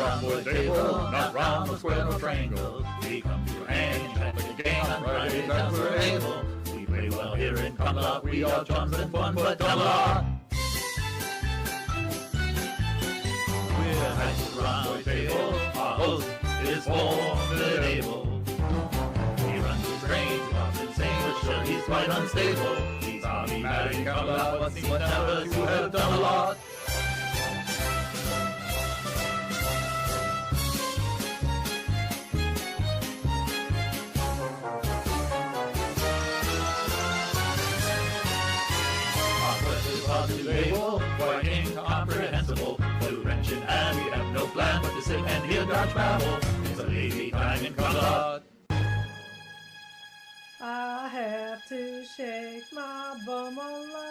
round table, not round or square or triangle. We come to your hand, you have the game on Friday, that's we're able. We play well here in Camelot, we are chums and fun, but Camelot. We're nice around the table, our host is formidable. He runs his train, walks insane, but sure he's quite unstable. He's automatic in Camelot, but seems never to have done a lot. Label, quite incomprehensible. Blue wrench in hand, we have no plan but to sit and hear God's babble. It's a lazy time in Camelot. I have to shake my bum a lot.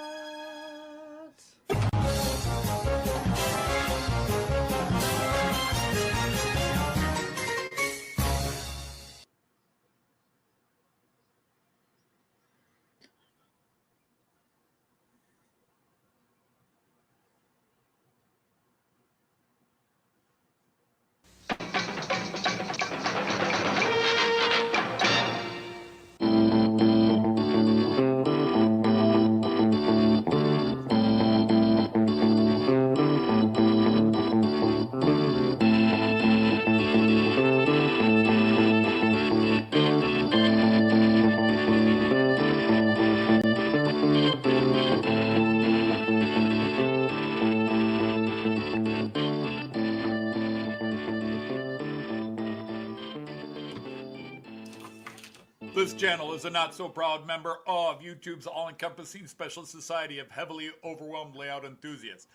This channel is a not-so-proud member of YouTube's all-encompassing special society of heavily overwhelmed layout enthusiasts.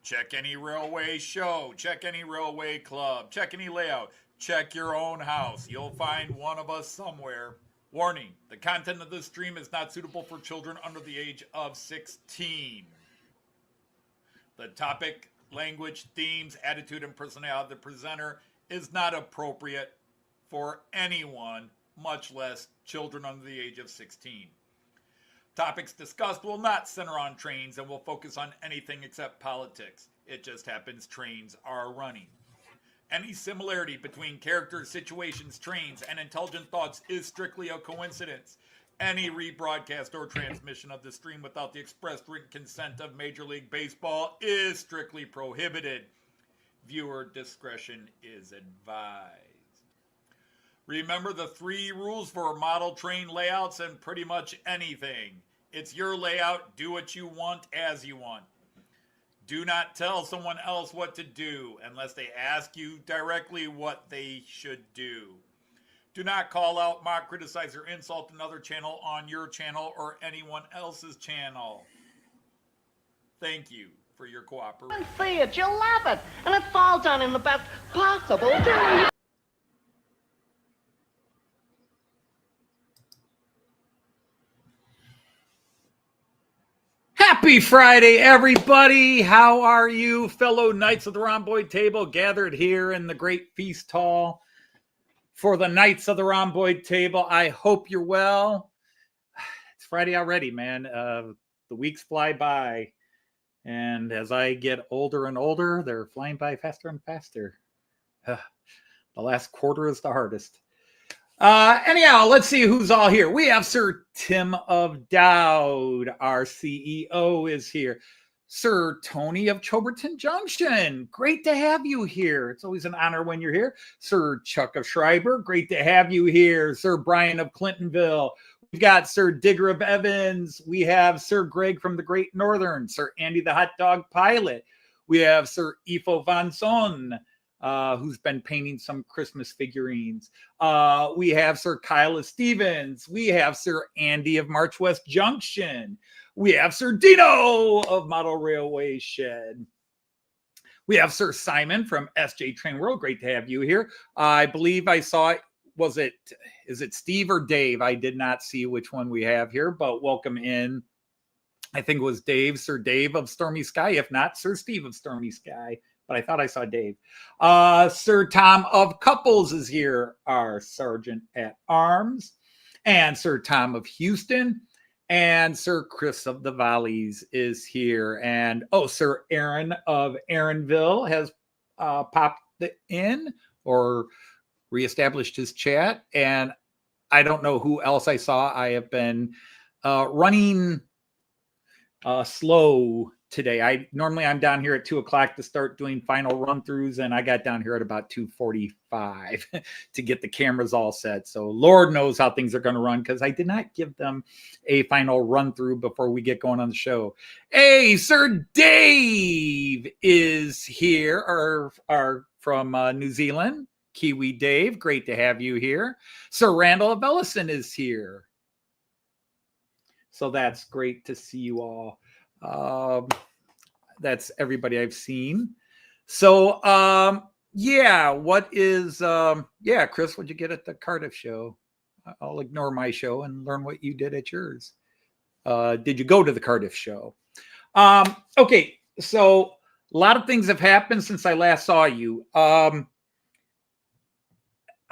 Check any railway show, check any railway club, check any layout, check your own house. You'll find one of us somewhere. Warning, the content of this stream is not suitable for children under the age of 16. The topic, language, themes, attitude, and personality of the presenter is not appropriate for anyone, much less children under the age of 16. Topics discussed will not center on trains and will focus on anything except politics. It just happens trains are running. Any similarity between characters, situations, trains, and intelligent thoughts is strictly a coincidence. Any rebroadcast or transmission of the stream without the express written consent of Major League Baseball is strictly prohibited. Viewer discretion is advised. Remember the 3 rules for model train layouts and pretty much anything. It's your layout. Do what you want as you want. Do not tell someone else what to do unless they ask you directly what they should do. Do not call out, mock, criticize, or insult another channel on your channel or anyone else's channel. Thank you for your cooperation. See it, you'll love it, and it's all done in the best possible way. Happy Friday, everybody. How are you, fellow Knights of the Rhomboid Table, gathered here in the great feast hall for the Knights of the Rhomboid Table? I hope you're well. It's Friday already, man. The weeks fly by, and as I get older and older, they're flying by faster and faster. The last quarter is the hardest. Anyhow, let's see who's all here. We have Sir Tim of Dowd. Our CEO is here. Sir Tony of Choberton Junction. Great to have you here. It's always an honor when you're here. Sir Chuck of Schreiber. Great to have you here. Sir Brian of Clintonville. We've got Sir Digger of Evans. We have Sir Greg from the Great Northern. Sir Andy the Hot Dog Pilot. We have Sir Ifo Van Son, who's been painting some Christmas figurines. We have Sir Kyle Stevens. We have Sir Andy of March West Junction. We have Sir Dino of Model Railway Shed. We have Sir Simon from SJ Train World. Great to have you here. I believe I saw it. Is it Steve or Dave? I did not see which one we have here, but welcome in. I think it was Dave, Sir Dave of Stormy Sky. If not, Sir Steve of Stormy Sky. But I thought I saw Dave. Sir Tom of Couples is here, our Sergeant at Arms. And Sir Tom of Houston. And Sir Chris of the Valleys is here. And, Sir Aaron of Aaronville has popped in or reestablished his chat. And I don't know who else I saw. I have been running slow today. I'm down here at 2:00 to start doing final run throughs, and I got down here at about 2:45 to get the cameras all set. So Lord knows how things are going to run, because I did not give them a final run through before we get going on the show. Hey, Sir Dave is here, or from New Zealand. Kiwi Dave, great to have you here. Sir Randall of Ellison is here. So that's great to see you all. That's everybody I've seen. So, what is, Chris, what'd you get at the Cardiff show? I'll ignore my show and learn what you did at yours. Did you go to the Cardiff show? Okay, so a lot of things have happened since I last saw you.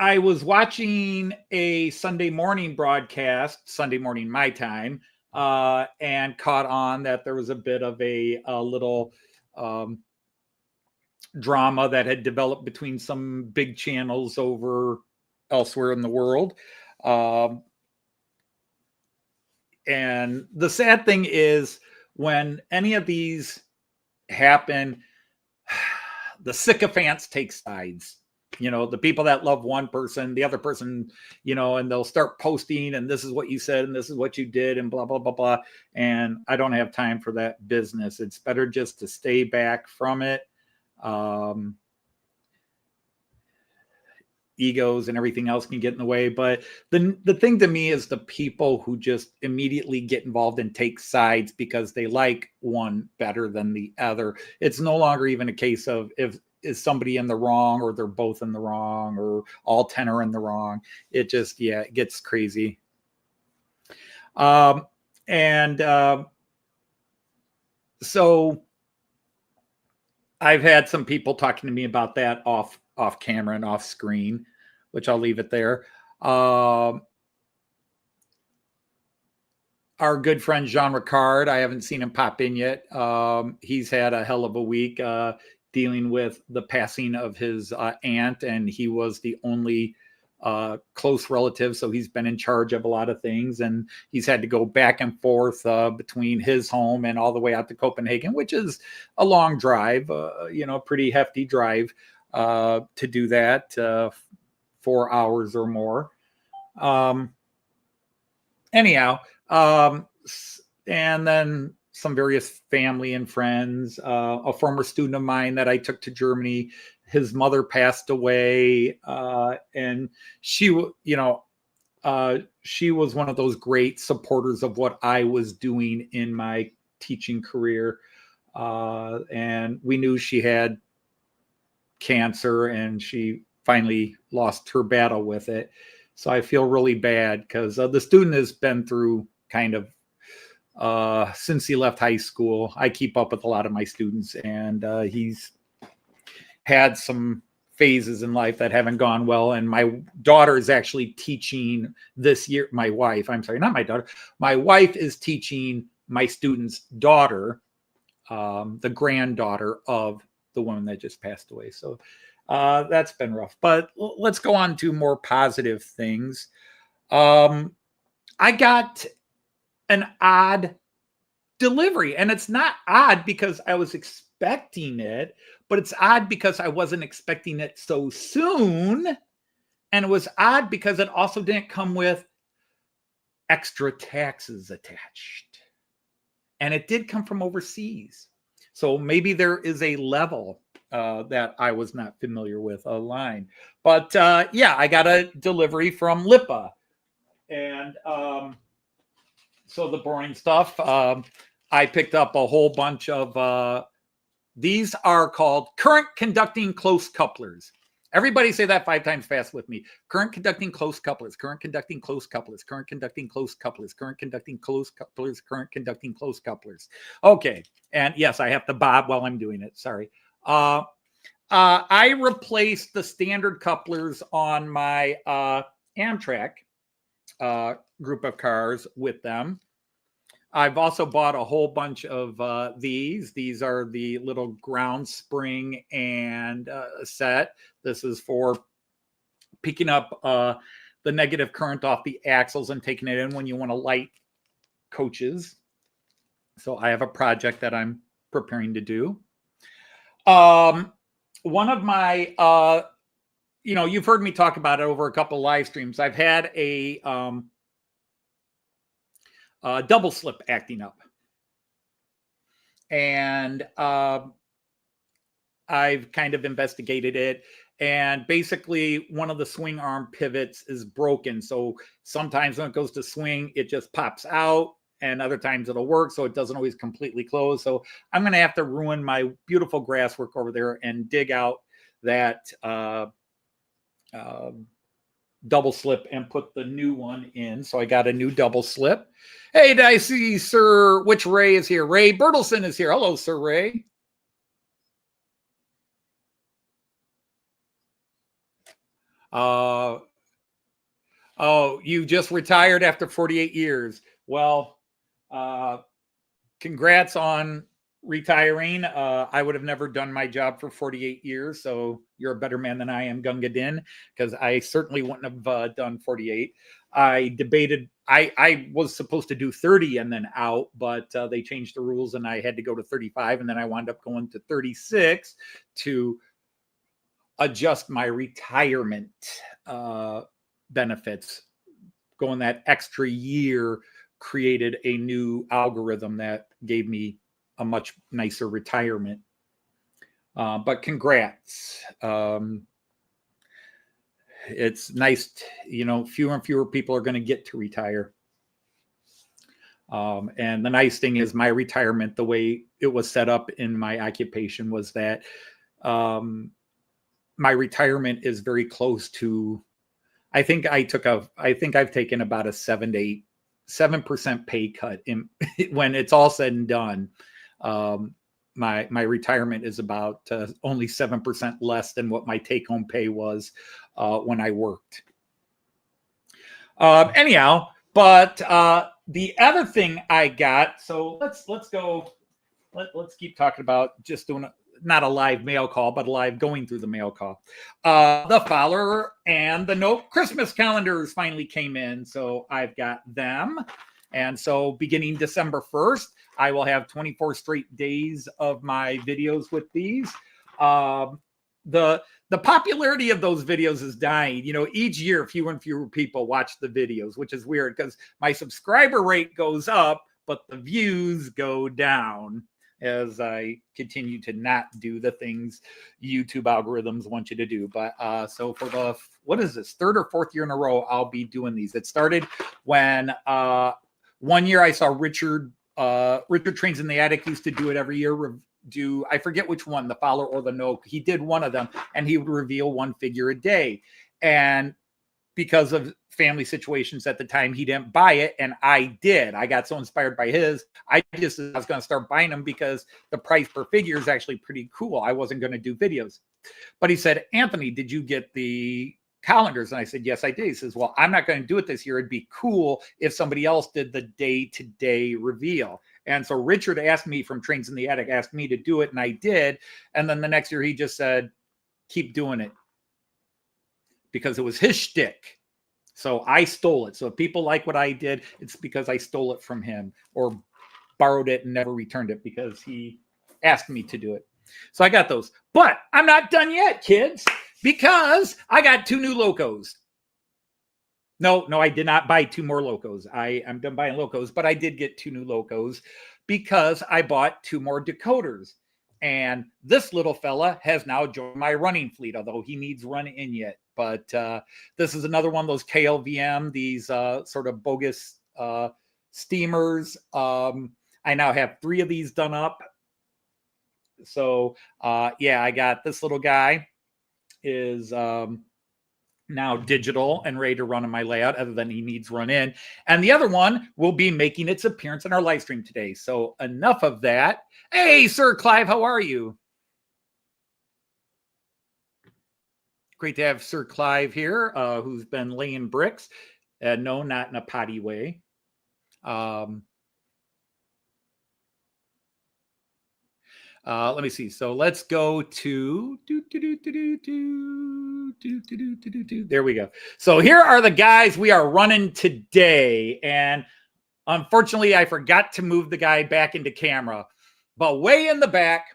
I was watching a Sunday morning broadcast, Sunday morning my time, and caught on that there was a bit of a little drama that had developed between some big channels over elsewhere in the world. And the sad thing is, when any of these happen, the sycophants take sides. The people that love one person, the other person, and they'll start posting, and this is what you said, and this is what you did, and blah, blah, blah, blah. And I don't have time for that business. It's better just to stay back from it. Egos and everything else can get in the way. But the thing to me is the people who just immediately get involved and take sides because they like one better than the other. It's no longer even a case of is somebody in the wrong, or they're both in the wrong, or all 10 are in the wrong. It just, it gets crazy. So I've had some people talking to me about that off camera and off screen, which I'll leave it there. Our good friend Jean Ricard, I haven't seen him pop in yet. He's had a hell of a week dealing with the passing of his aunt, and he was the only close relative, so he's been in charge of a lot of things, and he's had to go back and forth between his home and all the way out to Copenhagen, which is a long drive, pretty hefty drive to do that, 4 hours or more. And then some various family and friends, a former student of mine that I took to Germany, his mother passed away. And she was one of those great supporters of what I was doing in my teaching career. And we knew she had cancer, and she finally lost her battle with it. So I feel really bad, because the student has been through kind of, since he left high school. I keep up with a lot of my students, and he's had some phases in life that haven't gone well. And my daughter is actually teaching this year. My wife is teaching my student's daughter, the granddaughter of the woman that just passed away. So that's been rough. But let's go on to more positive things. I got an odd delivery, and it's not odd because I was expecting it, but it's odd because I wasn't expecting it so soon. And it was odd because it also didn't come with extra taxes attached, and it did come from overseas. So maybe there is a level that I was not familiar with, a line. But I got a delivery from Lipa, and so the boring stuff. I picked up a whole bunch of, these are called current conducting close couplers. Everybody say that 5 times fast with me. Current conducting close couplers, current conducting close couplers, current conducting close couplers, current conducting close couplers, current conducting close couplers. Okay. And yes, I have to bob while I'm doing it. Sorry. I replaced the standard couplers on my Amtrak group of cars with them. I've also bought a whole bunch of these. These are the little ground spring and set. This is for picking up the negative current off the axles and taking it in when you want to light coaches. So I have a project that I'm preparing to do. One of my, you've heard me talk about it over a couple live streams. I've had a double slip acting up. And I've kind of investigated it. And basically, one of the swing arm pivots is broken. So sometimes when it goes to swing, it just pops out. And other times it'll work. So it doesn't always completely close. So I'm going to have to ruin my beautiful grass work over there and dig out that double slip and put the new one in. So I got a new double slip. Hey, did I see Sir, which Ray is here? Ray Bertelson is here. Hello, Sir Ray. Oh, you just retired after 48 years. Well, congrats on retiring. I would have never done my job for 48 years. So you're a better man than I am, Gunga Din, because I certainly wouldn't have done 48. I debated, I was supposed to do 30 and then out, but they changed the rules and I had to go to 35. And then I wound up going to 36 to adjust my retirement benefits. Going that extra year created a new algorithm that gave me a much nicer retirement. But congrats. It's nice, fewer and fewer people are going to get to retire. And the nice thing is my retirement, the way it was set up in my occupation was that my retirement is very close to, I think I've taken about a 7% pay cut when it's all said and done. My retirement is about only 7% less than what my take-home pay was when I worked. Anyhow, but the other thing I got. So let's go. Let's keep talking about just doing not a live mail call, but a live going through the mail call. The Fowler and the Note Christmas calendars finally came in, so I've got them. And so beginning December 1st, I will have 24 straight days of my videos with these. The popularity of those videos is dying. Each year, fewer and fewer people watch the videos, which is weird because my subscriber rate goes up, but the views go down as I continue to not do the things YouTube algorithms want you to do. But so for the, what is this, third or fourth year in a row, I'll be doing these. It started when one year I saw Richard Trains in the Attic used to do it every year. I forget which one, the Fowler or the Note. He did one of them and he would reveal one figure a day. And because of family situations at the time, he didn't buy it, and I did. I got so inspired by his, I was going to start buying them because the price per figure is actually pretty cool. I wasn't going to do videos. But he said, Anthony, did you get the calendars? And I said, yes, I did. He says, well, I'm not going to do it this year. It'd be cool if somebody else did the day-to-day reveal. And so Richard asked me from Trains in the Attic, asked me to do it, and I did. And then the next year he just said, keep doing it, because it was his shtick. So I stole it. So if people like what I did, it's because I stole it from him or borrowed it and never returned it because he asked me to do it. So I got those. But I'm not done yet, kids, because I got 2 new locos. No, I did not buy 2 more locos. I'm done buying locos, but I did get 2 new locos because I bought 2 more decoders. And this little fella has now joined my running fleet, although he needs run in yet. But this is another one of those KLVM, these sort of bogus steamers. I now have 3 of these done up. So, yeah, I got this little guy is now digital and ready to run in my layout, other than he needs run in. And the other one will be making its appearance in our live stream today. So enough of that. Hey, Sir Clive, how are you? Great to have Sir Clive here, who's been laying bricks. No, not in a potty way. Let me see. So let's go to there we go. So here are the guys we are running today. And unfortunately, I forgot to move the guy back into camera. But way back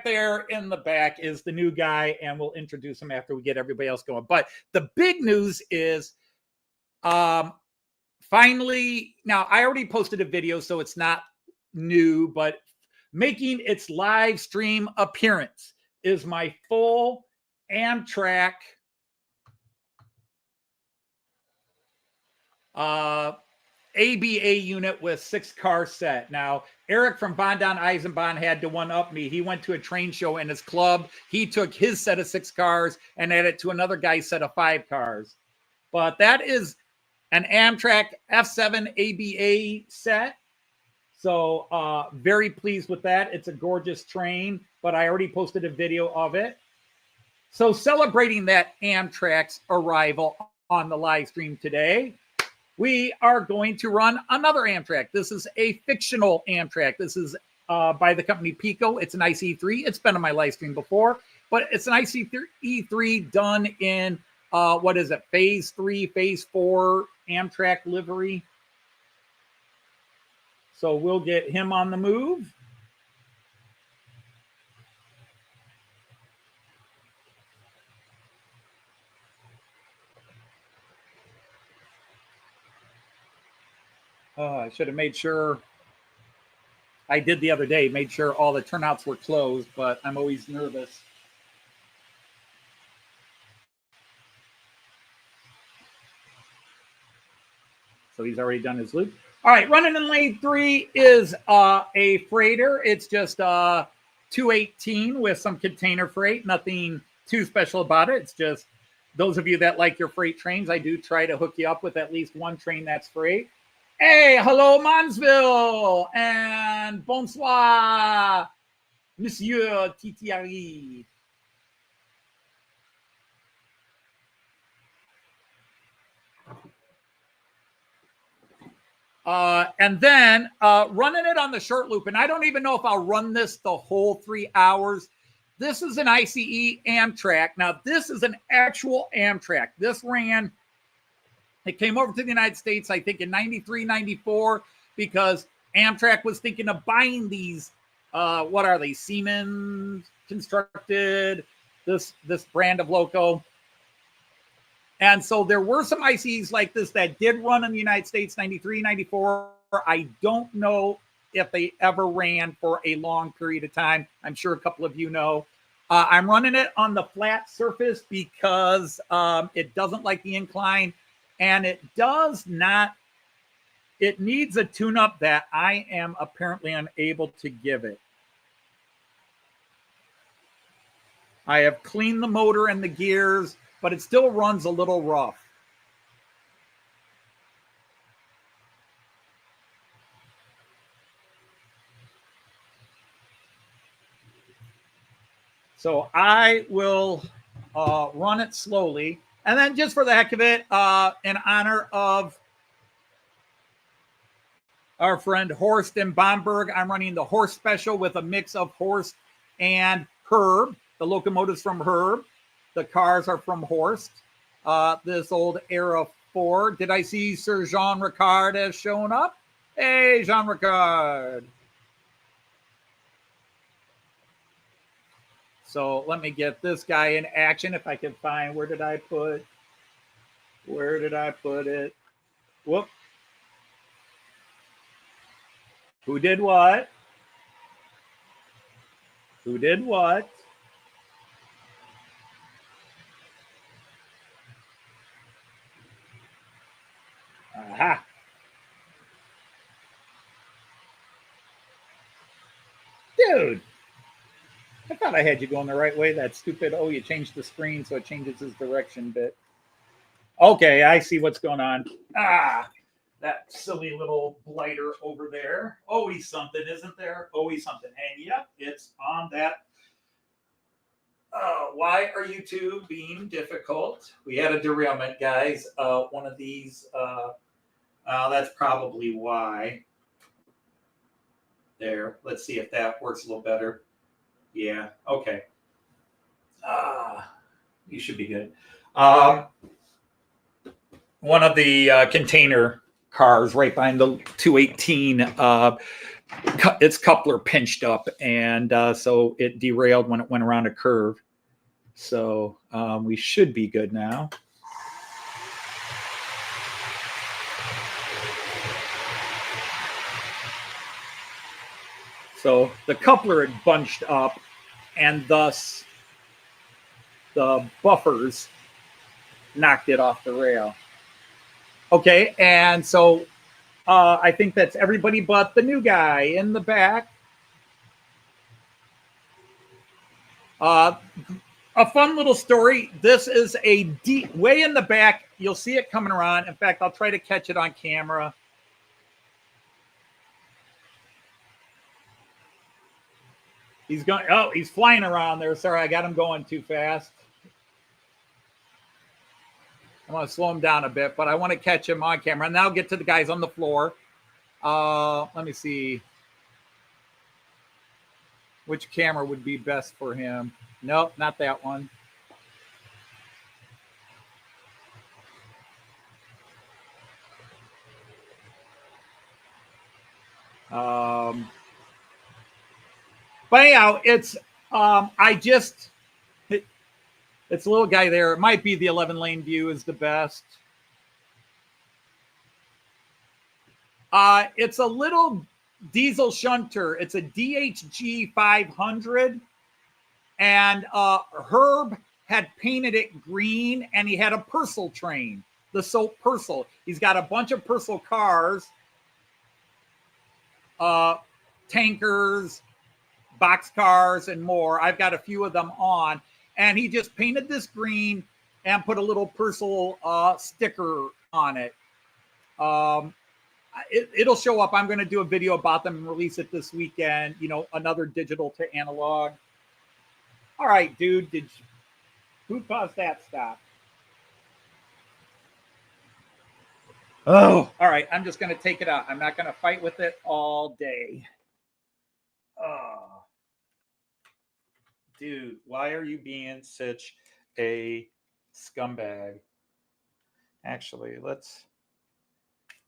there in the back is the new guy, and we'll introduce him after we get everybody else going. But the big news is finally, now I already posted a video, so it's not new, but making its live stream appearance is my full Amtrak ABA unit with 6-car set. Now, Eric from Bahn Eisenbahn had to one-up me. He went to a train show in his club. He took his set of 6 cars and added to another guy's set of 5 cars. But that is an Amtrak F7 ABA set. So very pleased with that. It's a gorgeous train, but I already posted a video of it. So celebrating that Amtrak's arrival on the live stream today, we are going to run another Amtrak. This is a fictional Amtrak. This is by the company Piko. It's an ICE3. It's been on my live stream before, but it's an ICE3 done in, what is it, Phase 3, Phase 4 Amtrak livery. So we'll get him on the move. I should have made sure I did the other day, made sure all the turnouts were closed, but I'm always nervous. So he's already done his loop. All right, running in lane 3 is a freighter. It's just 218 with some container freight. Nothing too special about it. It's just those of you that like your freight trains, I do try to hook you up with at least one train that's freight. Hey, hello, Mansville, and bonsoir, Monsieur Titiari. And then running it on the short loop, and I don't even know if I'll run this the whole 3 hours. This is an ICE Amtrak. Now, this is an actual Amtrak. This ran, it came over to the United States, I think, in 93, 94, because Amtrak was thinking of buying these, what are they, Siemens constructed, this brand of loco. And so there were some ICEs like this that did run in the United States, 93, 94. I don't know if they ever ran for a long period of time. I'm sure a couple of you know. I'm running it on the flat surface because it doesn't like the incline, and it does not, it needs a tune-up that I am apparently unable to give it. I have cleaned the motor and the gears, but it still runs a little rough. So I will run it slowly. And then just for the heck of it, in honor of our friend Horst in Bamberg, I'm running the Horst special with a mix of Horst and Herb. The locomotives from Herb. The cars are from Horst. This old Era 4. Did I see Sir Jean Ricard has shown up? Hey, Jean Ricard. So let me get this guy in action if I can find, where did I put it? Whoop. Who did what? Who did what? Aha. Dude. I thought I had you going the right way. That stupid, oh, you changed the screen so it changes his direction bit. Okay, I see what's going on. Ah, that silly little blighter over there. Always something, isn't there? Always something. And yep, it's on that. Why are you two being difficult? We had a derailment, guys. One of these, that's probably why. There. Let's see if that works a little better. Yeah. Okay. You should be good. One of the container cars right behind the 218, its coupler pinched up, and so it derailed when it went around a curve. So we should be good now. So the coupler had bunched up, and thus the buffers knocked it off the rail. Okay, and so I think that's everybody but the new guy in the back. A fun little story. This is a deep way in the back. You'll see it coming around. In fact, I'll try to catch it on camera. He's going. Oh, he's flying around there. Sorry, I got him going too fast. I want to slow him down a bit, but I want to catch him on camera. And now get to the guys on the floor. Let me see. Which camera would be best for him? Nope, not that one. But anyhow, it's it's a little guy there. It might be the 11-lane view is the best. It's a little diesel shunter. It's a DHG 500. And Herb had painted it green, and he had a Persil train, the soap Persil. He's got a bunch of Persil cars, tankers, boxcars, and more. I've got a few of them on. And he just painted this green and put a little Persil sticker on it. It'll show up. I'm going to do a video about them and release it this weekend. You know, another digital to analog. All right, dude. Who caused that stop? Oh, all right. I'm just going to take it out. I'm not going to fight with it all day. Oh. Dude, why are you being such a scumbag? Actually, let's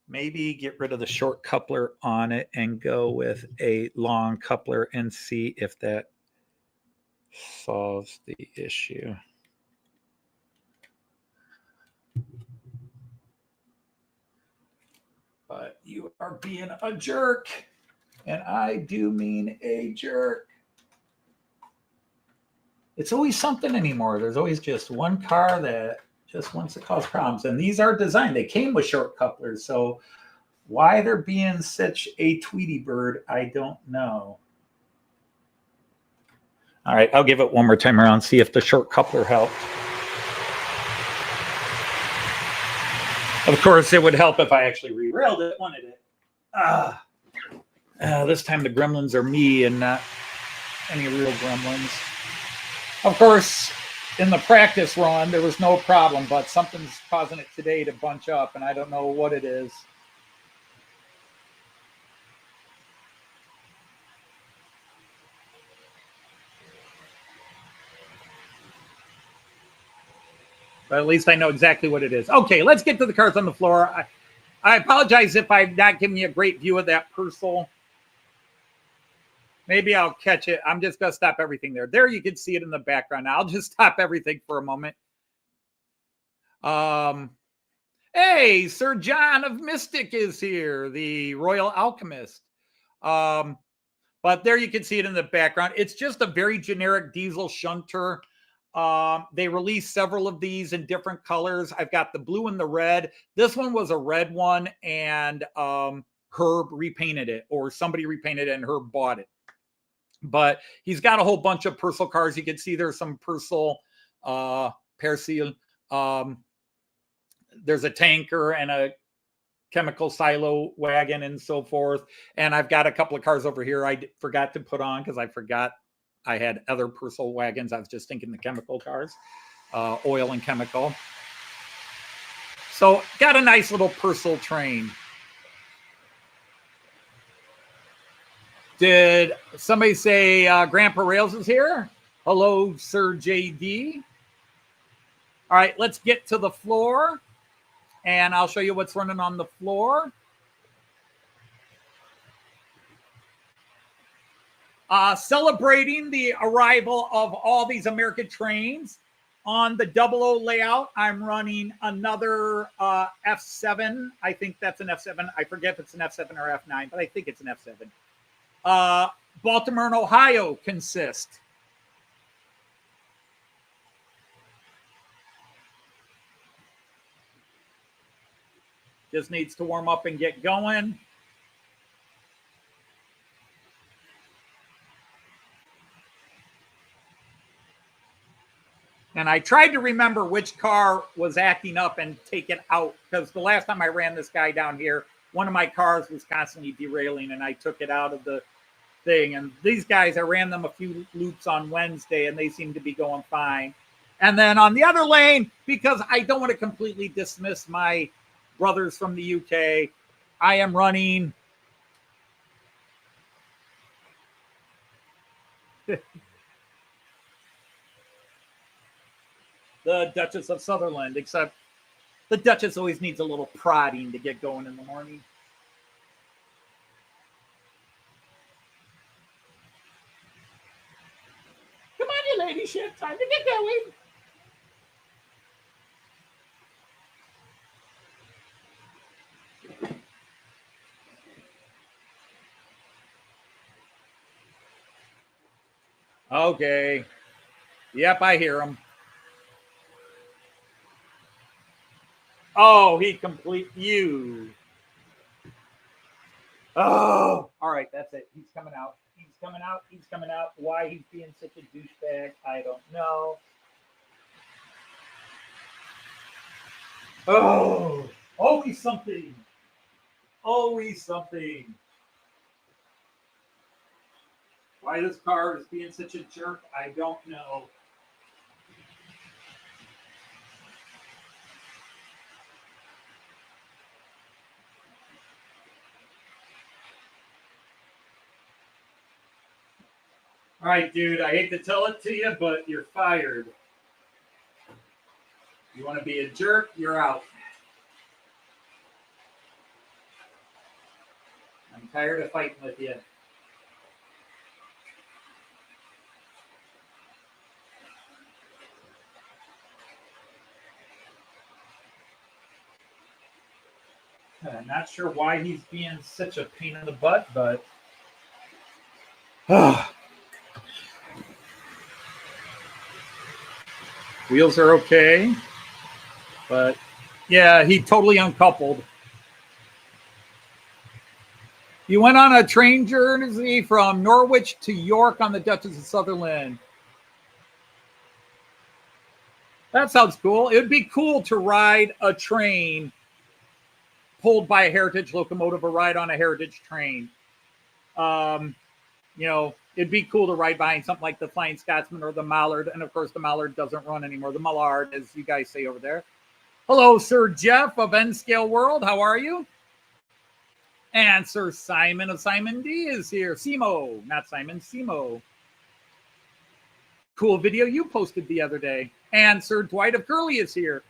maybe get rid of the short coupler on it and go with a long coupler and see if that solves the issue. But you are being a jerk, and I do mean a jerk. It's always something anymore. There's always just one car that just wants to cause problems. And these are designed. They came with short couplers. So why they're being such a Tweety bird, I don't know. All right, I'll give it one more time around, see if the short coupler helped. Of course, it would help if I actually re-railed it, wouldn't it? This time the gremlins are me and not any real gremlins. Of course, in the practice run, there was no problem, but something's causing it today to bunch up, and I don't know what it is. But at least I know exactly what it is. Okay, let's get to the cars on the floor. I apologize if I'm not giving you a great view of that Persil. Maybe I'll catch it. I'm just going to stop everything there. There you can see it in the background. I'll just stop everything for a moment. Hey, Sir John of Mystic is here, the Royal Alchemist. But there you can see it in the background. It's just a very generic diesel shunter. They released several of these in different colors. I've got the blue and the red. This one was a red one, and Herb repainted it, or somebody repainted it and Herb bought it. But he's got a whole bunch of Persil cars. You can see there's some Persil Persil. There's a tanker and a chemical silo wagon and so forth. And I've got a couple of cars over here I forgot to put on because I forgot I had other Persil wagons. I was just thinking the chemical cars, oil and chemical. So got a nice little Persil train. Did somebody say Grandpa Rails is here? Hello, Sir JD. All right, let's get to the floor, and I'll show you what's running on the floor. Celebrating the arrival of all these American trains. On the 00 layout, I'm running another F7. I think that's an F7. I forget if it's an F7 or F9, but I think it's an F7. Baltimore and Ohio consist. Just needs to warm up and get going. And I tried to remember which car was acting up and take it out, because the last time I ran this guy down here, one of my cars was constantly derailing and I took it out of the thing. And these guys, I ran them a few loops on Wednesday and they seem to be going fine. And then on the other lane, because I don't want to completely dismiss my brothers from the UK, I am running the Duchess of Sutherland, except the Duchess always needs a little prodding to get going in the morning. Come on, you ladyship, time to get going. Okay. Yep, I hear him. Oh, he complete you. Oh, all right, that's it. He's coming out. He's coming out. He's coming out. Why he's being such a douchebag, I don't know. Oh, always something. Always something. Why this car is being such a jerk, I don't know. All right, dude, I hate to tell it to you, but you're fired. You want to be a jerk, you're out. I'm tired of fighting with you. I'm not sure why he's being such a pain in the butt, but wheels are okay. But yeah, he totally uncoupled. You went on a train journey from Norwich to York on the Duchess of Sutherland. That sounds cool. It would be cool to ride a train pulled by a heritage locomotive or ride on a heritage train. You know, it'd be cool to ride behind something like the Flying Scotsman or the Mallard. And of course, the Mallard doesn't run anymore. The Mallard, as you guys say over there. Hello, Sir Jeff of N-Scale World. How are you? And Sir Simon of Simon D is here. Simo, not Simon, Simo. Cool video you posted the other day. And Sir Dwight of Curly is here.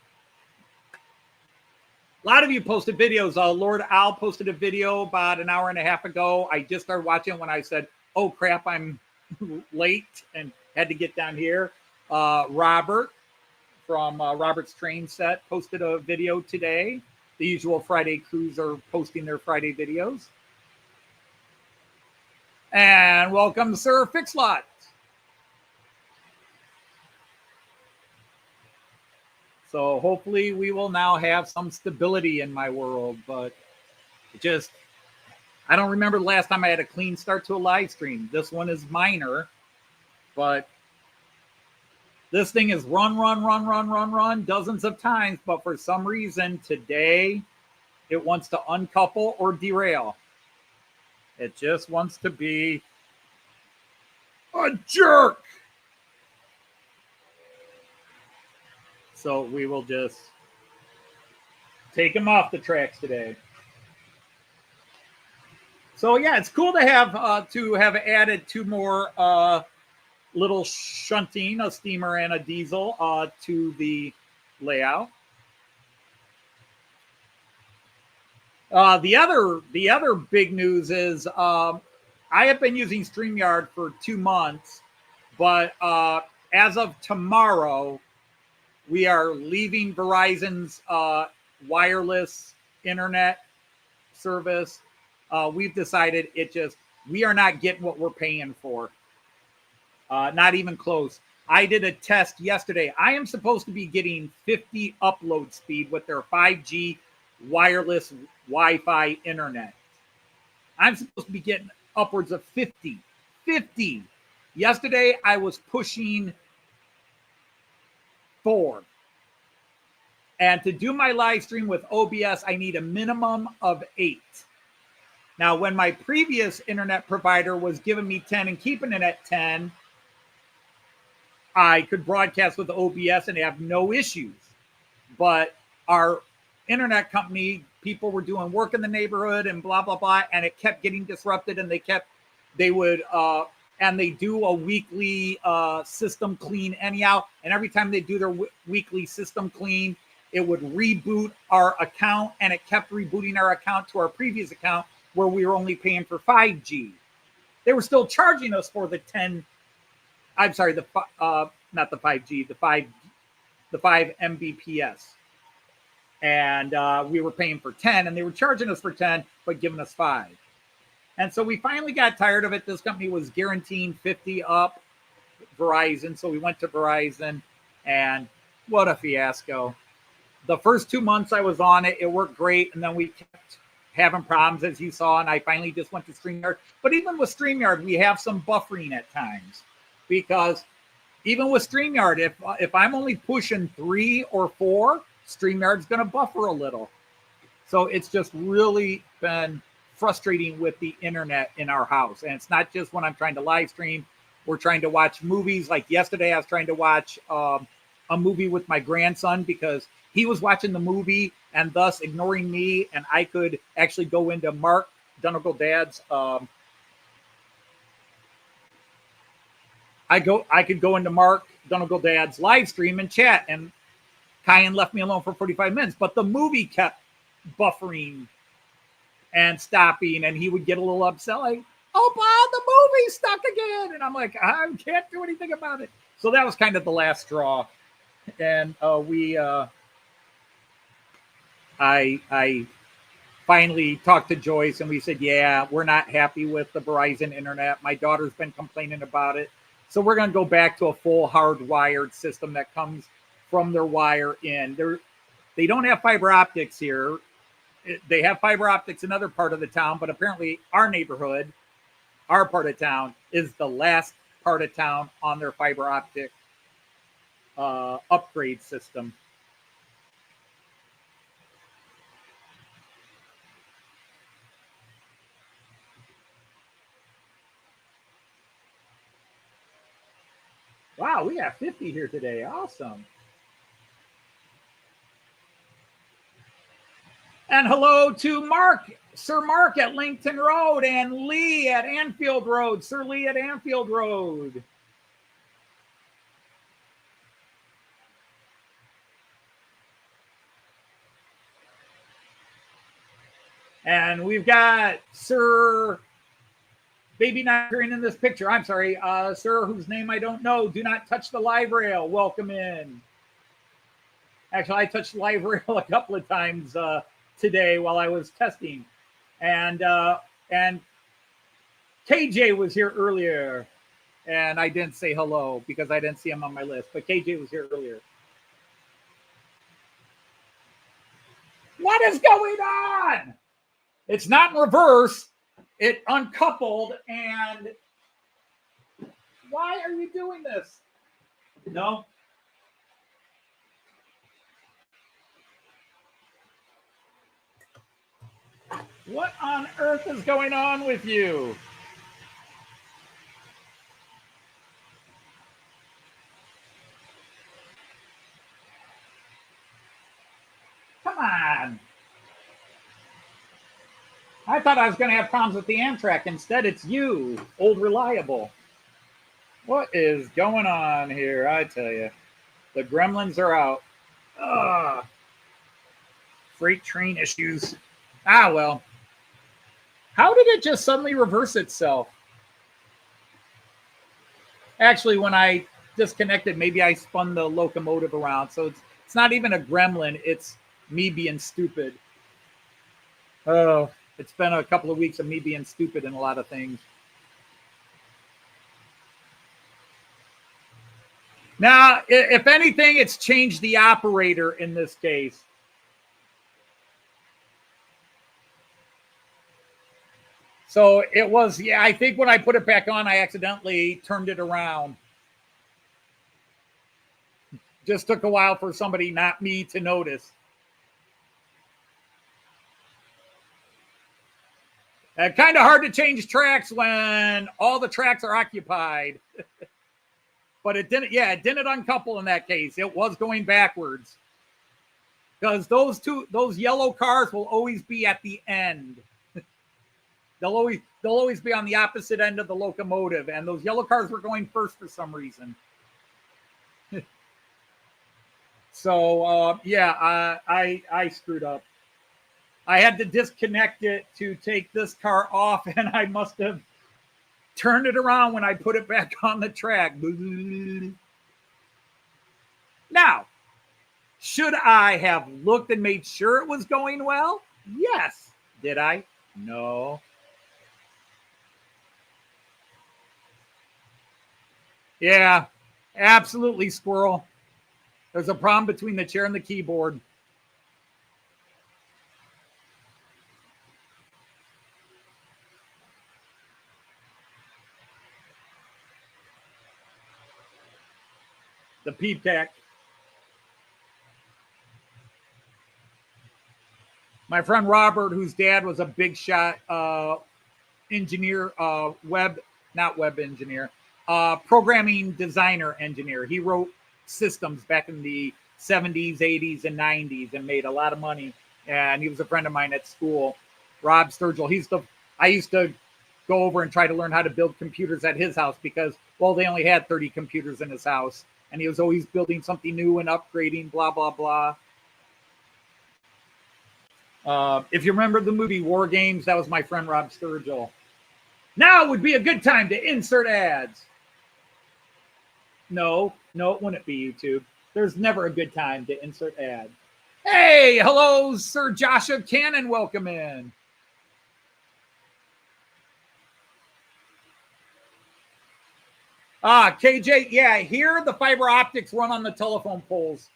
A lot of you posted videos. Lord Al posted a video about an hour and a half ago. I just started watching when I said, oh, crap, I'm late and had to get down here. Robert from Robert's Train Set posted a video today. The usual Friday crews are posting their Friday videos. And welcome, Sir Fixlot. So hopefully we will now have some stability in my world, but it just, I don't remember the last time I had a clean start to a live stream. This one is minor, but this thing is run dozens of times, but for some reason today it wants to uncouple or derail. It just wants to be a jerk. So we will just take him off the tracks today. So yeah, it's cool to have added two more little shunting, a steamer and a diesel, to the layout. The other big news is I have been using StreamYard for 2 months, but as of tomorrow, we are leaving Verizon's wireless internet service. We've decided we are not getting what we're paying for. Not even close. I did a test yesterday. I am supposed to be getting 50 upload speed with their 5G wireless Wi-Fi internet. I'm supposed to be getting upwards of 50. 50. Yesterday, I was pushing 4. And to do my live stream with OBS, I need a minimum of 8. Now, when my previous internet provider was giving me 10 and keeping it at 10, I could broadcast with OBS and have no issues. But our internet company, people were doing work in the neighborhood and blah, blah, blah, and it kept getting disrupted, and they do a weekly system clean anyhow. And every time they do their weekly system clean, it would reboot our account, and it kept rebooting our account to our previous account where we were only paying for 5G. They were still charging us for the 10. I'm sorry, not the 5G, the 5 Mbps. And we were paying for 10, and they were charging us for 10, but giving us 5. And so we finally got tired of it. This company was guaranteeing 50 up, Verizon. So we went to Verizon, and what a fiasco. The first 2 months I was on it, it worked great. And then we kept having problems, as you saw, and I finally just went to StreamYard. But even with StreamYard, we have some buffering at times, because even with StreamYard, if I'm only pushing 3 or 4, StreamYard's going to buffer a little. So it's just really been frustrating with the internet in our house. And it's not just when I'm trying to live stream. We're trying to watch movies. Like yesterday, I was trying to watch a movie with my grandson because he was watching the movie and thus ignoring me. And I could actually go into Mark Donegal Dad's I could go into Mark Donegal Dad's live stream and chat, and Kyan left me alone for 45 minutes, but the movie kept buffering and stopping, and he would get a little upset, like, oh, Bob, the movie's stuck again. And I'm like, I can't do anything about it. So that was kind of the last straw. And I finally talked to Joyce, and we said, yeah, we're not happy with the Verizon internet. My daughter's been complaining about it. So we're going to go back to a full hardwired system that comes from their wire in. They don't have fiber optics here. They have fiber optics in other part of the town, but apparently our neighborhood, our part of town, is the last part of town on their fiber optic upgrade system. Wow, we got 50 here today. Awesome. And hello to Mark, Sir Mark at Langton Road, and Lee at Anfield Road. Sir Lee at Anfield Road. And we've got Sir Baby not appearing in this picture. I'm sorry, sir, whose name I don't know. Do not touch the live rail. Welcome in. Actually, I touched the live rail a couple of times today while I was testing. And KJ was here earlier, and I didn't say hello because I didn't see him on my list, but KJ was here earlier. What is going on? It's not in reverse. It uncoupled, and why are you doing this? No. What on earth is going on with you? Come on. I thought I was going to have problems with the Amtrak. Instead, it's you, old reliable. What is going on here? I tell you. The gremlins are out. Ugh. Freight train issues. Ah, well. How did it just suddenly reverse itself? Actually, when I disconnected, maybe I spun the locomotive around. So it's not even a gremlin. It's me being stupid. Oh, it's been a couple of weeks of me being stupid in a lot of things. Now, if anything, it's changed the operator in this case. So it was, yeah, I think when I put it back on, I accidentally turned it around. Just took a while for somebody, not me, to notice. Kind of hard to change tracks when all the tracks are occupied. But it didn't, yeah, it didn't uncouple in that case. It was going backwards. Because those yellow cars will always be at the end. They'll always be on the opposite end of the locomotive. And those yellow cars were going first for some reason. So, yeah, I screwed up. I had to disconnect it to take this car off, and I must have turned it around when I put it back on the track. Now, should I have looked and made sure it was going well? Yes. Did I? No. Yeah, absolutely, squirrel. There's a problem between the chair and the keyboard. The peep tack. My friend Robert, whose dad was a big shot engineer, programming designer engineer. He wrote systems back in the 70s, 80s, and 90s and made a lot of money. And he was a friend of mine at school, Rob Sturgill. I used to go over and try to learn how to build computers at his house because, well, they only had 30 computers in his house. And he was always building something new and upgrading, blah, blah, blah. If you remember the movie War Games, that was my friend Rob Sturgill. Now would be a good time to insert ads. No, it wouldn't be YouTube. There's never a good time to insert ad. Hey, hello, Sir Joshua Cannon. Welcome in. KJ, yeah, here the fiber optics run on the telephone poles.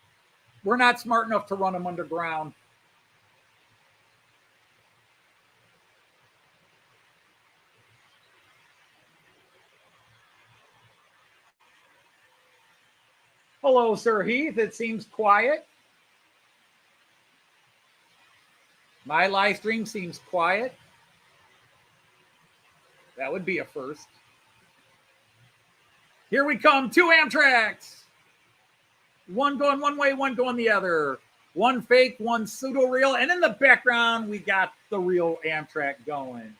We're not smart enough to run them underground. Hello, Sir Heath. It seems quiet. My live stream seems quiet. That would be a first. Here we come, 2 Amtraks. One going one way, one going the other. One fake, one pseudo-real. And in the background, we got the real Amtrak going.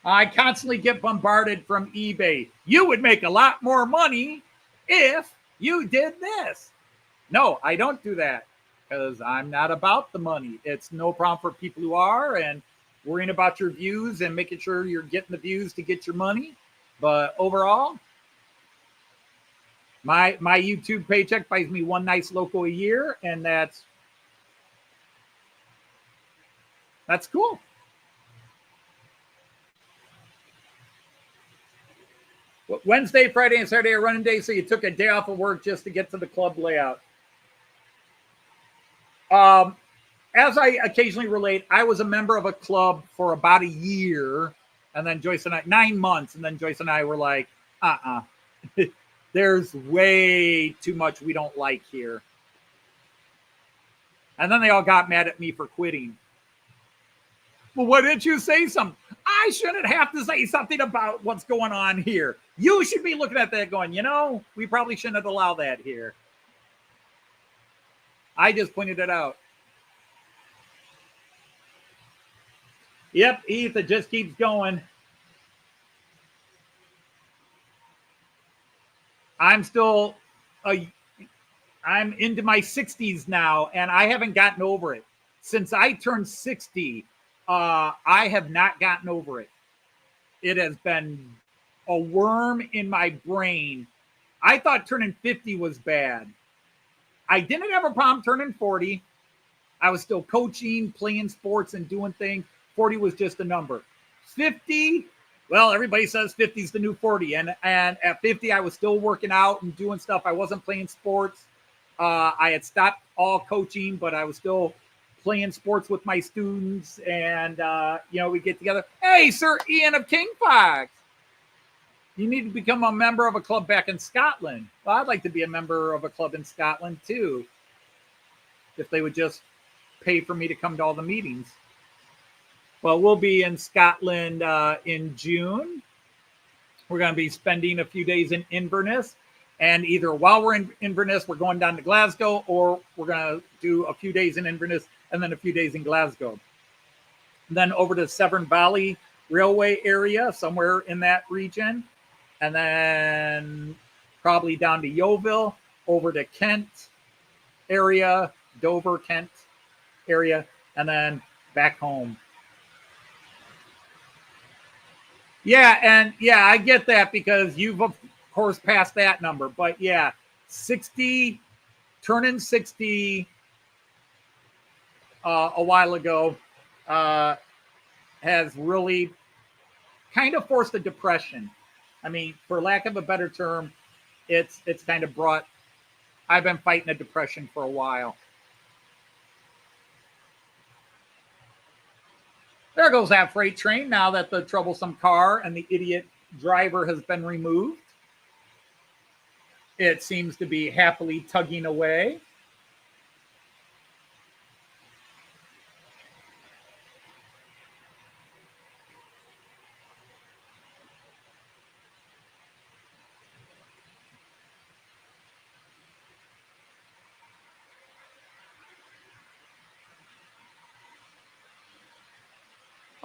I constantly get bombarded from eBay. You would make a lot more money if you did this. No, I don't do that because I'm not about the money. It's no problem for people who are and worrying about your views and making sure you're getting the views to get your money. But overall, my YouTube paycheck buys me one nice loco a year, and that's cool. Wednesday, Friday, and Saturday are running days, so you took a day off of work just to get to the club layout. As I occasionally relate, I was a member of a club for about a year, and then Joyce and I, 9 months, and then Joyce and I were like, there's way too much we don't like here. And then they all got mad at me for quitting. Well, why didn't you say something? I shouldn't have to say something about what's going on here. You should be looking at that going, we probably shouldn't have allowed that here. I just pointed it out. Yep, Heath, it just keeps going. I'm into my 60s now, and I haven't gotten over it. Since I turned 60, I have not gotten over it. It has been a worm in my brain. I thought turning 50 was bad. I didn't have a problem turning 40. I was still coaching, playing sports, and doing things. 40 was just a number. 50, well, everybody says 50 is the new 40. And at 50, I was still working out and doing stuff. I wasn't playing sports. I had stopped all coaching, but I was still playing sports with my students. And, we get together. Hey, Sir Ian of King Fox, you need to become a member of a club back in Scotland. Well, I'd like to be a member of a club in Scotland, too, if they would just pay for me to come to all the meetings. Well, we'll be in Scotland in June. We're going to be spending a few days in Inverness. And either while we're in Inverness, we're going down to Glasgow, or we're going to do a few days in Inverness and then a few days in Glasgow. And then over to Severn Valley Railway area, somewhere in that region. And then probably down to Yeovil, over to Kent area, Dover, Kent area, and then back home. Yeah, I get that because you've, of course, passed that number. But yeah, 60, turning 60 a while ago has really kind of forced a depression. I mean, for lack of a better term, it's kind of brought, I've been fighting a depression for a while. There goes that freight train now that the troublesome car and the idiot driver has been removed. It seems to be happily tugging away.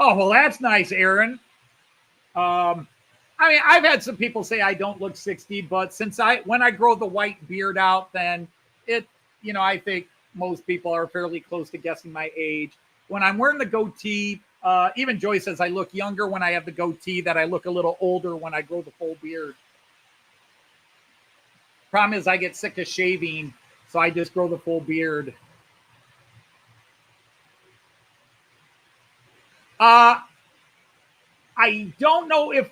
Oh, well, that's nice, Aaron. I mean, I've had some people say I don't look 60, but when I grow the white beard out, then I think most people are fairly close to guessing my age. When I'm wearing the goatee, even Joyce says I look younger when I have the goatee, that I look a little older when I grow the full beard. Problem is I get sick of shaving, so I just grow the full beard. I don't know if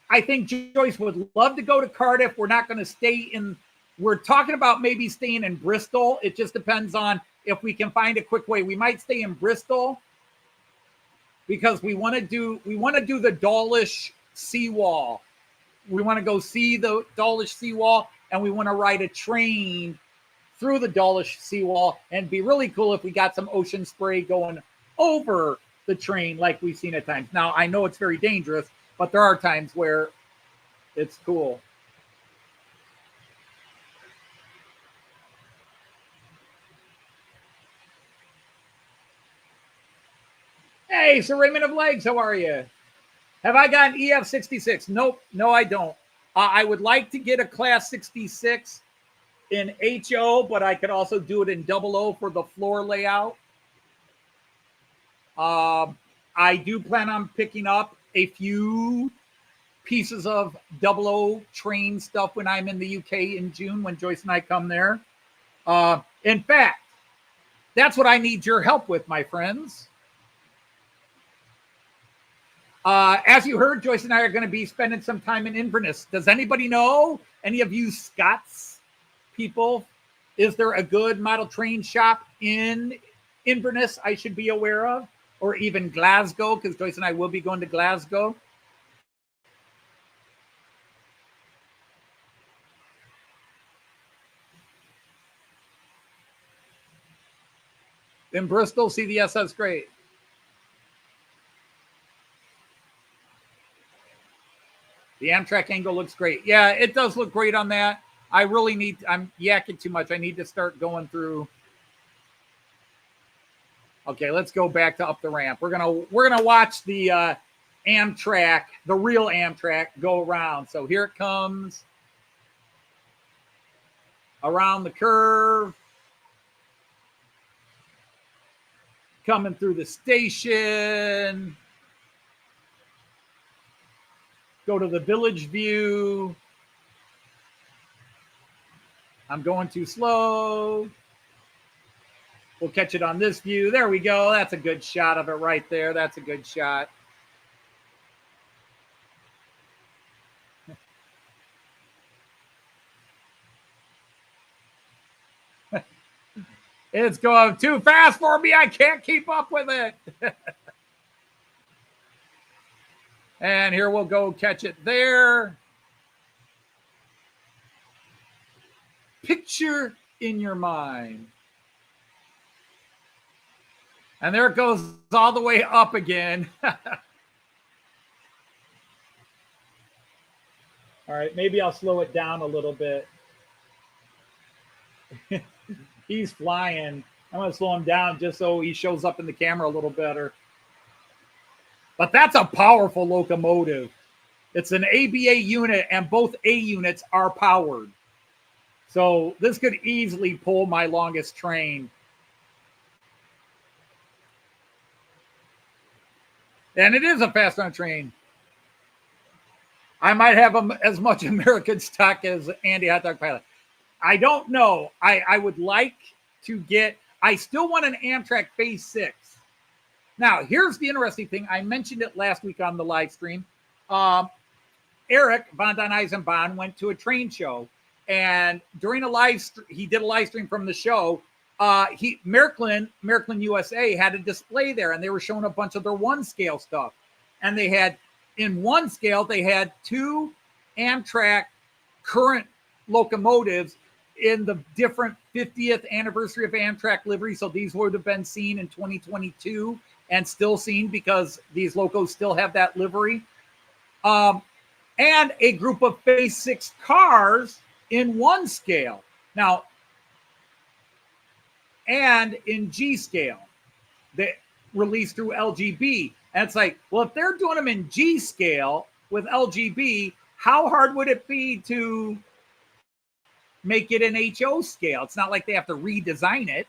I think Joyce would love to go to Cardiff. We're not going to we're talking about maybe staying in Bristol. It just depends on if we can find a quick way. We might stay in Bristol because we want to do the Dawlish seawall. We want to go see the Dawlish seawall, and we want to ride a train through the Dawlish seawall, and it'd be really cool if we got some ocean spray going over the train like we've seen at times. Now, I know it's very dangerous, but there are times where it's cool. Hey, Sir Raymond of Legs, how are you? Have I got an EF66? Nope, no, I don't. I would like to get a Class 66 in HO, but I could also do it in 00 for the floor layout. I do plan on picking up a few pieces of 00 train stuff when I'm in the UK in June, when Joyce and I come there. In fact, that's what I need your help with, my friends. As you heard, Joyce and I are going to be spending some time in Inverness. Does anybody know, any of you Scots people, is there a good model train shop in Inverness I should be aware of? Or even Glasgow, because Joyce and I will be going to Glasgow. In Bristol, CDS, that's great. The Amtrak angle looks great. Yeah, it does look great on that. I really need, I'm yakking too much. I need to start going through. Okay, let's go back to up the ramp. We're gonna watch the Amtrak, the real Amtrak, go around. So here it comes around the curve, coming through the station. Go to the village view. I'm going too slow. We'll catch it on this view. There we go. That's a good shot of it right there. That's a good shot. It's going too fast for me. I can't keep up with it. And here we'll go catch it there. Picture in your mind. And there it goes all the way up again. All right, maybe I'll slow it down a little bit. He's flying. I'm going to slow him down just so he shows up in the camera a little better. But that's a powerful locomotive. It's an ABA unit, and both A units are powered. So this could easily pull my longest train. And it is a fast-run train. I might have as much American stock as Andy Hot Dog Pilot. I don't know. I would like to get, I still want an Amtrak Phase 6. Now, here's the interesting thing. I mentioned it last week on the live stream. Eric Von den Eisenbahn went to a train show, and during he did a live stream from the show. Märklin USA had a display there, and they were showing a bunch of their one scale stuff. And they had, in one scale, they had 2 Amtrak current locomotives in the different 50th anniversary of Amtrak livery. So these would have been seen in 2022 and still seen because these locos still have that livery. And a group of Phase 6 cars in one scale. Now, and in G scale, they released through LGB. And it's like, well, if they're doing them in G scale with LGB, how hard would it be to make it in HO scale? It's not like they have to redesign it.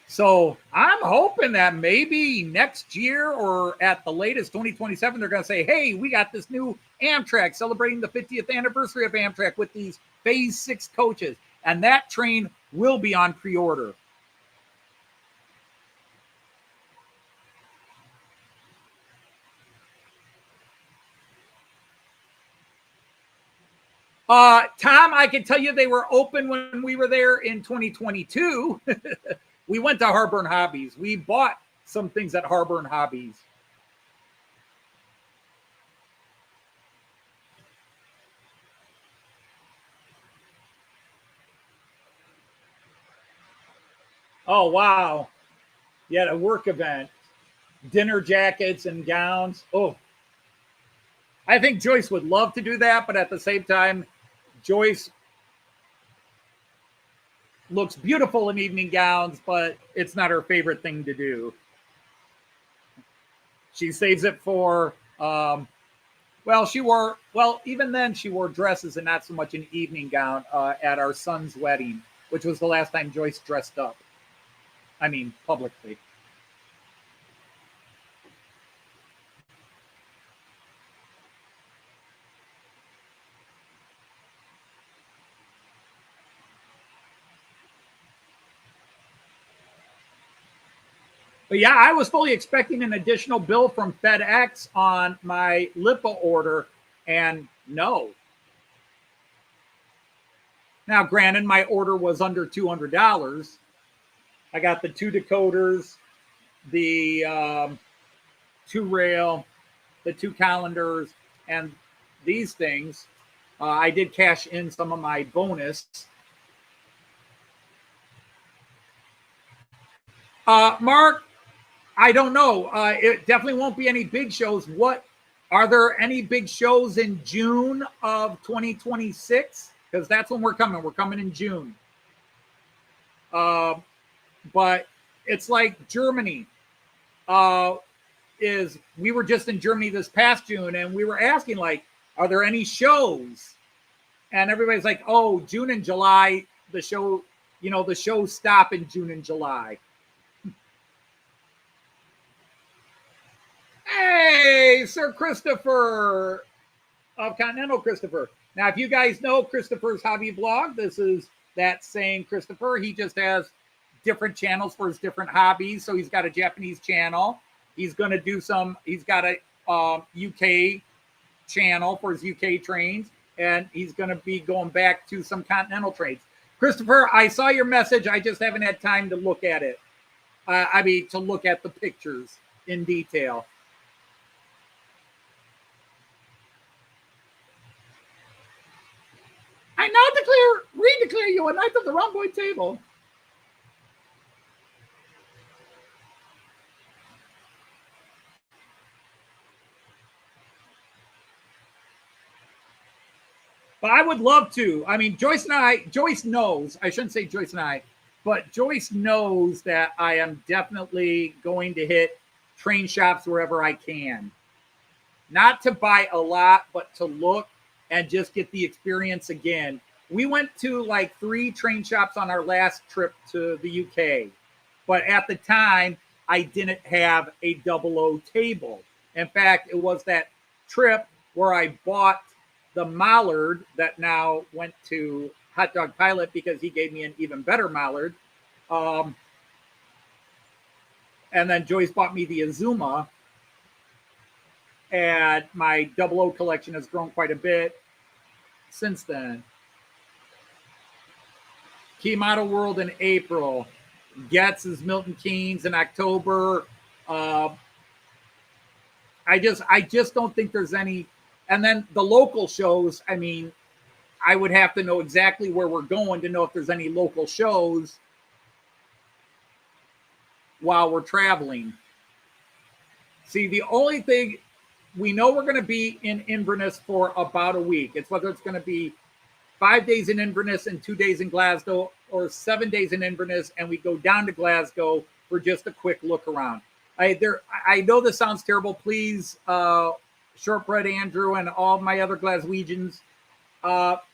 So I'm hoping that maybe next year or at the latest 2027, they're going to say, hey, we got this new Amtrak celebrating the 50th anniversary of Amtrak with these Phase 6 coaches. And that train will be on pre-order. Tom, I can tell you they were open when we were there in 2022. We went to Harbor and Hobbies. We bought some things at Harbor and Hobbies. Oh, wow. You had a work event. Dinner jackets and gowns. Oh, I think Joyce would love to do that, but at the same time, Joyce looks beautiful in evening gowns, but it's not her favorite thing to do. She saves it for, even then she wore dresses and not so much an evening gown at our son's wedding, which was the last time Joyce dressed up. I mean, publicly. But yeah, I was fully expecting an additional bill from FedEx on my Lipa order, and no. Now, granted, my order was under $200. I got the 2 decoders, the 2 rail, the 2 calendars, and these things. I did cash in some of my bonus. Mark, I don't know. It definitely won't be any big shows. What are there any big shows in June of 2026? Because that's when we're coming. We're coming in June. But it's like Germany. We were just in Germany this past June, and we were asking, like, are there any shows? And everybody's like, oh, June and July, the shows stop in June and July. Hey, Sir Christopher of Continental Christopher. Now, if you guys know Christopher's hobby blog, this is that same Christopher. He just has different channels for his different hobbies. So he's got a Japanese channel. He's going to do he's got a UK channel for his UK trains. And he's going to be going back to some Continental trains. Christopher, I saw your message. I just haven't had time to look at it. To look at the pictures in detail. I now redeclare you a knight of the rhomboid table. But I would love to. I mean, Joyce knows, I shouldn't say Joyce and I, but Joyce knows that I am definitely going to hit train shops wherever I can. Not to buy a lot, but to look and just get the experience again. We went to like 3 train shops on our last trip to the UK. But at the time, I didn't have a 00 table. In fact, it was that trip where I bought the Mallard that now went to Hot Dog Pilot because he gave me an even better Mallard. And then Joyce bought me the Azuma. And my 00 collection has grown quite a bit since then. Key Model World in April. Getz is Milton Keynes in October. I just don't think there's any. And then the local shows, I mean, I would have to know exactly where we're going to know if there's any local shows while we're traveling. See, the only thing, we know we're going to be in Inverness for about a week. It's whether it's going to be 5 days in Inverness and 2 days in Glasgow, or 7 days in Inverness and we go down to Glasgow for just a quick look around. I know this sounds terrible. Please, Shortbread Andrew and all my other Glaswegians,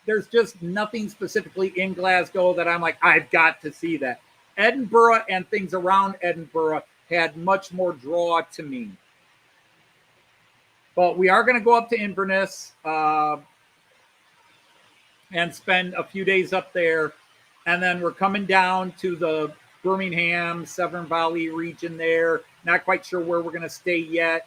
there's just nothing specifically in Glasgow that I'm like, I've got to see that. Edinburgh and things around Edinburgh had much more draw to me. But we are going to go up to Inverness and spend a few days up there. And then we're coming down to the Birmingham, Severn Valley region there. Not quite sure where we're going to stay yet.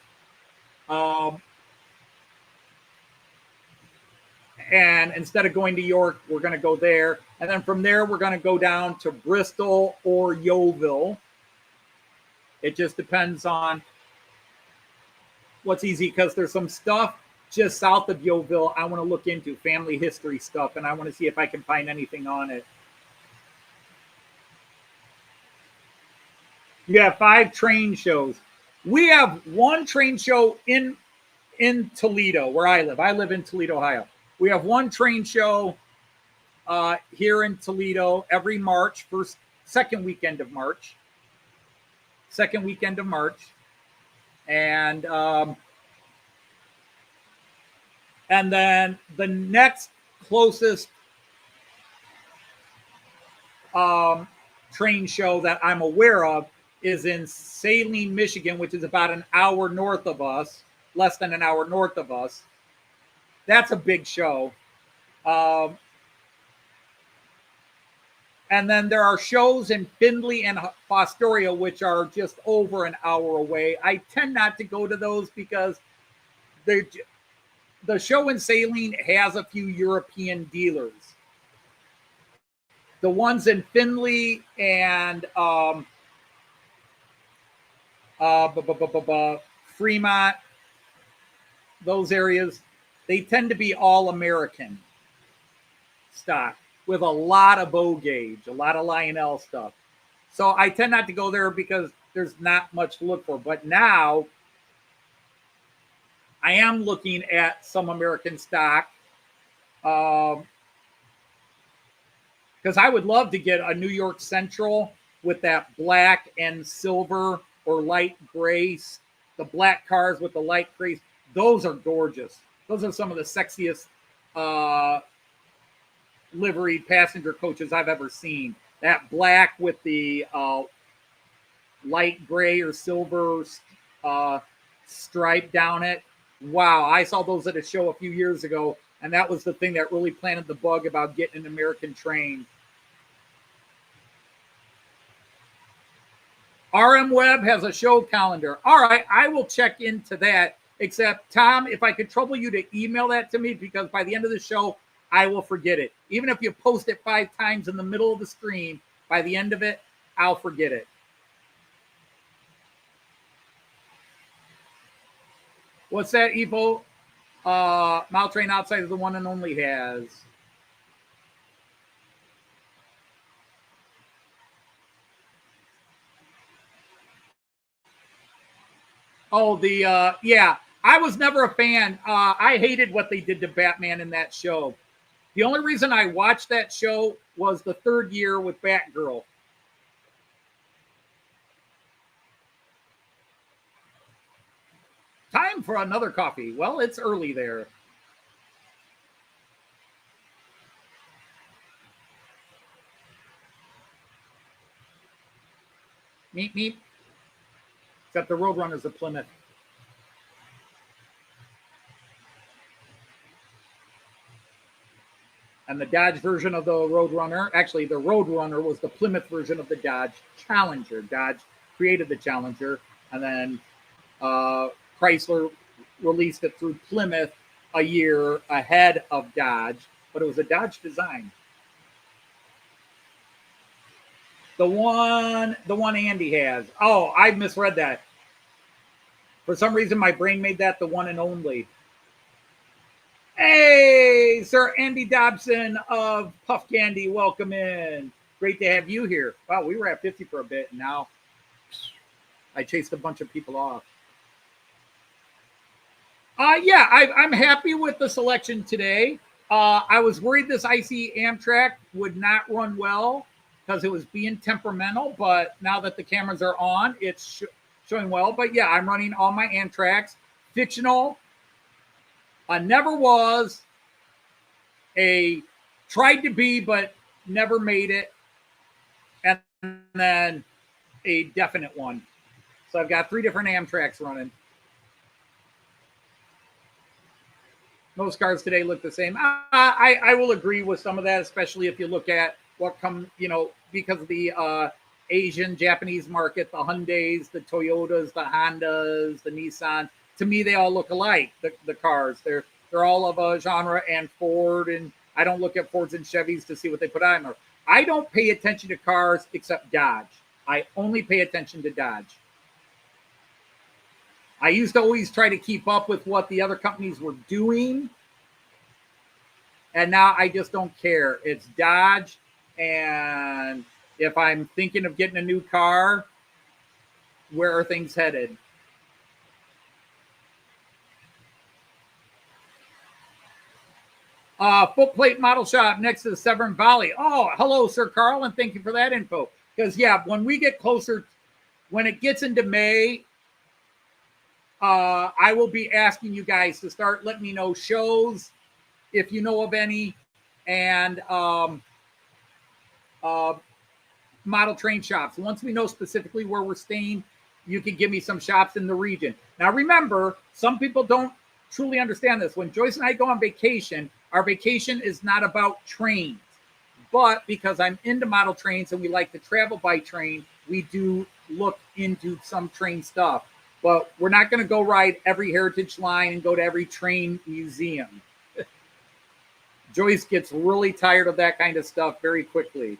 And instead of going to York, we're going to go there. And then from there, we're going to go down to Bristol or Yeovil. It just depends on what's easy, because there's some stuff just south of Yeovil I want to look into, family history stuff, and I want to see if I can find anything on it. You have 5 train shows. We have 1 train show in Toledo, where I live. I live in Toledo, Ohio. We have 1 train show here in Toledo every March, second weekend of March. And then the next closest train show that I'm aware of is in Saline, Michigan, which is about an hour north of us, less than an hour north of us. That's a big show. And then there are shows in Findlay and Fostoria, which are just over an hour away. I tend not to go to those because the show in Saline has a few European dealers. The ones in Findlay and Fremont, those areas, they tend to be all American stock with a lot of bow gauge, a lot of Lionel stuff. So I tend not to go there because there's not much to look for. But now I am looking at some American stock because I would love to get a New York Central with that black and silver or light gray, the black cars with the light gray. Those are gorgeous. Those are some of the sexiest livery passenger coaches I've ever seen. That black with the light gray or silver stripe down it. Wow, I saw those at a show a few years ago, and that was the thing that really planted the bug about getting an American train. RM Web has a show calendar. All right, I will check into that. Except, Tom, if I could trouble you to email that to me, because by the end of the show, I will forget it. Even if you post it 5 times in the middle of the stream, by the end of it, I'll forget it. What's that, Evo? Maltrain Outside is the one and only has. Oh, yeah. I was never a fan. I hated what they did to Batman in that show. The only reason I watched that show was the 3rd year with Batgirl. Time for another coffee. Well, it's early there. Meep, meep. Except the Roadrunner's a Plymouth. And the Dodge version of the Roadrunner, actually the Roadrunner was the Plymouth version of the Dodge Challenger. Dodge created the Challenger, and then Chrysler released it through Plymouth a year ahead of Dodge, but it was a Dodge design. The one Andy has. Oh, I misread that. For some reason, my brain made that the one and only. Hey, Sir Andy Dobson of Puff Candy, welcome in. Great to have you here. Wow, we were at 50 for a bit, and now I chased a bunch of people off. Yeah, I'm happy with the selection today. I was worried this ICE Amtrak would not run well because it was being temperamental, but now that the cameras are on, it's showing well. But yeah, I'm running all my Amtraks. Fictional. Never was. Tried to be, but never made it. And then a definite one. So I've got 3 different Amtraks running. Most cars today look the same. I will agree with some of that, especially if you look at what come, because of the Asian, Japanese market, the Hyundais, the Toyotas, the Hondas, the Nissan. To me, they all look alike, the cars. They're all of a genre, and Ford, and I don't look at Fords and Chevys to see what they put on there. I don't pay attention to cars except Dodge. I only pay attention to Dodge. I used to always try to keep up with what the other companies were doing, and now I just don't care. It's Dodge, and if I'm thinking of getting a new car, where are things headed? Footplate Model Shop next to the Severn Valley. Oh, hello, Sir Carl, and thank you for that info. Because, yeah, when we get closer, when it gets into May, I will be asking you guys to start letting me know shows, if you know of any, and model train shops. Once we know specifically where we're staying, you can give me some shops in the region. Now, remember, some people don't truly understand this. When Joyce and I go on vacation, our vacation is not about trains. But because I'm into model trains and we like to travel by train, we do look into some train stuff. But we're not going to go ride every heritage line and go to every train museum. Joyce gets really tired of that kind of stuff very quickly.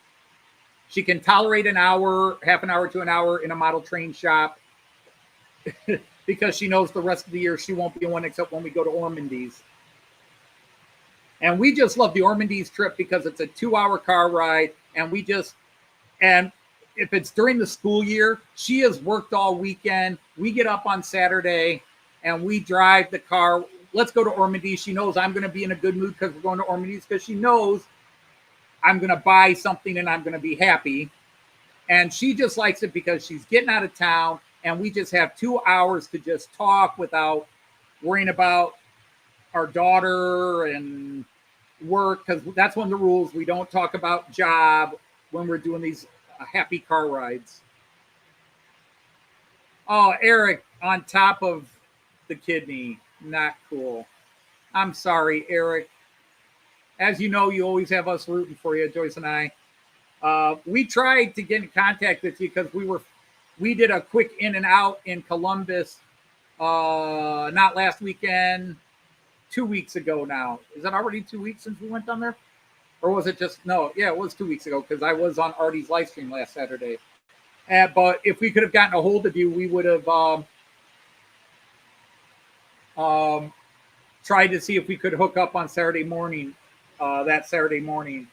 She can tolerate an hour, half an hour to an hour in a model train shop because she knows the rest of the year she won't be one except when we go to Ormondy's. And we just love the Ormondy's trip because it's a 2-hour car ride, and if it's during the school year, she has worked all weekend. We get up on Saturday and we drive the car. Let's go to Ormondy. She knows I'm going to be in a good mood because we're going to Ormondy's, because she knows I'm going to buy something and I'm going to be happy. And she just likes it because she's getting out of town and we just have 2 hours to just talk without worrying about our daughter and work, because that's one of the rules. We don't talk about job when we're doing these happy car rides. Oh, Eric on top of the kidney. Not cool. I'm sorry, Eric. As you know, you always have us rooting for you, Joyce and I. We tried to get in contact with you because we did a quick in and out in Columbus, not last weekend, 2 weeks ago now. Is it already 2 weeks since we went down there? Or was it just, no, yeah, it was 2 weeks ago because I was on Artie's live stream last Saturday. But if we could have gotten a hold of you, we would have tried to see if we could hook up on Saturday morning, that Saturday morning.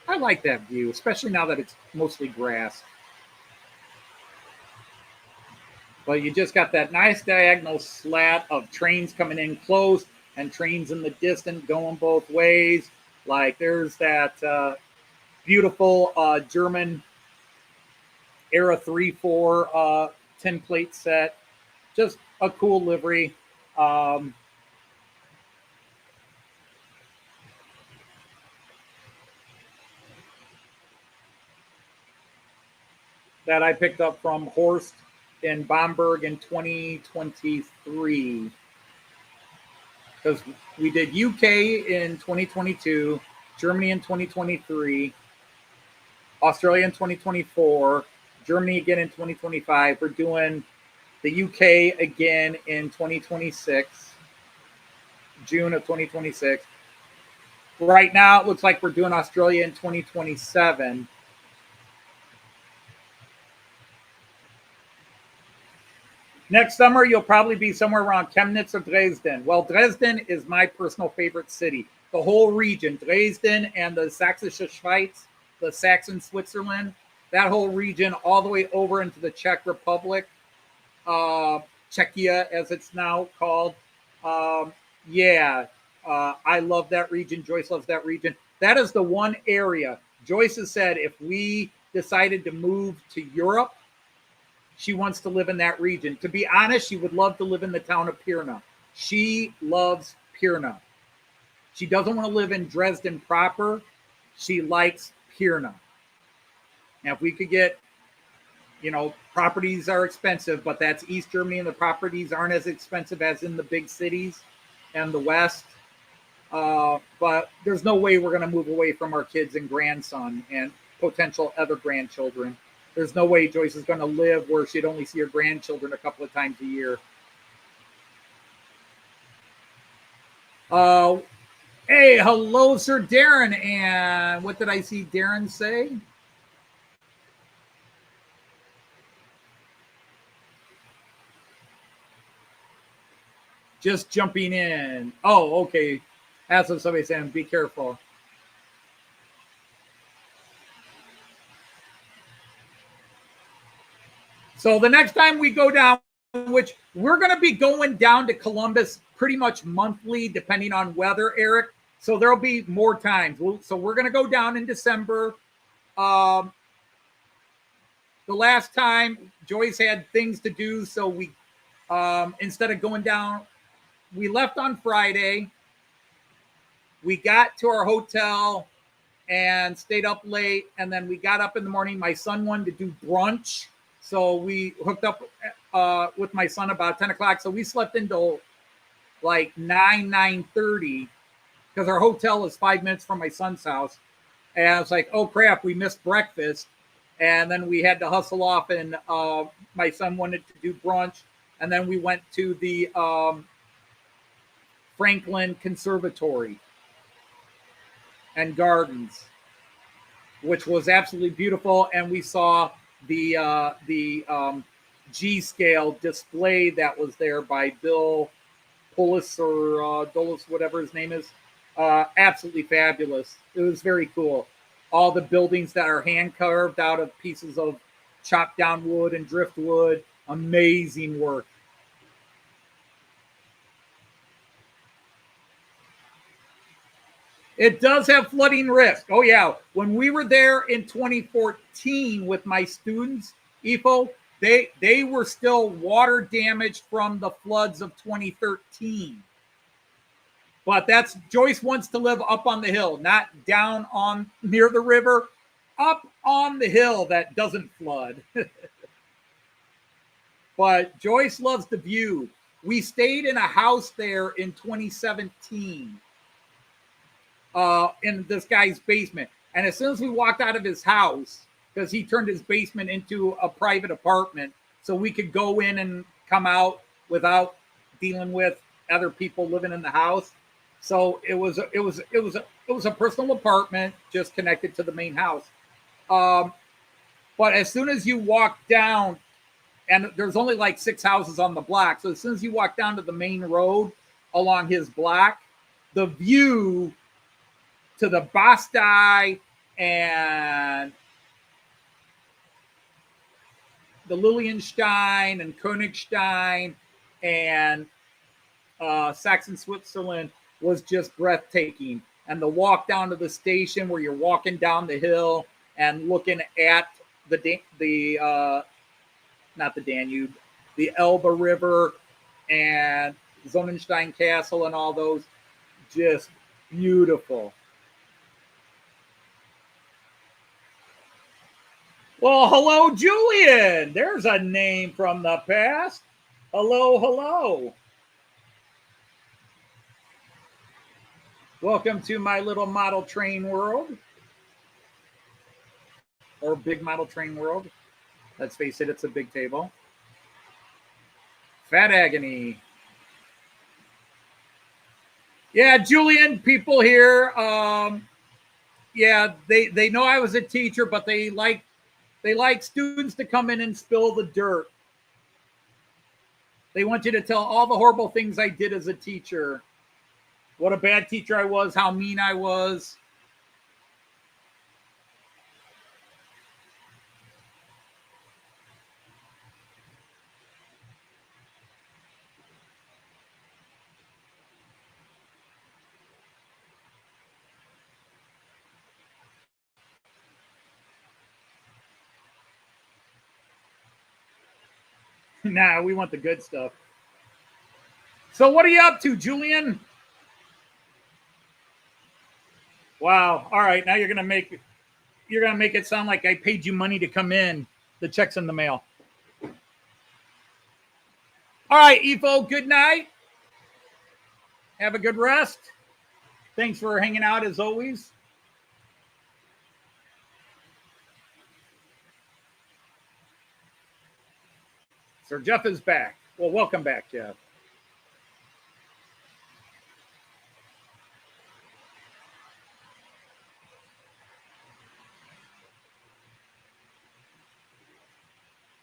I like that view, especially now that it's mostly grass. But you just got that nice diagonal slat of trains coming in close and trains in the distance going both ways. Like there's that beautiful German era 3-4 tin plate set. Just a cool livery. That I picked up from Horst in Bamberg in 2023. Because we did UK in 2022, Germany in 2023, Australia in 2024, Germany again in 2025. We're doing the UK again in 2026, June of 2026. Right now, it looks like we're doing Australia in 2027. Next summer, you'll probably be somewhere around Chemnitz or Dresden. Well, Dresden is my personal favorite city. The whole region, Dresden and the Sächsische Schweiz, the Saxon Switzerland, that whole region all the way over into the Czech Republic, Czechia as it's now called. I love that region. Joyce loves that region. That is the one area. Joyce has said if we decided to move to Europe, she wants to live in that region. To be honest, she would love to live in the town of Pirna. She loves Pirna. She doesn't want to live in Dresden proper. She likes Pirna. Now, if we could get, properties are expensive, but that's East Germany and the properties aren't as expensive as in the big cities and the West. But there's no way we're going to move away from our kids and grandson and potential other grandchildren. There's no way Joyce is going to live where she'd only see her grandchildren a couple of times a year. Hey, hello, Sir Darren. And what did I see Darren say? Just jumping in. Oh, okay. That's what somebody saying. Be careful. So the next time we go down, which we're going to be going down to Columbus pretty much monthly, depending on weather, Eric. So there'll be more times. So we're going to go down in December. The last time Joyce had things to do, so we instead of going down, we left on Friday. We got to our hotel and stayed up late, and then we got up in the morning. My son wanted to do brunch. So we hooked up with my son about 10 o'clock. So we slept until like 9:30 because our hotel is 5 minutes from my son's house. And I was like, oh, crap, we missed breakfast. And then we had to hustle off, and my son wanted to do brunch. And then we went to the Franklin Conservatory and Gardens, which was absolutely beautiful. And we saw the G scale display that was there by Bill Pullis or Dulles, whatever his name is. Absolutely fabulous. It was very cool. All the buildings that are hand carved out of pieces of chopped down wood and driftwood. Amazing work. It does have flooding risk. Oh, yeah. When we were there in 2014 with my students, EFO, they were still water damaged from the floods of 2013. But that's Joyce wants to live up on the hill, not down on near the river, up on the hill that doesn't flood. But Joyce loves the view. We stayed in a house there in 2017 in this guy's basement. And as soon as we walked out of his house, because he turned his basement into a private apartment, so we could go in and come out without dealing with other people living in the house. So it was a personal apartment just connected to the main house. But as soon as you walk down, and there's only like 6 houses on the block, so as soon as you walk down to the main road along his block, the view to the Bastei and the Lilienstein and Königstein and Saxon Switzerland was just breathtaking. And the walk down to the station where you're walking down the hill and looking at not the Danube, the Elbe River and Sonnenstein Castle and all those, just beautiful. Well, hello, Julian. There's a name from the past. Hello, hello. Welcome to my little model train world. Or big model train world. Let's face it, it's a big table. Fat agony. Yeah, Julian, people here, yeah, they know I was a teacher, but they like students to come in and spill the dirt. They want you to tell all the horrible things I did as a teacher. What a bad teacher I was, how mean I was. Nah, we want the good stuff. So what are you up to, Julian? Wow. All right. Now you're gonna make it sound like I paid you money to come in. The check's in the mail. All right, Efo, good night. Have a good rest. Thanks for hanging out as always. Sir Jeff is back. Well, welcome back, Jeff.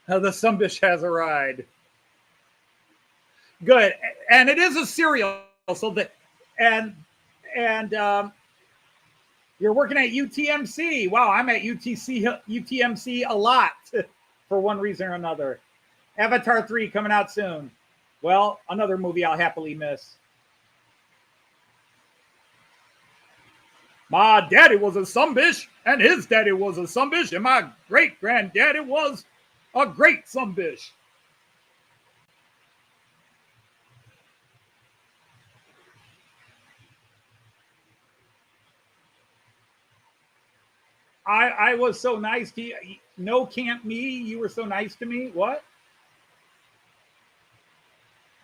The Sumbish has a ride. Good, and it is a cereal. So that and you're working at UTMC. Wow, I'm at UTMC a lot for one reason or another. Avatar 3 coming out soon. Well, another movie I'll happily miss. My daddy was a Sumbish, and his daddy was a Sumbish, and my great-granddaddy was a great Sumbish. I was so nice to you. No, can't me. You were so nice to me. What?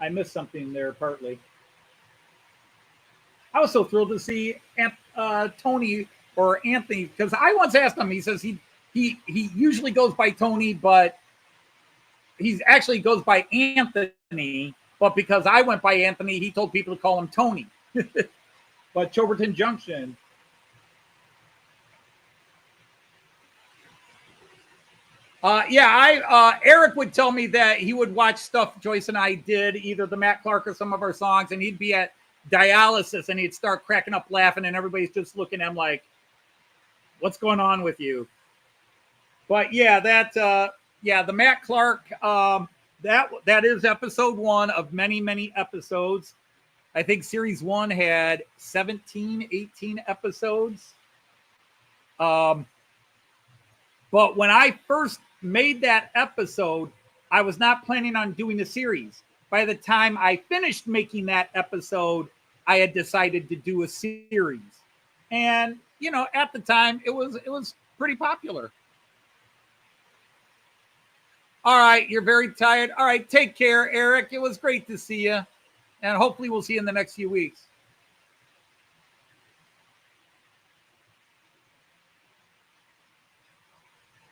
I missed something there partly. I was so thrilled to see Tony or Anthony, because I once asked him, he says he usually goes by Tony, but he actually goes by Anthony. Anthony, but because I went by Anthony, he told people to call him Tony. But Choverton Junction. Eric would tell me that he would watch stuff Joyce and I did, either the Matt Clark or some of our songs, and he'd be at dialysis and he'd start cracking up laughing, and everybody's just looking at him like, what's going on with you? But yeah, the Matt Clark, that is episode 1 of many, many episodes. I think series 1 had 17, 18 episodes. But when I first made that episode, I was not planning on doing a series. By the time I finished making that episode, I had decided to do a series. And, at the time, it was pretty popular. All right, you're very tired. All right, take care, Eric. It was great to see you. And hopefully we'll see you in the next few weeks.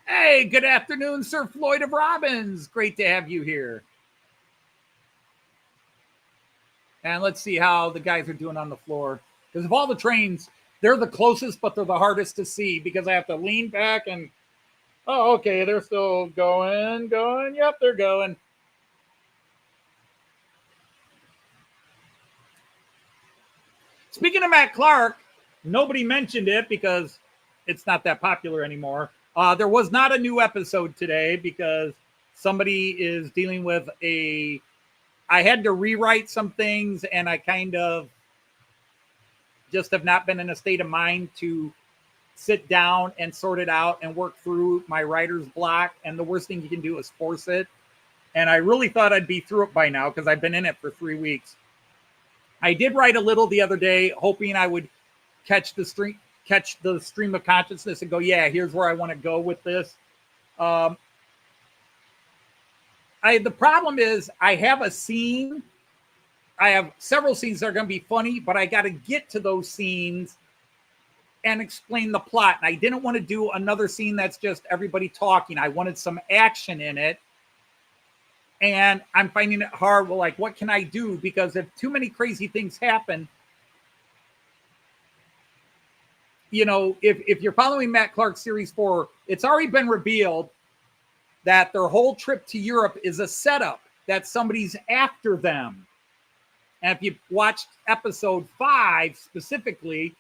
Hey, good afternoon, Sir Floyd of Robbins. Great to have you here. And let's see how the guys are doing on the floor. Because of all the trains, they're the closest, but they're the hardest to see because I have to lean back and, oh, okay, they're still going. Yep, they're going. Speaking of Matt Clark, nobody mentioned it because it's not that popular anymore. There was not a new episode today because somebody is dealing with I had to rewrite some things, and I kind of just have not been in a state of mind to sit down and sort it out and work through my writer's block. And the worst thing you can do is force it. And I really thought I'd be through it by now because I've been in it for 3 weeks. I did write a little the other day, hoping I would catch the stream of consciousness and go, yeah, here's where I want to go with this. The problem is I have a scene. I have several scenes that are going to be funny, but I got to get to those scenes and explain the plot. And I didn't want to do another scene that's just everybody talking. I wanted some action in it. And I'm finding it hard. Well, like, what can I do? Because if too many crazy things happen, if you're following Matt Clark's Series 4, it's already been revealed that their whole trip to Europe is a setup, that somebody's after them. And if you watched episode 5 specifically,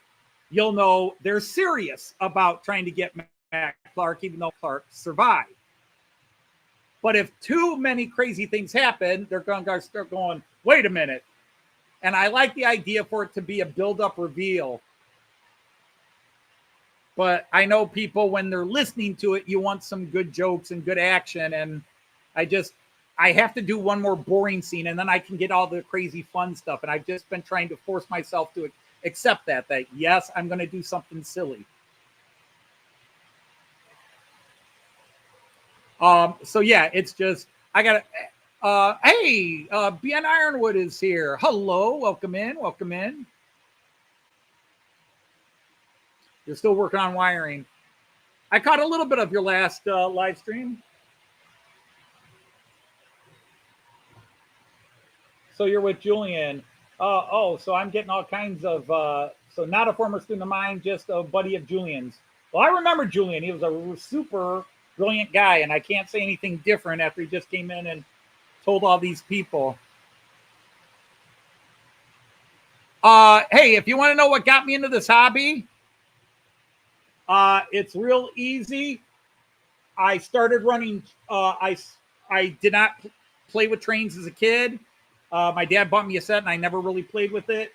you'll know they're serious about trying to get Matt Clark, even though Clark survived. But if too many crazy things happen, they're going to start going, wait a minute. And I like the idea for it to be a build-up reveal. But I know people, when they're listening to it, you want some good jokes and good action. And I have to do one more boring scene, and then I can get all the crazy fun stuff. And I've just been trying to force myself to accept that yes, I'm going to do something silly. So yeah, it's just, I got to, hey, Ben Ironwood is here. Hello, welcome in. You're still working on wiring. I caught a little bit of your last live stream. So you're with Julian. So I'm getting all kinds of, so not a former student of mine, just a buddy of Julian's. Well, I remember Julian. He was a super brilliant guy, and I can't say anything different after he just came in and told all these people. Hey, if you want to know what got me into this hobby, it's real easy. I started running. I did not play with trains as a kid. My dad bought me a set, and I never really played with it.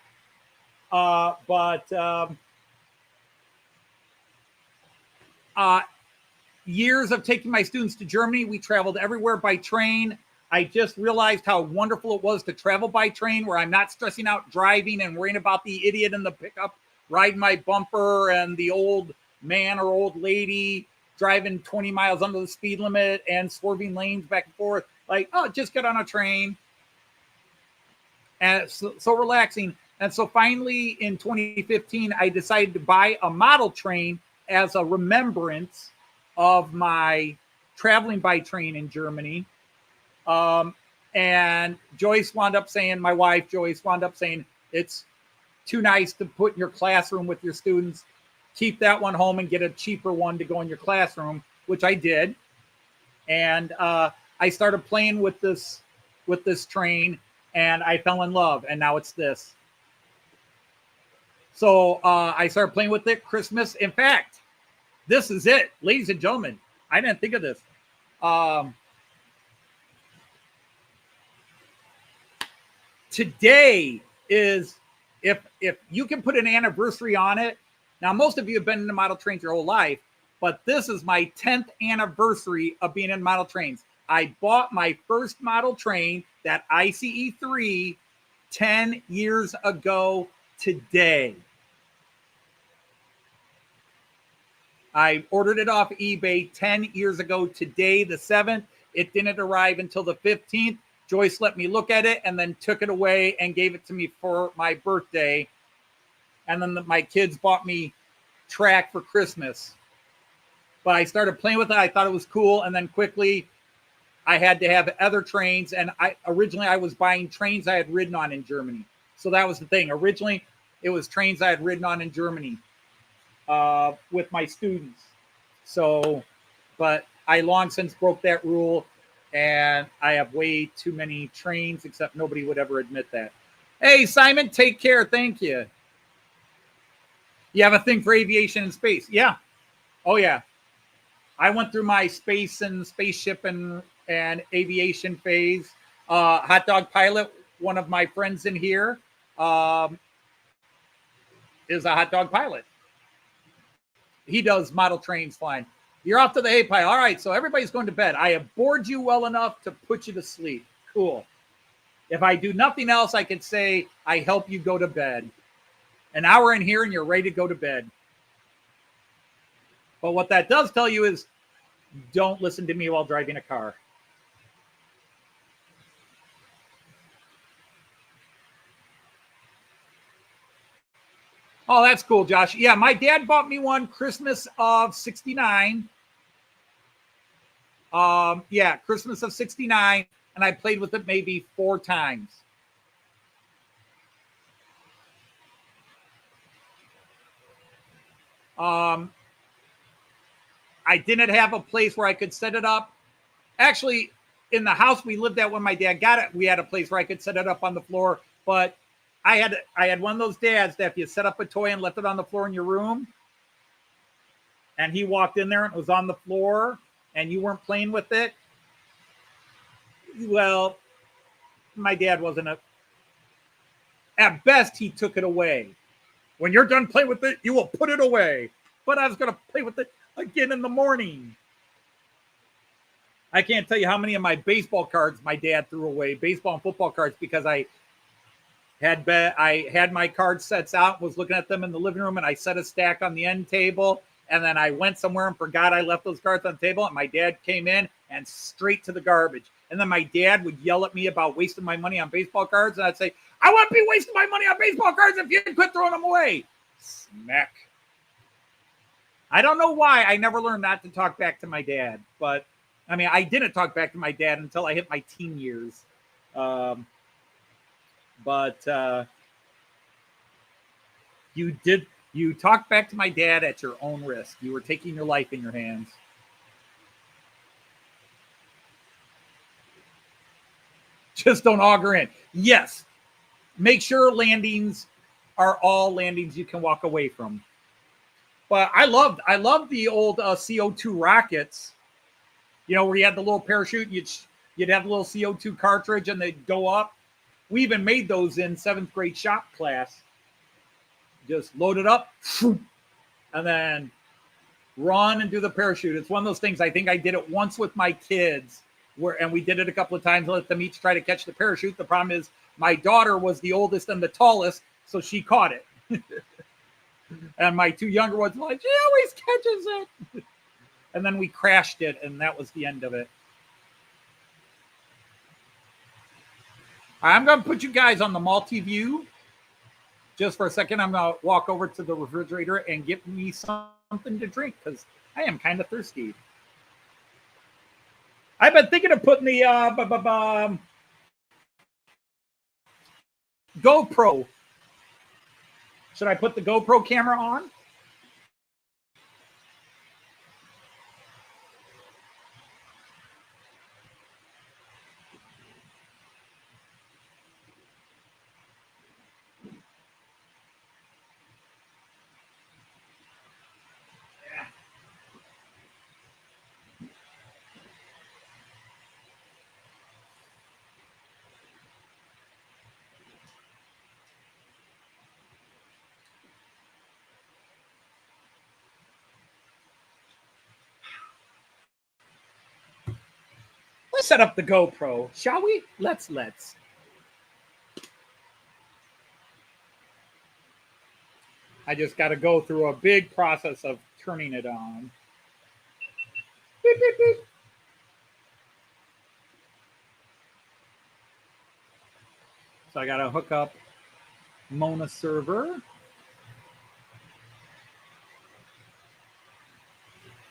Years of taking my students to Germany, we traveled everywhere by train. I just realized how wonderful it was to travel by train, where I'm not stressing out driving and worrying about the idiot in the pickup riding my bumper and the old man or old lady driving 20 miles under the speed limit and swerving lanes back and forth. Like, oh, just get on a train. And it's so relaxing. And so finally in 2015, I decided to buy a model train as a remembrance of my traveling by train in Germany. And And Joyce wound up saying, my wife, Joyce, wound up saying, it's too nice to put in your classroom with your students. Keep that one home and get a cheaper one to go in your classroom, which I did. And I started playing with this train, and I fell in love, and now it's this. So I started playing with it Christmas. In fact, this is it, ladies and gentlemen. I didn't think of this. Today is, if you can put an anniversary on it. Now, most of you have been in the model trains your whole life, but this is my 10th anniversary of being in model trains. I bought my first model train, that ICE3, 10 years ago today. I ordered it off eBay 10 years ago today, the 7th. It didn't arrive until the 15th. Joyce let me look at it and then took it away and gave it to me for my birthday. And then my kids bought me track for Christmas. But I started playing with it. I thought it was cool. And then quickly I had to have other trains. And originally I was buying trains I had ridden on in Germany. So that was the thing. Originally it was trains I had ridden on in Germany with my students. So, but I long since broke that rule. And I have way too many trains, except nobody would ever admit that. Hey, Simon, take care. Thank you. You have a thing for aviation and space? Yeah. Oh, yeah. I went through my space and spaceship and aviation phase. Hot dog pilot, one of my friends in here, is a hot dog pilot. He does model trains flying. You're off to the hay pile. All right, so everybody's going to bed. I have bored you well enough to put you to sleep. Cool. If I do nothing else, I could say I help you go to bed. An hour in here and you're ready to go to bed. But what that does tell you is don't listen to me while driving a car. Oh, that's cool, Josh. Yeah, my dad bought me one Christmas of 69. Yeah, Christmas of 69, and I played with it maybe 4 times. I didn't have a place where I could set it up. Actually, in the house we lived at when my dad got it, we had a place where I could set it up on the floor, but I had one of those dads that if you set up a toy and left it on the floor in your room, and he walked in there and it was on the floor, and you weren't playing with it, well, my dad wasn't at best, he took it away. When you're done playing with it, you will put it away. But I was going to play with it again in the morning. I can't tell you how many of my baseball cards my dad threw away, baseball and football cards, because I had my card sets out, was looking at them in the living room, and I set a stack on the end table. And then I went somewhere and forgot I left those cards on the table. And my dad came in and straight to the garbage. And then my dad would yell at me about wasting my money on baseball cards. And I'd say, I wouldn't be wasting my money on baseball cards if you didn't quit throwing them away. Smack. I don't know why I never learned not to talk back to my dad. But, I mean, I didn't talk back to my dad until I hit my teen years. You talked back to my dad at your own risk. You were taking your life in your hands. Just don't auger in. Yes. Make sure landings are all landings you can walk away from. But I loved the old CO2 rockets, you know, where you had the little parachute, you'd have a little CO2 cartridge and they'd go up. We even made those in 7th grade shop class. Just load it up and then run and do the parachute. It's one of those things. I think I did it once with my kids, and we did it a couple of times. Let them each try to catch the parachute. The problem is my daughter was the oldest and the tallest, so she caught it. And my 2 younger ones were like, she always catches it. And then we crashed it, and that was the end of it. I'm going to put you guys on the multi-view. Just for a second, I'm going to walk over to the refrigerator and get me something to drink because I am kind of thirsty. I've been thinking of putting the GoPro. Should I put the GoPro camera on? Let's set up the GoPro, shall we? Let's. I just got to go through a big process of turning it on. Beep, beep, beep. So I got to hook up Mona server.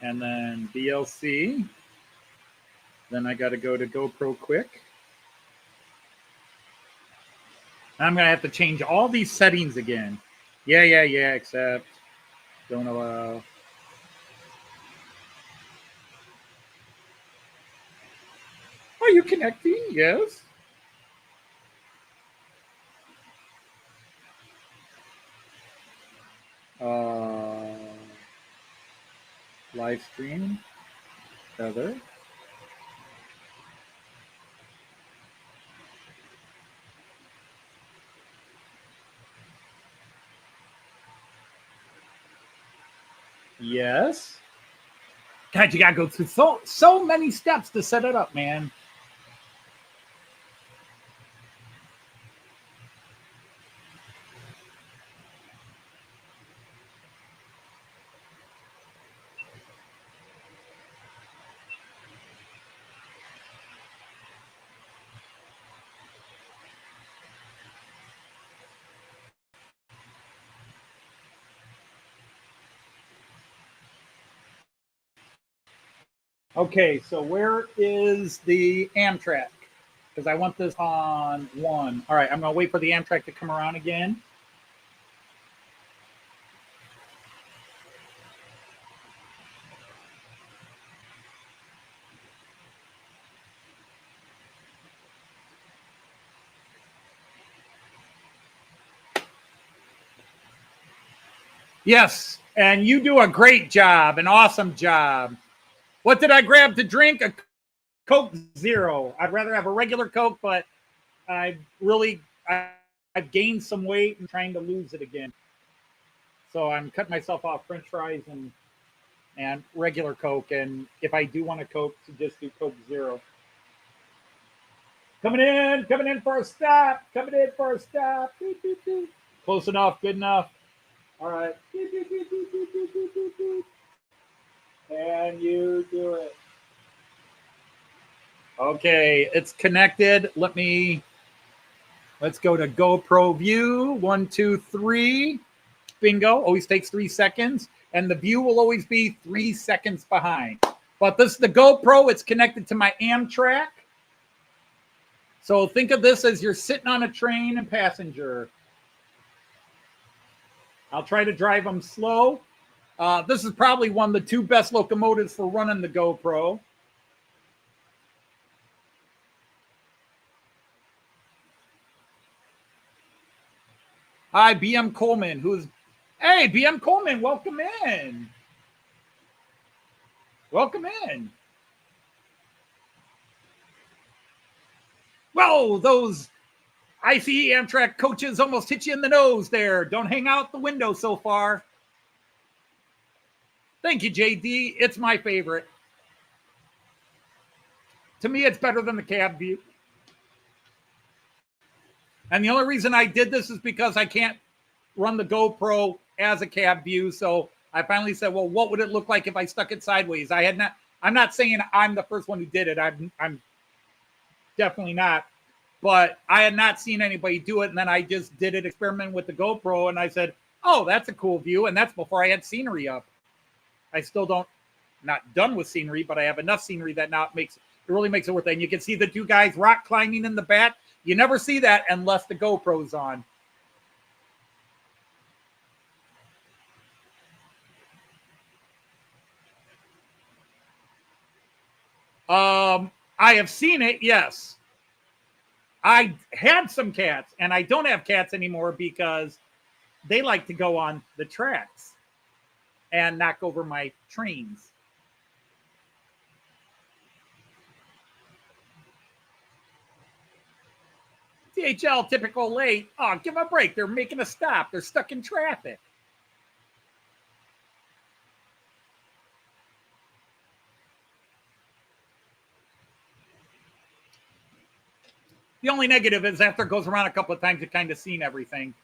And then VLC. Then I got to go to GoPro Quick. I'm going to have to change all these settings again. Yeah, accept. Don't allow. Are you connecting? Yes. Live stream. Other. Yes. God, you gotta go through so many steps to set it up, man. Okay, so where is the Amtrak? Because I want this on 1. All right, I'm going to wait for the Amtrak to come around again. Yes, and you do a great job, an awesome job. What did I grab to drink? A Coke Zero. I'd rather have a regular Coke, but I've gained some weight and trying to lose it again. So I'm cutting myself off French fries and regular Coke. And if I do want a Coke, to just do Coke Zero. Coming in for a stop. Beep, beep, beep. Close enough, good enough. All right. Beep, beep, beep, beep, beep, beep, beep, beep, beep. And you do it. Okay, it's connected. Let's go to GoPro view. 1, 2, 3. Bingo. Always takes 3 seconds. And the view will always be 3 seconds behind. But this is the GoPro. It's connected to my Amtrak. So think of this as you're sitting on a train and passenger. I'll try to drive them slow. This is probably one of the 2 best locomotives for running the GoPro. Hi, BM Coleman, hey, BM Coleman, welcome in. Welcome in. Whoa, those ICE Amtrak coaches almost hit you in the nose there. Don't hang out the window so far. Thank you, JD. It's my favorite. To me, it's better than the cab view. And the only reason I did this is because I can't run the GoPro as a cab view. So I finally said, well, what would it look like if I stuck it sideways? I'm not saying I'm the first one who did it. I'm definitely not. But I had not seen anybody do it. And then I just did an experiment with the GoPro. And I said, oh, that's a cool view. And that's before I had scenery up. I still not done with scenery, but I have enough scenery that now it really makes it worth it. And you can see the 2 guys rock climbing in the back. You never see that unless the GoPro's on. I have seen it, yes. I had some cats, and I don't have cats anymore because they like to go on the tracks and knock over my trains. DHL typical late. Oh, give them a break. They're making a stop. They're stuck in traffic. The only negative is after it goes around a couple of times, you've kind of seen everything.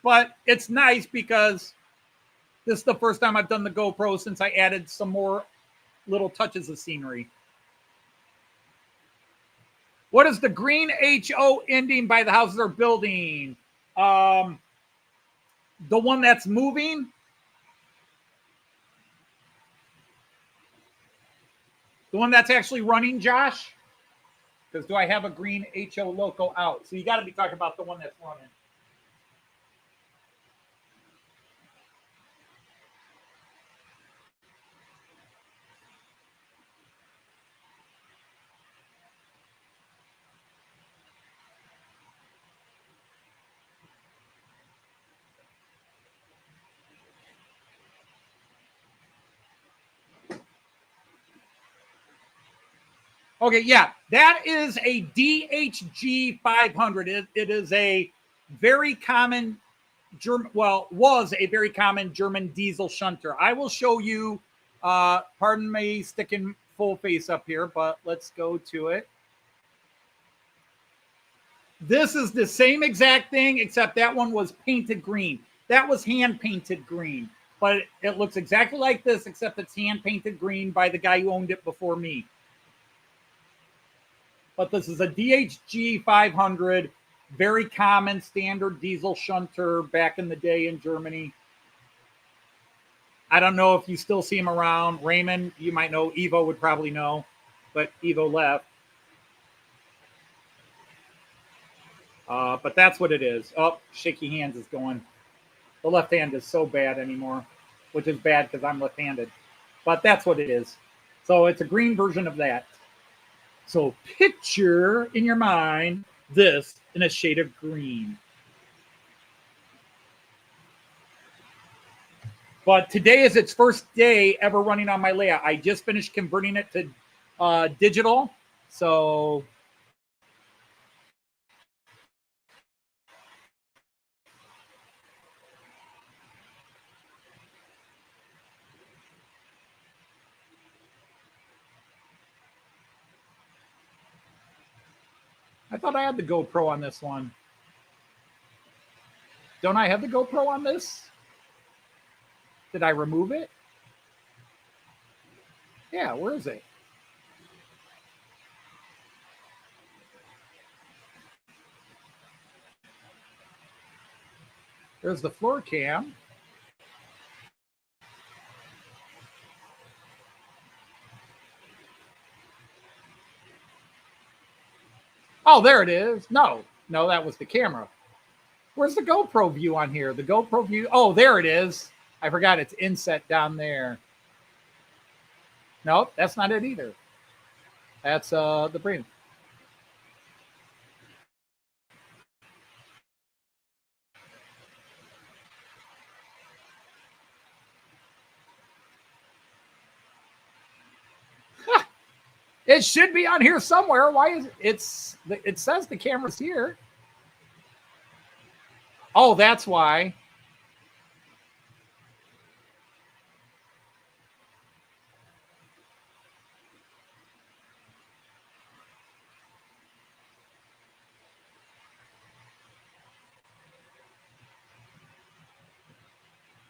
But it's nice because this is the first time I've done the GoPro since I added some more little touches of scenery. What is the green HO ending by the houses they're building? The one that's moving? The one that's actually running, Josh? Because do I have a green HO loco out? So you got to be talking about the one that's running. Okay, yeah, that is a DHG 500. It is a very common German, well, was a very common German diesel shunter. I will show you, pardon me sticking full face up here, but let's go to it. This is the same exact thing, except that one was painted green. That was hand painted green, but it looks exactly like this, except it's hand painted green by the guy who owned it before me. But this is a DHG 500, very common standard diesel shunter back in the day in Germany. I don't know if you still see him around. Raymond, you might know. Evo would probably know, but Evo left. But that's what it is. Oh, shaky hands is going. The left hand is so bad anymore, which is bad because I'm left-handed. But that's what it is. So it's a green version of that. So picture in your mind this in a shade of green. But today is its first day ever running on my layout. I just finished converting it to digital. So I thought I had the GoPro on this one. Don't I have the GoPro on this? Did I remove it? Yeah, where is it? There's the floor cam. Oh, there it is. No, that was the camera. Where's the GoPro view on here? The GoPro view. Oh, there it is. I forgot it's inset down there. Nope, that's not it either. That's the brain. It should be on here somewhere. Why is it says the camera's here. Oh, that's why.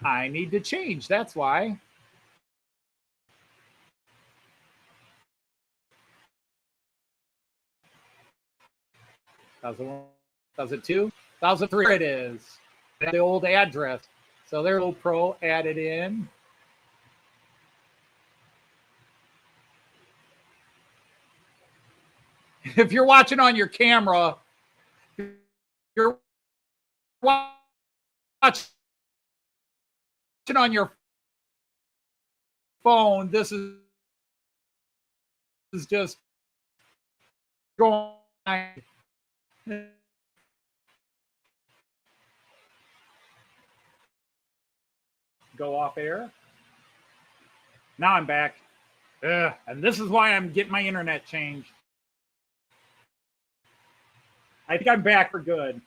I need to change. That's why. Does it 2? 1003 it is. The old address. So their little pro added in. if you're watching on your camera, you're watching on your phone. This is just going. Go off air. Now I'm back. And this is why I'm getting my internet changed. I think I'm back for good.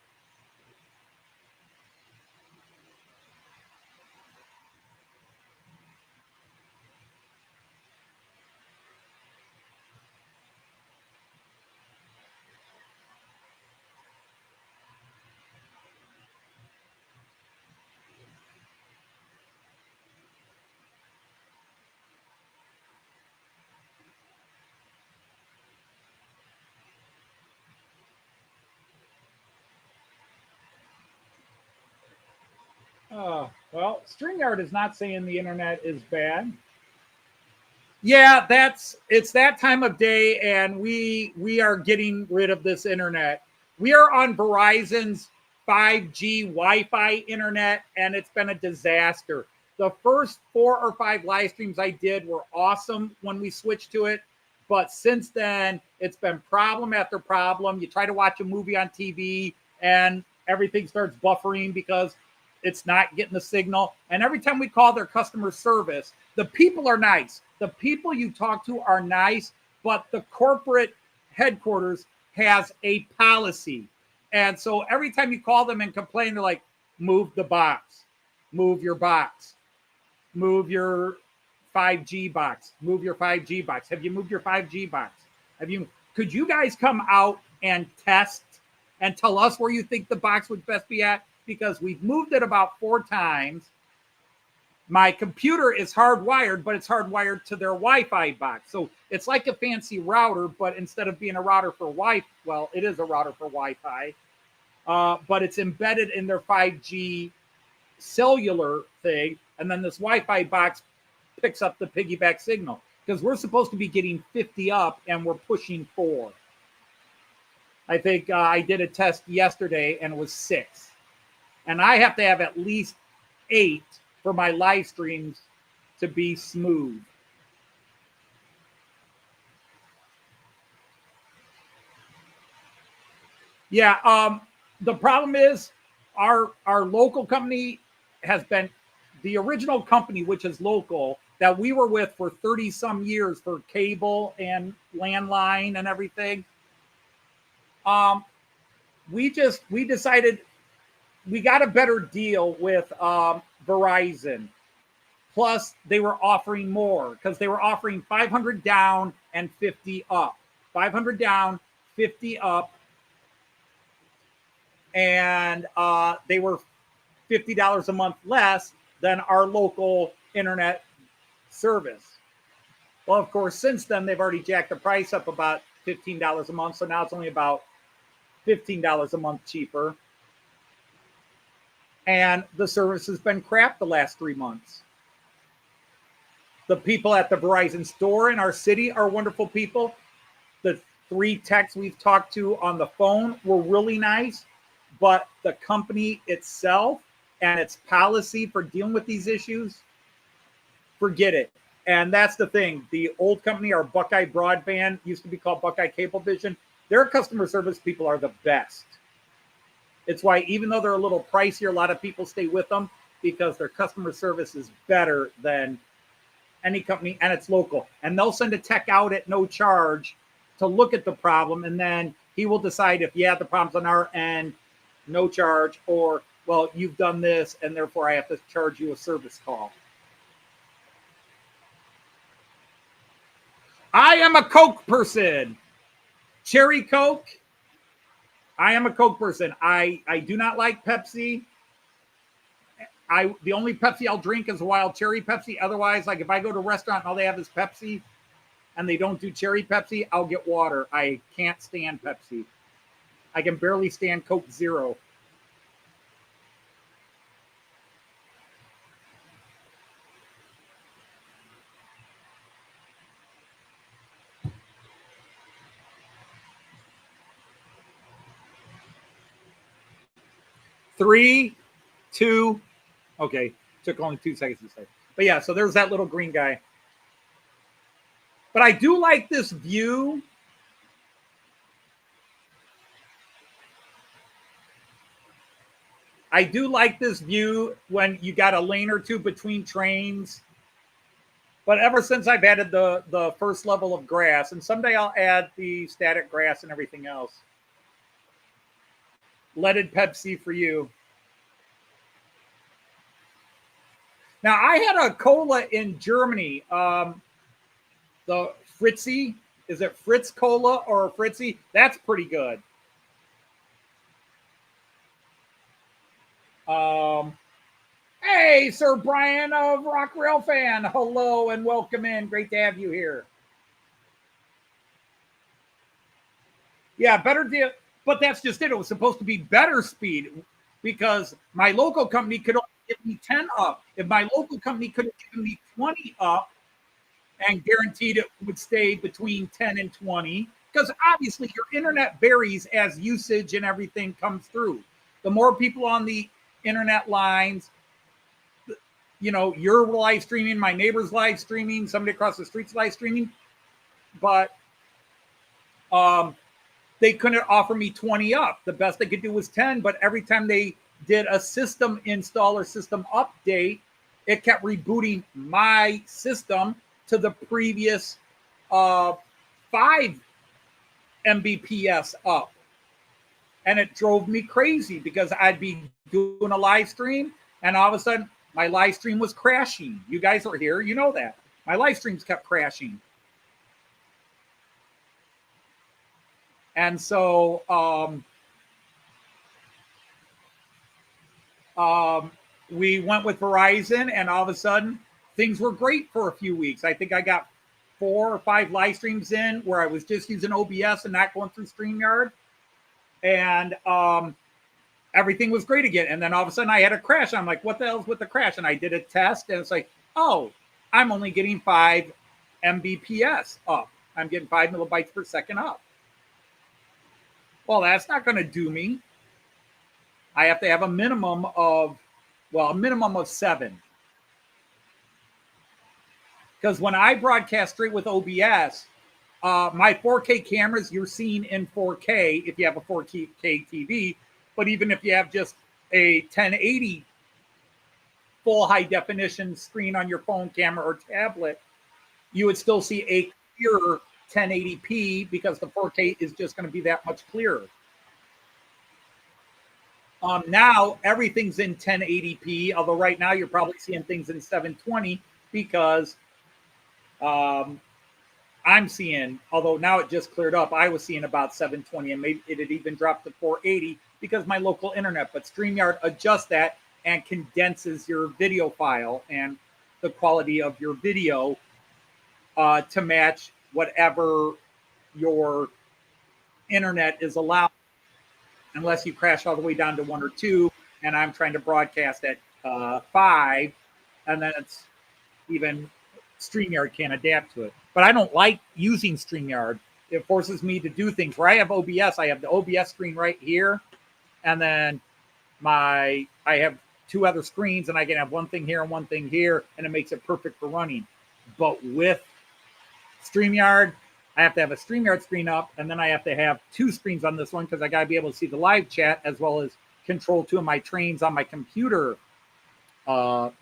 Well, StreamYard is not saying the internet is bad. Yeah, it's that time of day, and we are getting rid of this internet. We are on Verizon's 5G Wi-Fi internet, and it's been a disaster. The first 4 or 5 live streams I did were awesome when we switched to it, but since then it's been problem after problem. You try to watch a movie on TV, and everything starts buffering because it's not getting the signal. And every time we call their customer service, the people are nice. The people you talk to are nice, but the corporate headquarters has a policy. And so every time you call them and complain, they're like, move the box, move your box, move your 5G box, move your 5G box. Have you moved your 5G box? Could you guys come out and test and tell us where you think the box would best be at? Because we've moved it about 4 times. My computer is hardwired, but it's hardwired to their Wi-Fi box. So it's like a fancy router, but instead of being a router for Wi-Fi, well, it is a router for Wi-Fi, but it's embedded in their 5G cellular thing. And then this Wi-Fi box picks up the piggyback signal because we're supposed to be getting 50 up and we're pushing 4. I think I did a test yesterday and it was 6. And I have to have at least 8 for my live streams to be smooth. Yeah, the problem is our local company has been the original company, which is local, that we were with for 30 some years for cable and landline and everything. We decided we got a better deal with Verizon. Plus, they were offering more because they were offering 500 down and 50 up. 500 down, 50 up. And they were $50 a month less than our local internet service. Well, of course, since then, they've already jacked the price up about $15 a month. So now it's only about $15 a month cheaper. And the service has been crap the last 3 months. The people at the Verizon store in our city are wonderful people. The 3 techs we've talked to on the phone were really nice, but the company itself and its policy for dealing with these issues, forget it. And that's the thing. The old company, our Buckeye Broadband, used to be called Buckeye Cablevision. Their customer service people are the best. It's why even though they're a little pricier, a lot of people stay with them because their customer service is better than any company, and it's local. And they'll send a tech out at no charge to look at the problem, and then he will decide if, yeah, the problem's on our end, no charge, or, well, you've done this, and therefore I have to charge you a service call. I am a Coke person. Cherry Coke. I am a Coke person. I do not like Pepsi. The only Pepsi I'll drink is a wild cherry Pepsi. Otherwise, like if I go to a restaurant and all they have is Pepsi and they don't do cherry Pepsi, I'll get water. I can't stand Pepsi. I can barely stand Coke Zero. 3, 2. Okay, took only 2 seconds to say. But yeah, so there's that little green guy. But I do like this view. I do like this view when you got a lane or two between trains. But ever since I've added the first level of grass, and someday I'll add the static grass and everything else. Leaded Pepsi for you. Now, I had a cola in Germany. The Fritzy. Is it Fritz Cola or Fritzy? That's pretty good. Hey, Sir Brian of Rock Rail Fan. Hello and welcome in. Great to have you here. Yeah, better deal. But that's just it. It was supposed to be better speed because my local company could only give me 10 up. If my local company could have given me 20 up and guaranteed it would stay between 10 and 20, because obviously your internet varies as usage and everything comes through. The more people on the internet lines, you know, you're live streaming, my neighbor's live streaming, somebody across the street's live streaming, but they couldn't offer me 20 up. The best they could do was 10, but every time they did a system install or system update, it kept rebooting my system to the previous 5 Mbps up. And it drove me crazy because I'd be doing a live stream and all of a sudden my live stream was crashing. You guys are here, you know that. My live streams kept crashing. And so we went with Verizon, and all of a sudden things were great for a few weeks. I think I got 4 or 5 live streams in where I was just using OBS and not going through StreamYard. And everything was great again. And then all of a sudden I had a crash. I'm like, what the hell's with the crash? And I did a test, and it's like, oh, I'm only getting 5 Mbps up. I'm getting 5 millibytes per second up. Well, that's not going to do me. I have to have a minimum of 7. Because when I broadcast straight with OBS, my 4K cameras, you're seeing in 4K if you have a 4K TV. But even if you have just a 1080 full high definition screen on your phone camera or tablet, you would still see a clearer 1080p because the 4K is just going to be that much clearer. Now everything's in 1080p, although right now you're probably seeing things in 720 because I'm seeing, although now it just cleared up, I was seeing about 720 and maybe it had even dropped to 480 because my local internet, but StreamYard adjusts that and condenses your video file and the quality of your video to match whatever your internet is allowed, unless you crash all the way down to 1 or 2, and I'm trying to broadcast at 5, and then it's even StreamYard can't adapt to it. But I don't like using StreamYard. It forces me to do things. Where I have OBS, I have the OBS screen right here, and then I have 2 other screens, and I can have one thing here and one thing here, and it makes it perfect for running. But with StreamYard, I have to have a StreamYard screen up, and then I have to have 2 screens on this one because I got to be able to see the live chat as well as control 2 of my trains on my computer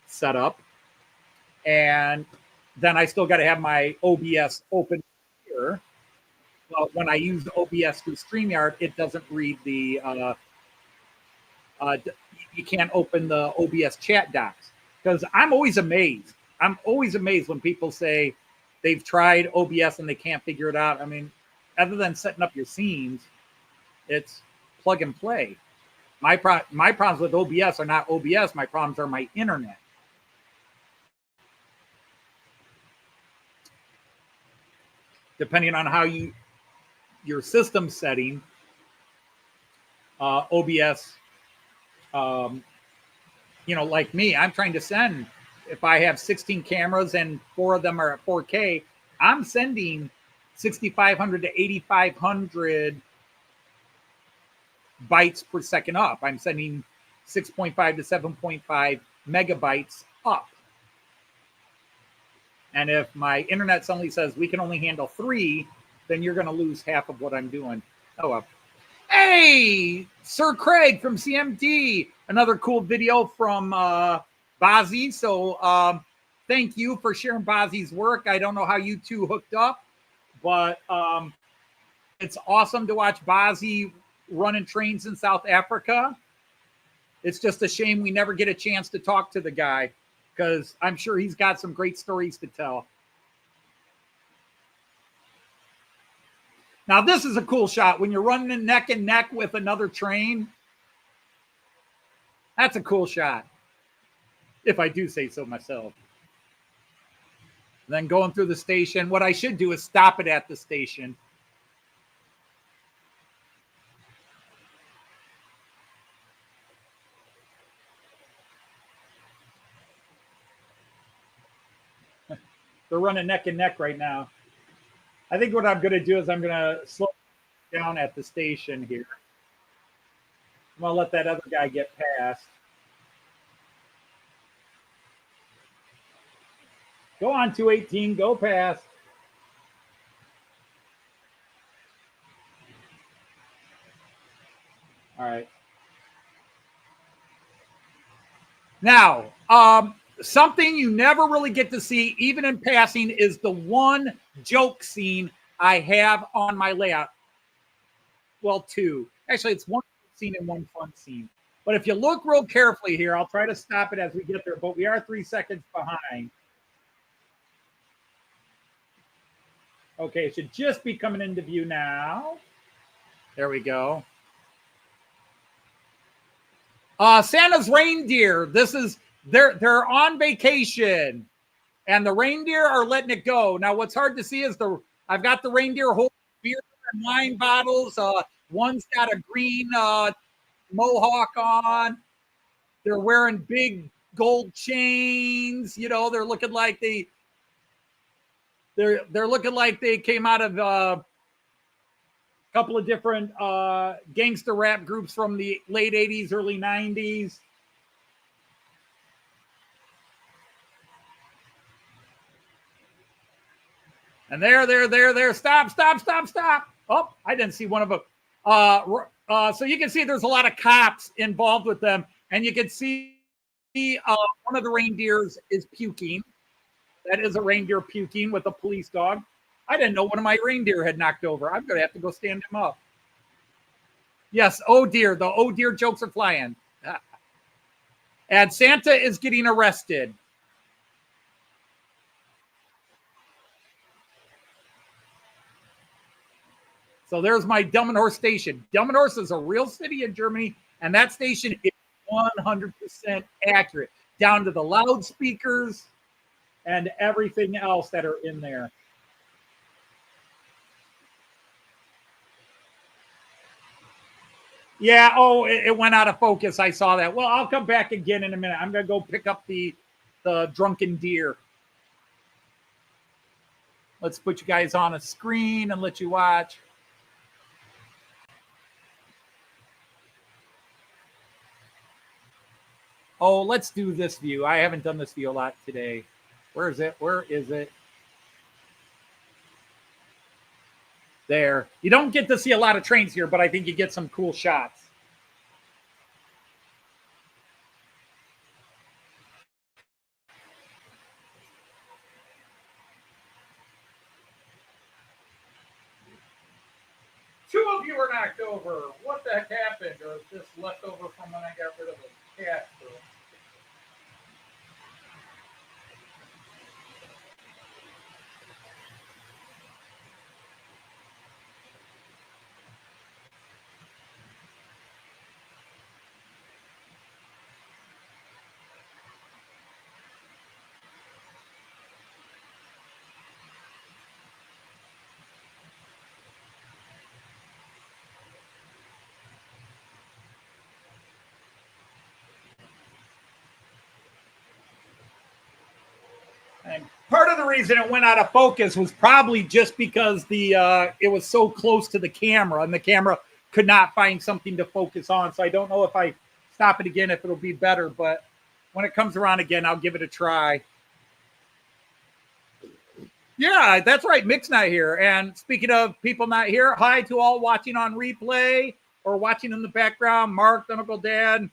setup. And then I still got to have my OBS open here. But when I use OBS through StreamYard, it doesn't read the you can't open the OBS chat docs, because I'm always amazed. I'm always amazed when people say they've tried OBS and they can't figure it out. I mean, other than setting up your scenes, it's plug and play. My problems with OBS are not OBS. My problems are my internet. Depending on how your system setting, OBS, like me, I'm trying to send, if I have 16 cameras and 4 of them are at 4K, I'm sending 6,500 to 8,500 bytes per second up. I'm sending 6.5 to 7.5 megabytes up. And if my internet suddenly says we can only handle 3, then you're going to lose half of what I'm doing. Oh, well. Hey, Sir Craig from CMD. Another cool video from Bozzy. So thank you for sharing Bozzy's work. I don't know how you two hooked up, but it's awesome to watch Bozzy running trains in South Africa. It's just a shame we never get a chance to talk to the guy, because I'm sure he's got some great stories to tell. Now, this is a cool shot when you're running neck and neck with another train. That's a cool shot, if I do say so myself. Then going through the station. What I should do is stop it at the station. They're running neck and neck right now. I think what I'm going to do is I'm going to slow down at the station here. I'm going to let that other guy get past. Go on, 218. Go past. All right. Now, something you never really get to see, even in passing, is the one joke scene I have on my layout. Well, 2. Actually, it's one scene and one fun scene. But if you look real carefully here, I'll try to stop it as we get there, but we are 3 seconds behind. Okay, it should just be coming into view now. There we go. Santa's reindeer. This is they're on vacation, and the reindeer are letting it go. Now, what's hard to see is I've got the reindeer holding beer and wine bottles. One's got a green mohawk on. They're wearing big gold chains. You know, they're looking like they're looking like they came out of a couple of different gangster rap groups from the late 80s, early 90s. And there. Stop. Oh, I didn't see one of them. So you can see there's a lot of cops involved with them. And you can see one of the reindeers is puking. That is a reindeer puking with a police dog. I didn't know one of my reindeer had knocked over. I'm going to have to go stand him up. Yes, oh dear. The oh dear jokes are flying. And Santa is getting arrested. So there's my Delmenhorst station. Delmenhorst is a real city in Germany, and that station is 100% accurate, down to the loudspeakers and everything else that are in there. Yeah, oh, it went out of focus. I saw that. Well, I'll come back again in a minute. I'm going to go pick up the drunken deer. Let's put you guys on a screen and let you watch. Oh, let's do this view. I haven't done this view a lot today. Where is it? Where is it? There. You don't get to see a lot of trains here, but I think you get some cool shots. Two of you were knocked over. What the heck happened? Or is this left over from when I got rid of the cat? And part of the reason it went out of focus was probably just because it was so close to the camera, and the camera could not find something to focus on. So I don't know if I stop it again if it'll be better. But when it comes around again, I'll give it a try. Yeah, that's right. Mick's not here. And speaking of people not here, hi to all watching on replay or watching in the background. Mark, Uncle Dad,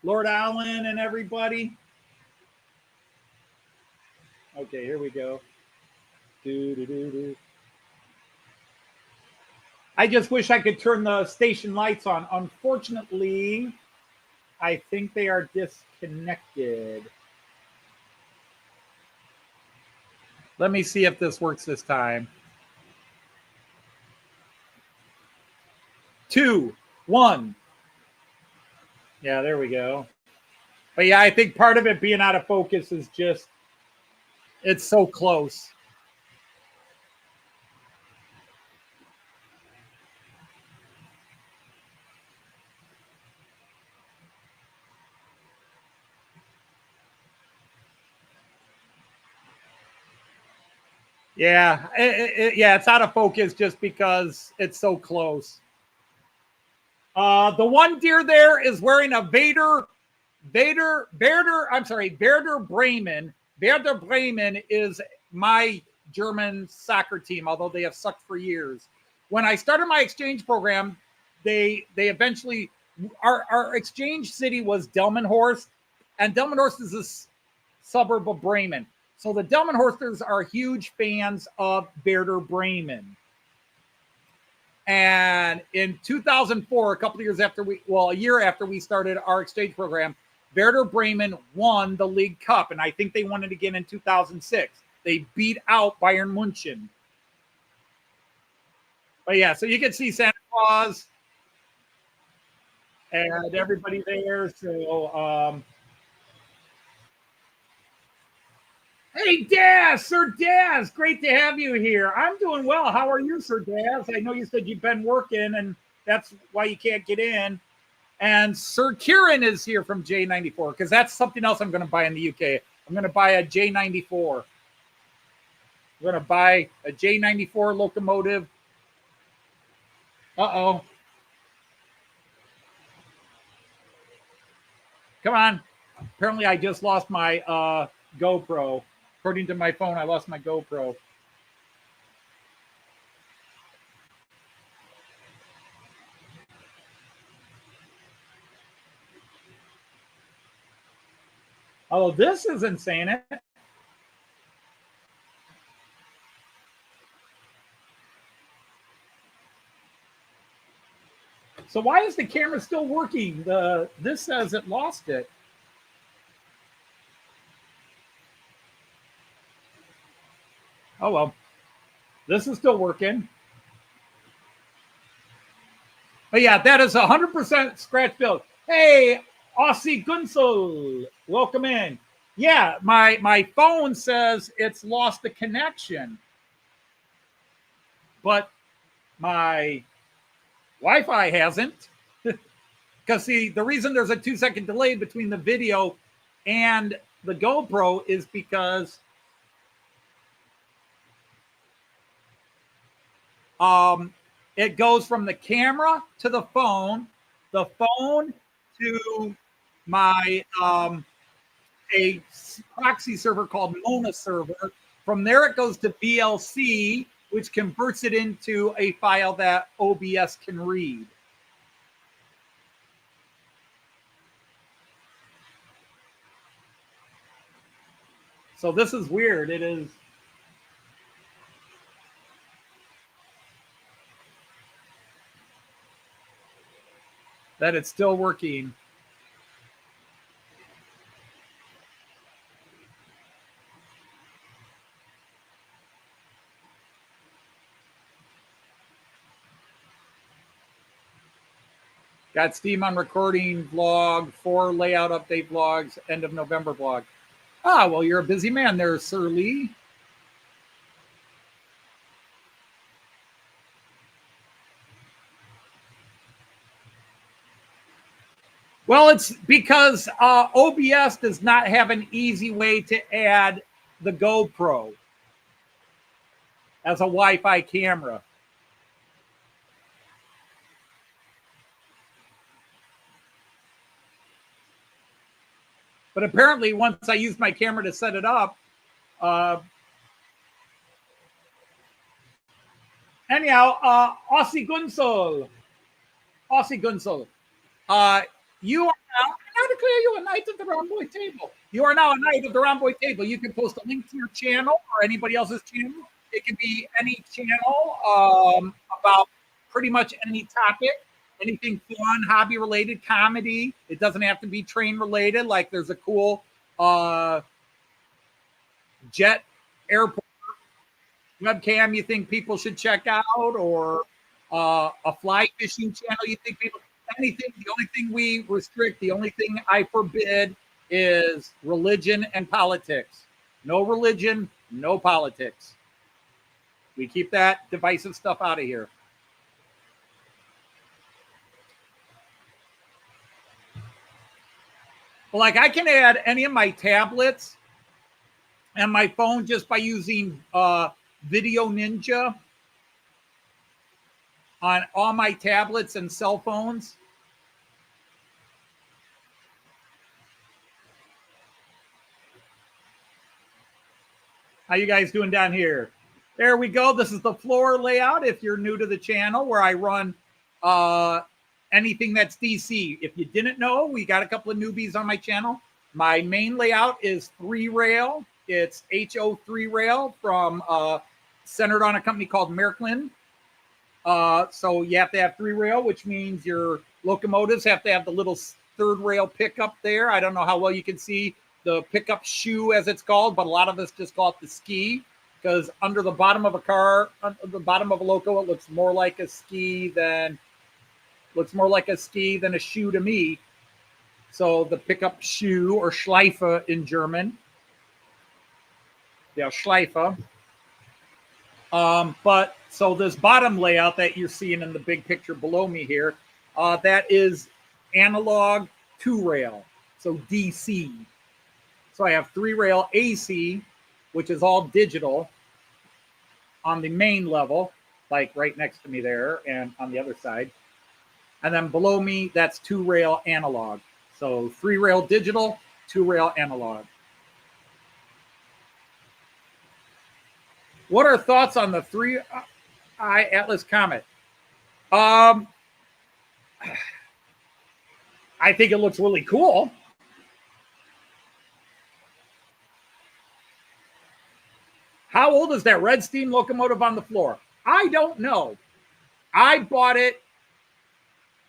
Lord Allen, and everybody. Okay, here we go. I just wish I could turn the station lights on. Unfortunately, I think they are disconnected. Let me see if this works this time. 2, 1. Yeah, there we go. But yeah, I think part of it being out of focus is just, it's so close. Yeah, it's out of focus just because it's so close. The one deer there is wearing a Werder Bremen. Werder Bremen is my German soccer team, although they have sucked for years. When I started my exchange program, they eventually, our exchange city was Delmenhorst, and Delmenhorst is a suburb of Bremen. So the Delmenhorsters are huge fans of Werder Bremen. And in 2004, a year after we started our exchange program, Werder Bremen won the League Cup, and I think they won it again in 2006. They beat out Bayern München. But yeah, so you can see Santa Claus and everybody there. So, hey, Daz, Sir Daz, great to have you here. I'm doing well. How are you, Sir Daz? I know you said you've been working, and that's why you can't get in. And Sir Kieran is here from J94, because that's something else I'm going to buy in the UK. I'm going to buy a J94. I'm going to buy a J94 locomotive. Uh-oh. Come on. Apparently, I just lost my GoPro. According to my phone, I lost my GoPro. Oh, this isn't saying it. So why is the camera still working? This says it lost it. Oh, well. This is still working. But yeah, that is 100% scratch build. Hey, Aussie Gunsel, welcome in. Yeah, my phone says it's lost the connection. But my Wi-Fi hasn't. Because see, the reason there's a 2-second delay between the video and the GoPro is because it goes from the camera to the phone to my a proxy server called Mona server. From there, it goes to VLC, which converts it into a file that OBS can read. So this is weird. It is. That it's still working. Got Steam on recording vlog, 4 layout update vlogs, end of November vlog. Ah, well, you're a busy man there, Sir Lee. Well, it's because OBS does not have an easy way to add the GoPro as a Wi-Fi camera. But apparently, once I used my camera to set it up, anyhow, Aussie Gunsel, you are now declare you a knight of the Round Boy table. You are now a knight of the Round Boy table. You can post a link to your channel or anybody else's channel. It can be any channel about pretty much any topic, anything fun, hobby related, comedy. It doesn't have to be train related. Like there's a cool jet airport webcam you think people should check out, or a fly fishing channel you think people, anything. The only thing we restrict, the only thing I forbid is religion and politics. No religion, no politics. We keep that divisive stuff out of here. Like I can add any of my tablets and my phone just by using Video Ninja on all my tablets and cell phones. How you guys doing down here? There we go. This is the floor layout if you're new to the channel, where I run anything that's DC. If you didn't know, we got a couple of newbies on my channel. My main layout is 3-rail. It's HO 3-rail from centered on a company called Märklin. So you have to have 3-rail, which means your locomotives have to have the little 3rd-rail pickup there. I don't know how well you can see the pickup shoe, as it's called, but a lot of us just call it the ski, because under the bottom of a car, under the bottom of a loco, it looks more like a ski than a shoe to me. So the pickup shoe, or Schleife in German. Yeah, Schleife. But so this bottom layout that you're seeing in the big picture below me here, that is analog 2-rail, so DC. So I have 3-rail AC, which is all digital on the main level, like right next to me there and on the other side. And then below me, that's 2-rail analog. So 3-rail digital, 2-rail analog. What are thoughts on the 3i Atlas Comet? I think it looks really cool. How old is that red steam locomotive on the floor? I don't know. I bought it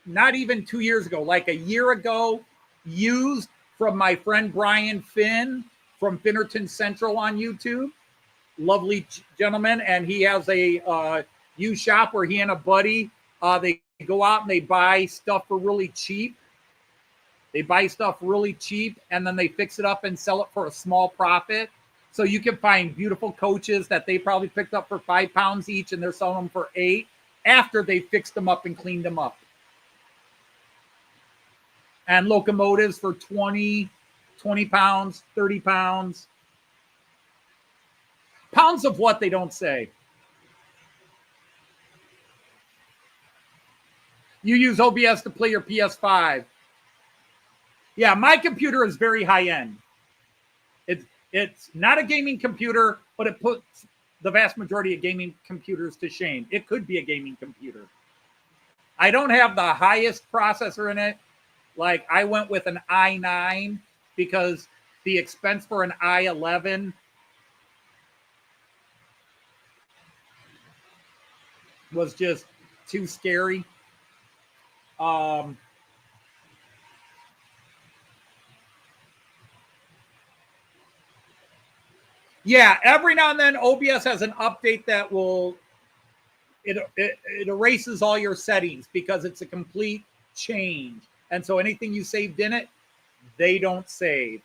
not even 2 years ago, like a year ago, used from my friend Brian Finn from Finnerton Central on YouTube. Lovely gentleman, and he has a used shop where he and a buddy, they go out and they buy stuff for really cheap. They buy stuff really cheap, and then they fix it up and sell it for a small profit. So you can find beautiful coaches that they probably picked up for £5 each, and they're selling them for $8 after they fixed them up and cleaned them up. And locomotives for 20 pounds, 30 pounds. Pounds of what, they don't say. You use OBS to play your PS5. Yeah, my computer is very high-end. It's not a gaming computer, but it puts the vast majority of gaming computers to shame. It could be a gaming computer. I don't have the highest processor in it. Like, I went with an i9 because the expense for an i11 was just too scary. Yeah, every now and then OBS has an update that will it erases all your settings because it's a complete change. And so anything you saved in it, they don't save.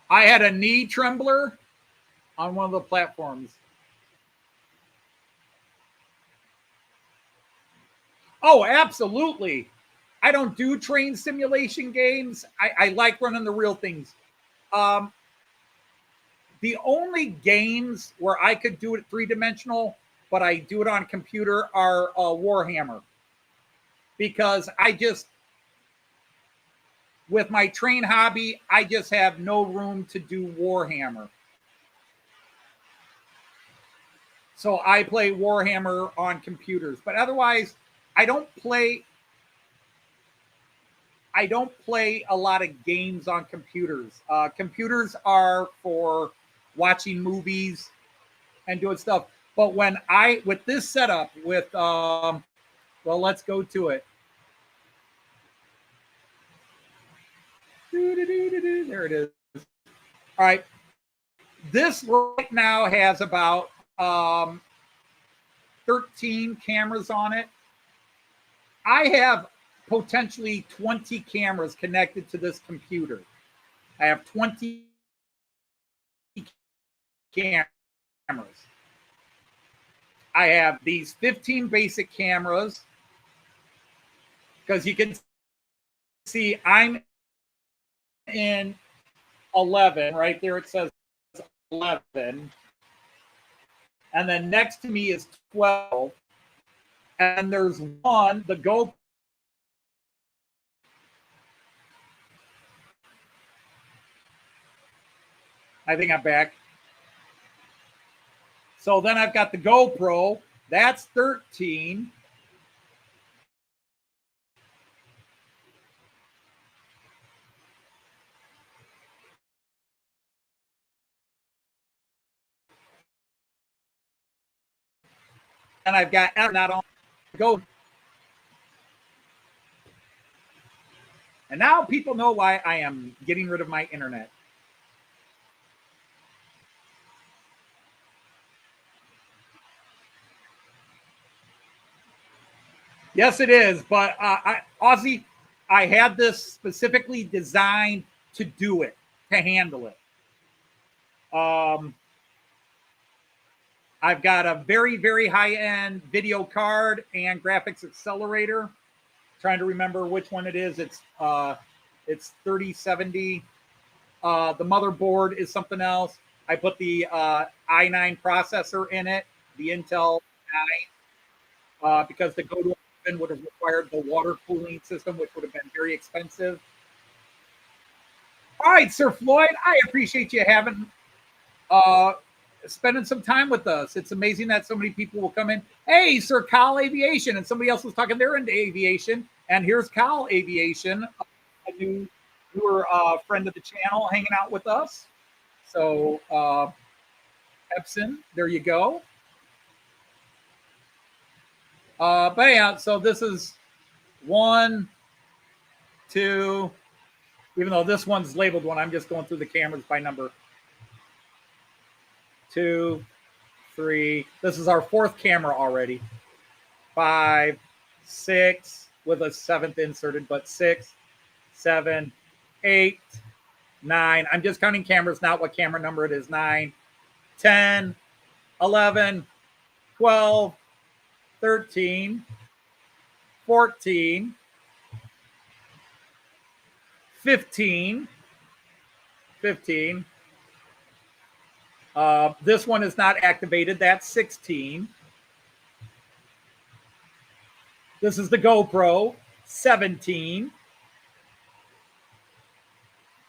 I had a knee trembler on one of the platforms. Oh, absolutely. I don't do train simulation games. I like running the real things. The only games where I could do it 3-dimensional but I do it on computer, are Warhammer. Because with my train hobby, I just have no room to do Warhammer. So I play Warhammer on computers. But otherwise, I don't play a lot of games on computers. Computers are for watching movies and doing stuff. But with this setup, well, let's go to it. There it is. All right. This right now has about 13 cameras on it. I have potentially 20 cameras connected to this computer. I have 20 cameras. I have these 15 basic cameras because you can see I'm in 11. Right there it says 11. And then next to me is 12. And there's one, the GoPro. I think I'm back. So then I've got the GoPro. That's 13. And I've got not on go. And now people know why I am getting rid of my internet. Yes, it is. But Ozzy, I had this specifically designed to do it, to handle it. I've got a very, very high-end video card and graphics accelerator. Trying to remember which one it is. It's 3070. The motherboard is something else. I put the i9 processor in it, the Intel 9, because the go-to would have required the water cooling system, which would have been very expensive. All right, Sir Floyd, I appreciate you spending some time with us. It's amazing that so many people will come in. Hey, Sir Kyle Aviation, and somebody else was talking they're into aviation. And here's Kyle Aviation, a newer friend of the channel, hanging out with us. So, Epson, there you go. But yeah, so this is 1, 2. Even though this one's labeled one, I'm just going through the cameras by number. 2, 3. This is our 4th camera already. 5, 6 with a 7th inserted, but 6, 7, 8, 9. I'm just counting cameras, not what camera number it is. 9, 10, 11, 12, 13, 14, 15. This one is not activated. That's 16. This is the GoPro, 17.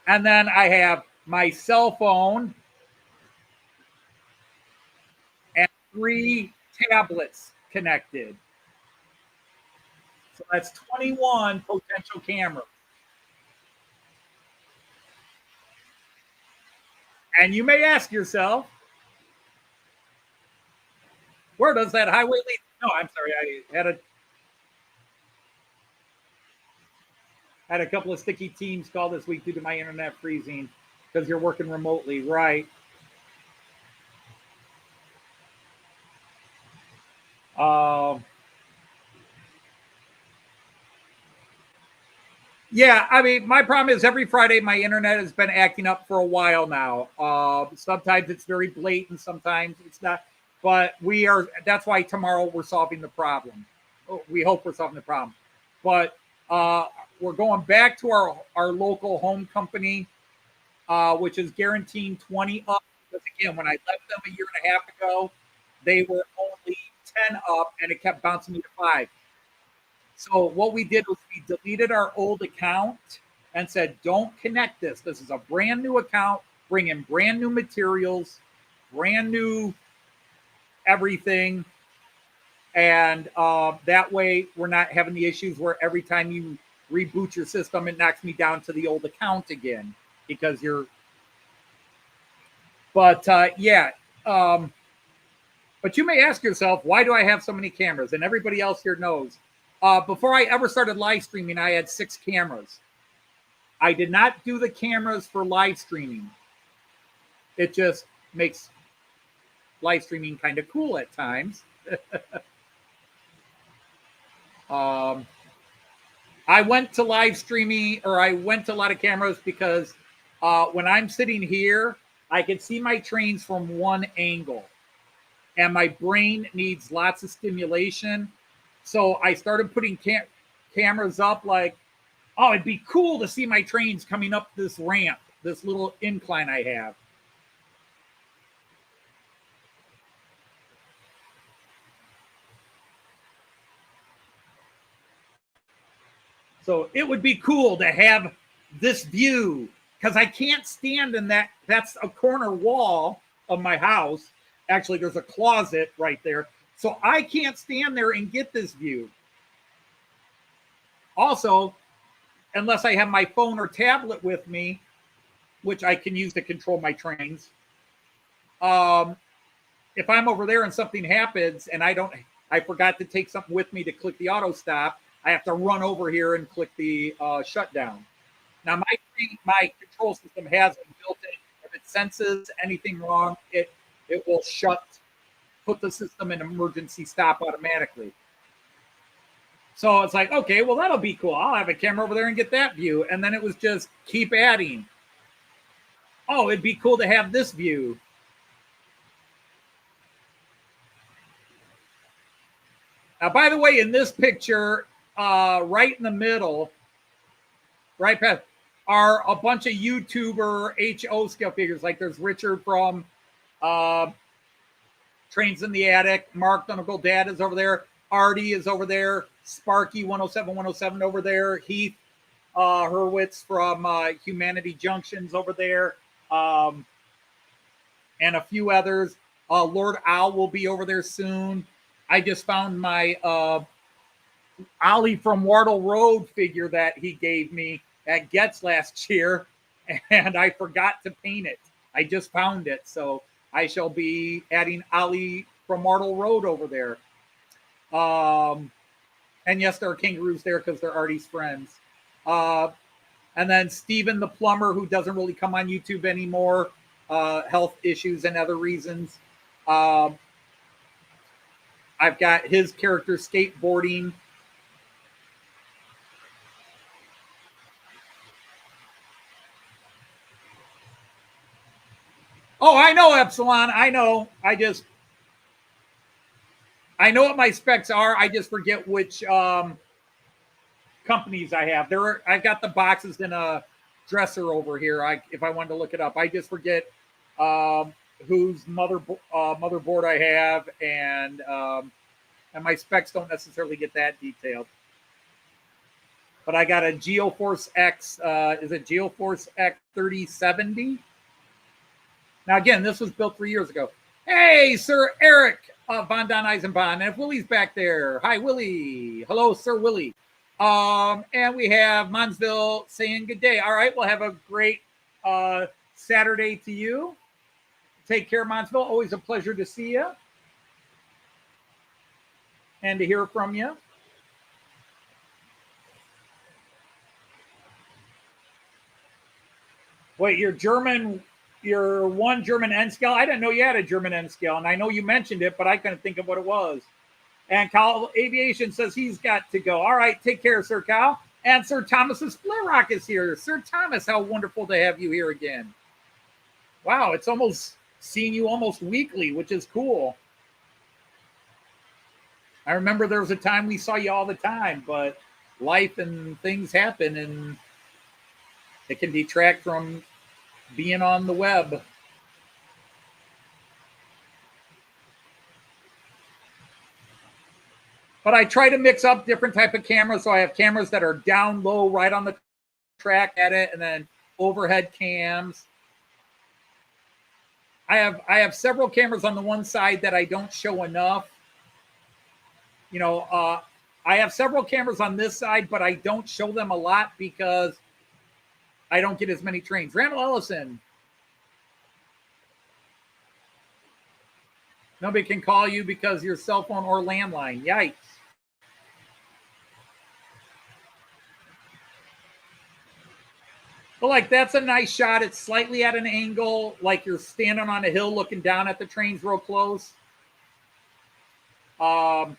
And then I have my cell phone and 3 tablets connected. So that's 21 potential cameras. And you may ask yourself, where does that highway lead? No, I'm sorry. I had a couple of sticky teams call this week due to my internet freezing because you're working remotely, right? Yeah, I mean, my problem is every Friday my internet has been acting up for a while now. Sometimes it's very blatant, sometimes it's not. But that's why tomorrow we're solving the problem. We hope we're solving the problem. But we're going back to our local home company, which is guaranteeing 20 up. Because again, when I left them a year and a half ago, they were only 10 up, and it kept bouncing me to 5. So what we did was we deleted our old account and said, don't connect this. This is a brand new account. Bring in brand new materials, brand new everything. And that way we're not having the issues where every time you reboot your system, it knocks me down to the old account again because you're. But yeah. But you may ask yourself, why do I have so many cameras? And everybody else here knows. Before I ever started live streaming, I had 6 cameras. I did not do the cameras for live streaming. It just makes live streaming kind of cool at times. I went to live streaming, or I went to a lot of cameras because when I'm sitting here, I can see my trains from one angle. And my brain needs lots of stimulation. So I started putting cameras up like, oh, it'd be cool to see my trains coming up this ramp, this little incline I have. So it would be cool to have this view because I can't stand in that. That's a corner wall of my house. Actually, there's a closet right there. So I can't stand there and get this view. Also, unless I have my phone or tablet with me, which I can use to control my trains. If I'm over there and something happens and I forgot to take something with me to click the auto stop, I have to run over here and click the shutdown. Now, my control system has it built in. If it senses anything wrong, it will put the system in emergency stop automatically. So it's like, okay, well, that'll be cool. I'll have a camera over there and get that view. And then it was just keep adding. Oh, it'd be cool to have this view. Now, by the way, in this picture, right in the middle, right past, are a bunch of YouTuber HO scale figures. Like there's Richard from Trains in the Attic. Mark the Uncle Dad is over there. Artie is over there. Sparky 107 over there. Heath Hurwitz from Humanity Junction's over there. And a few others. Lord Owl will be over there soon. I just found my Ollie from Wardle Road figure that he gave me at Getz last year, and I forgot to paint it. I just found it, so I shall be adding Ollie from Wardle Road over there. And yes, there are kangaroos there because they're Artie's friends. And then Steven the plumber, who doesn't really come on YouTube anymore, health issues and other reasons. I've got his character skateboarding. Oh, I know, Epsilon. I know. I know what my specs are. I just forget which companies I have. I've got the boxes in a dresser over here. If I wanted to look it up, I just forget whose motherboard I have, and my specs don't necessarily get that detailed. But I got a GeoForce X. Is it GeoForce X 3070? Now, again, this was built 3 years ago. Hey, Sir Eric Von Don Eisenbahn. And if Willie's back there, hi, Willie. Hello, Sir Willie. And we have Monsville saying good day. All right, we'll have a great Saturday to you. Take care, Monsville. Always a pleasure to see you and to hear from you. Wait, you're one German N scale? I didn't know you had a German N scale, and I know you mentioned it, but I couldn't think of what it was. And Cal Aviation says he's got to go. All right, take care, Sir Cal. And Sir Thomas's Split Rock is here. Sir Thomas, how wonderful to have you here again. Wow, it's almost seeing you almost weekly, which is cool. I remember there was a time we saw you all the time, but life and things happen, and it can detract from being on the web. But I try to mix up different type of cameras. So I have cameras that are down low, right on the track at it, and then overhead cams. I have several cameras on the one side that I don't show enough. You know, I have several cameras on this side, but I don't show them a lot because I don't get as many trains. Randall Ellison. Nobody can call you because your cell phone or landline. Yikes. But like, that's a nice shot. It's slightly at an angle, like you're standing on a hill looking down at the trains real close. And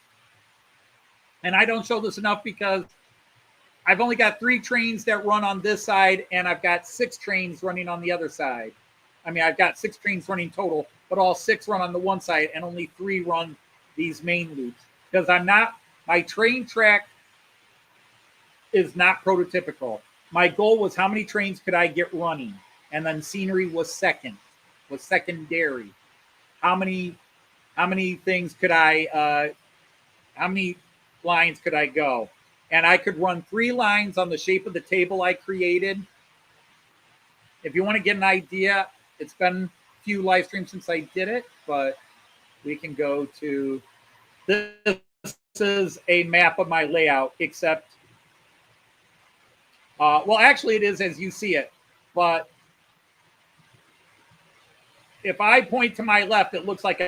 I don't show this enough because I've only got 3 trains that run on this side, and I've got 6 trains running on the other side. I mean, I've got 6 trains running total, but all 6 run on the one side, and only 3 run these main loops. Because my train track is not prototypical. My goal was how many trains could I get running? And then scenery was secondary. How many things could how many lines could I go? And I could run 3 lines on the shape of the table I created. If you want to get an idea, it's been a few live streams since I did it, but we can go to, this is a map of my layout, except well, actually, it is as you see it. But if I point to my left, it looks like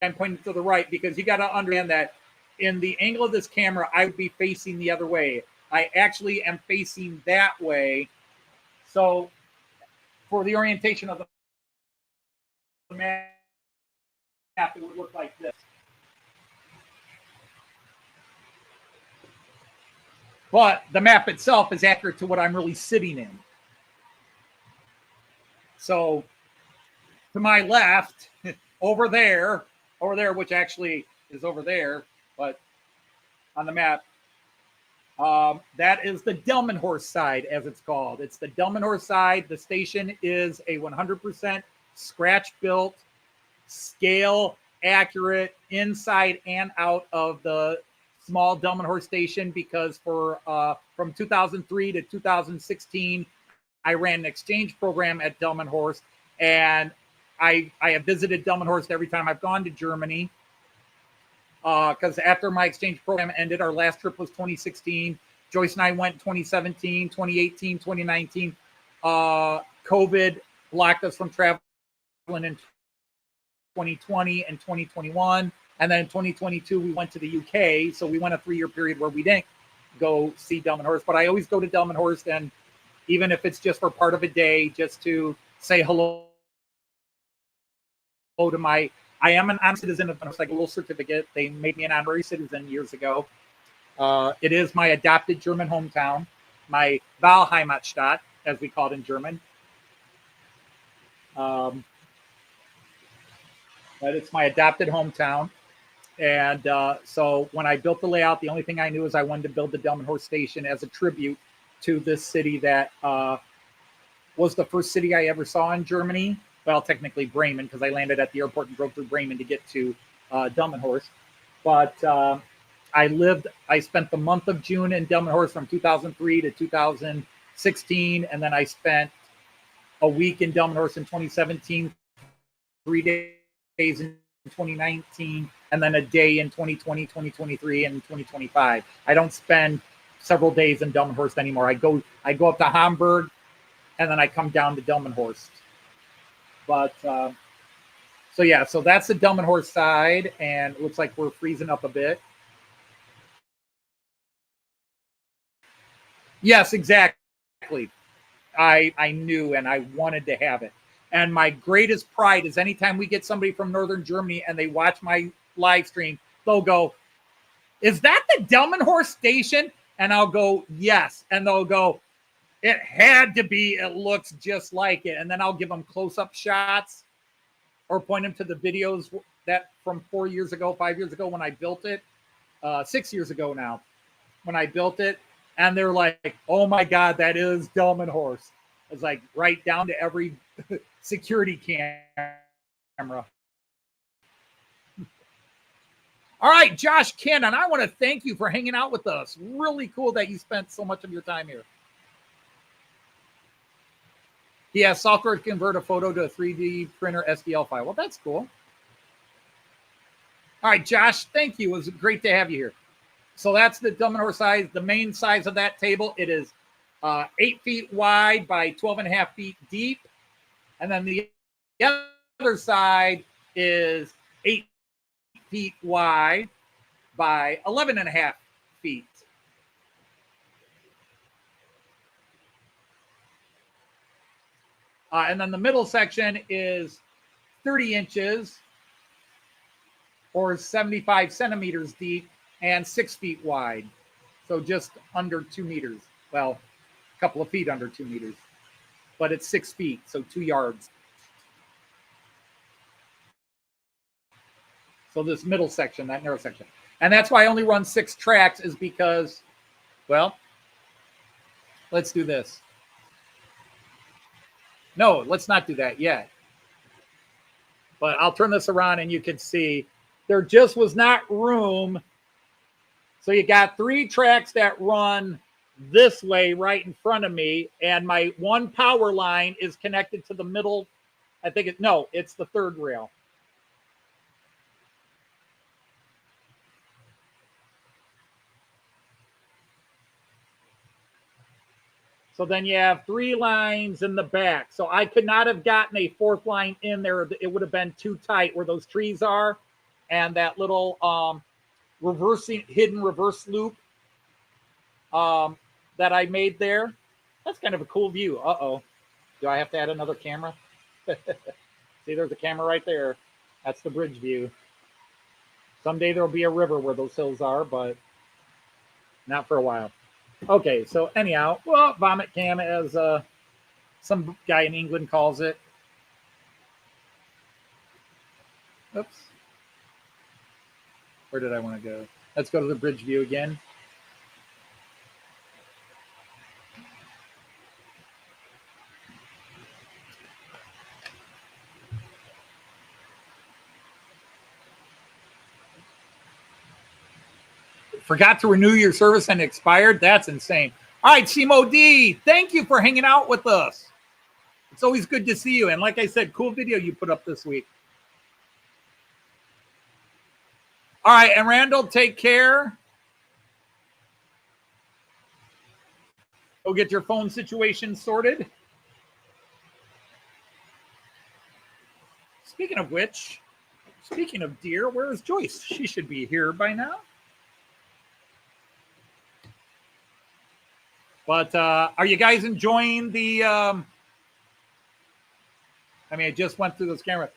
I'm pointing to the right, because you got to understand that in the angle of this camera, I would be facing the other way. I actually am facing that way. So for the orientation of the map, it would look like this. But the map itself is accurate to what I'm really sitting in. So to my left, over there, which actually is over there, but on the map, that is the Delmenhorst side, as it's called. It's the Delmenhorst side. The station is a 100% scratch-built, scale accurate, inside and out of the small Delmenhorst station, because from 2003 to 2016, I ran an exchange program at Delmenhorst, and I have visited Delmenhorst every time I've gone to Germany, because after my exchange program ended, our last trip was 2016. Joyce and I went 2017, 2018, 2019. COVID blocked us from traveling in 2020 and 2021. And then in 2022, we went to the UK. So we went a 3-year period where we didn't go see Delmenhorst. But I always go to Delmenhorst, and even if it's just for part of a day, just to say hello to I am an honorary citizen of Delmenhorst, like a little certificate. They made me an honorary citizen years ago. It is my adopted German hometown, my Wahlheimatstadt, as we call it in German. But it's my adopted hometown. And so when I built the layout, the only thing I knew is I wanted to build the Delmenhorst station as a tribute to this city that was the first city I ever saw in Germany. Well, technically Bremen, because I landed at the airport and drove through Bremen to get to Delmenhorst. But I spent the month of June in Delmenhorst from 2003 to 2016. And then I spent a week in Delmenhorst in 2017, 3 days in 2019, and then a day in 2020, 2023, and 2025. I don't spend several days in Delmenhorst anymore. I go up to Hamburg, and then I come down to Delmenhorst. But so yeah, so that's the Delmenhorst side, and it looks like we're freezing up a bit. Yes, exactly. I knew, and I wanted to have it. And my greatest pride is anytime we get somebody from Northern Germany and they watch my live stream, they'll go, "Is that the Delmenhorst station?" And I'll go, "Yes." And they'll go, "It had to be. It looks just like it." And then I'll give them close-up shots or point them to the videos that from 4 years ago, 5 years ago when I built it, 6 years ago now when I built it. And they're like, "Oh my God, that is Delmenhorst." It's like right down to every security camera. All right, Josh Cannon, I want to thank you for hanging out with us. Really cool that you spent so much of your time here. He has software to convert a photo to a 3D printer STL file. Well, that's cool. All right, Josh, thank you. It was great to have you here. So that's the Delmenhorst size, the main size of that table. It is 8 feet wide by 12.5 feet deep. And then the other side is 8 feet wide by 11.5 feet. And then the middle section is 30 inches or 75 centimeters deep and 6 feet wide. So just under 2 meters. Well, a couple of feet under 2 meters. But it's 6 feet, so 2 yards. So this middle section, that narrow section. And that's why I only run 6 tracks is because, well, let's do this. No, let's not do that yet. But I'll turn this around and you can see there just was not room. So you got 3 tracks that run this way right in front of me. And my one power line is connected to the middle. I think it's the third rail. So then you have 3 lines in the back. So I could not have gotten a 4th line in there. It would have been too tight where those trees are. And that little hidden reverse loop that I made there. That's kind of a cool view. Uh-oh. Do I have to add another camera? See, there's a camera right there. That's the bridge view. Someday there'll be a river where those hills are, but not for a while. Okay, so anyhow, well, vomit cam, as some guy in England calls it. Oops. Where did I want to go? Let's go to the bridge view again. Forgot to renew your service and expired? That's insane. All right, Simo D, thank you for hanging out with us. It's always good to see you. And like I said, cool video you put up this week. All right, and Randall, take care. Go get your phone situation sorted. Speaking of which, speaking of deer, where is Joyce? She should be here by now. But are you guys enjoying the, I mean, I just went through this camera.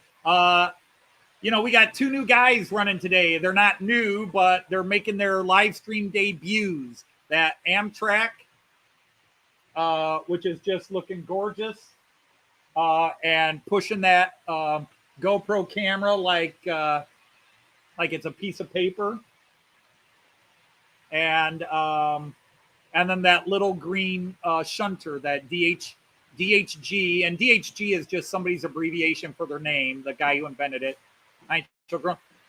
You know, we got 2 new guys running today. They're not new, but they're making their live stream debuts. That Amtrak, which is just looking gorgeous, and pushing that GoPro camera like it's a piece of paper. And then that little green shunter, that DHG, and DHG is just somebody's abbreviation for their name, the guy who invented it.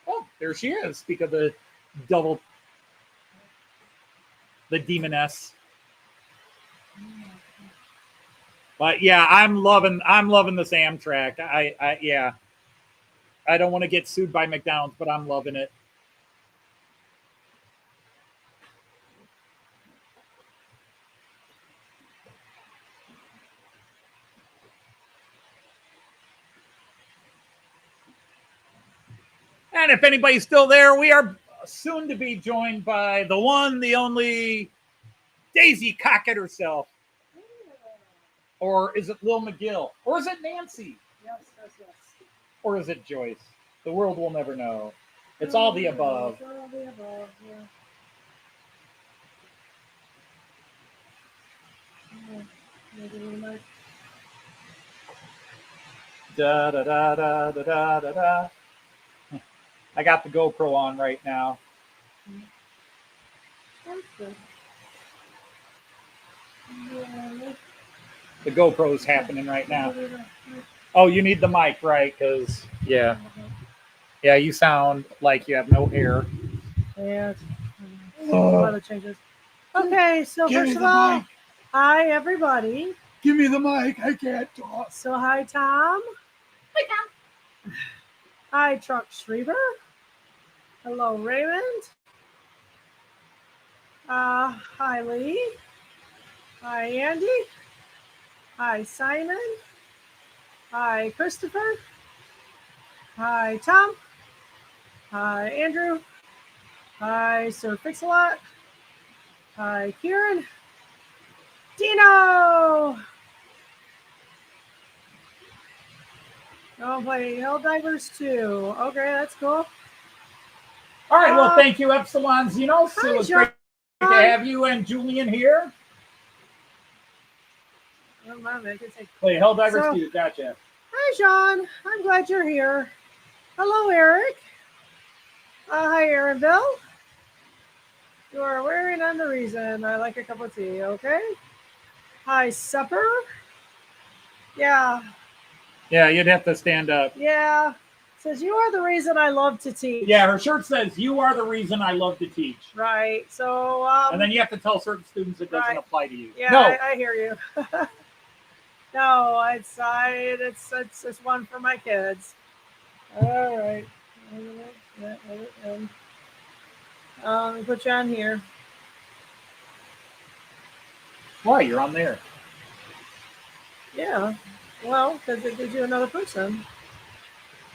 Oh, there she is. Speak of the demoness. But yeah, I'm loving this Amtrak. Yeah. I don't want to get sued by McDonald's, but I'm loving it. And if anybody's still there, we are soon to be joined by the one, the only Daisy Cockett herself. Or is it Lil McGill? Or is it Nancy? Yes. Or is it Joyce? The world will never know. It's all the above. It's all the above, yeah. Maybe a little nice. Da da da da da da da da. I got the GoPro on right now. That's good. Yeah. The GoPro's happening right now. Oh, you need the mic, right? Because, yeah. Yeah, you sound like you have no hair. Yeah. Weather changes. Okay, so Give me first of the all, mic. hi everybody. Give me the mic. I can't talk. So hi Tom. Hi, Tom. Hi Truck Schreiber. Hello Raymond. Hi Lee. Hi Andy. Hi Simon. Hi Christopher. Hi Tom. Hi Andrew. Hi Sir Fix-a-Lot. Hi Kieran. Dino. Oh, play Hell Divers 2. Okay, that's cool. All right. Well, thank you, Epsilon Xenos. Hi, It was great to John. have you and Julian here. Oh, my man, I can say- Play Helldivers So- 2. Gotcha. Hi, John. I'm glad you're here. Hello, Eric. Hi, Aaron Bill. You are wearing on the reason. I like a cup of tea, okay? Hi, Supper. Yeah, Yeah, you'd have to stand up. yeah. Says, you are the reason I love to teach. Yeah, her shirt says, "You are the reason I love to teach." Right. So, And then you have to tell certain students it doesn't right. apply to you. yeah, No. I hear you. No, it's one for my kids. All right. Let me put you on here. Why? You're on there. Yeah. Well, because it gives you another person.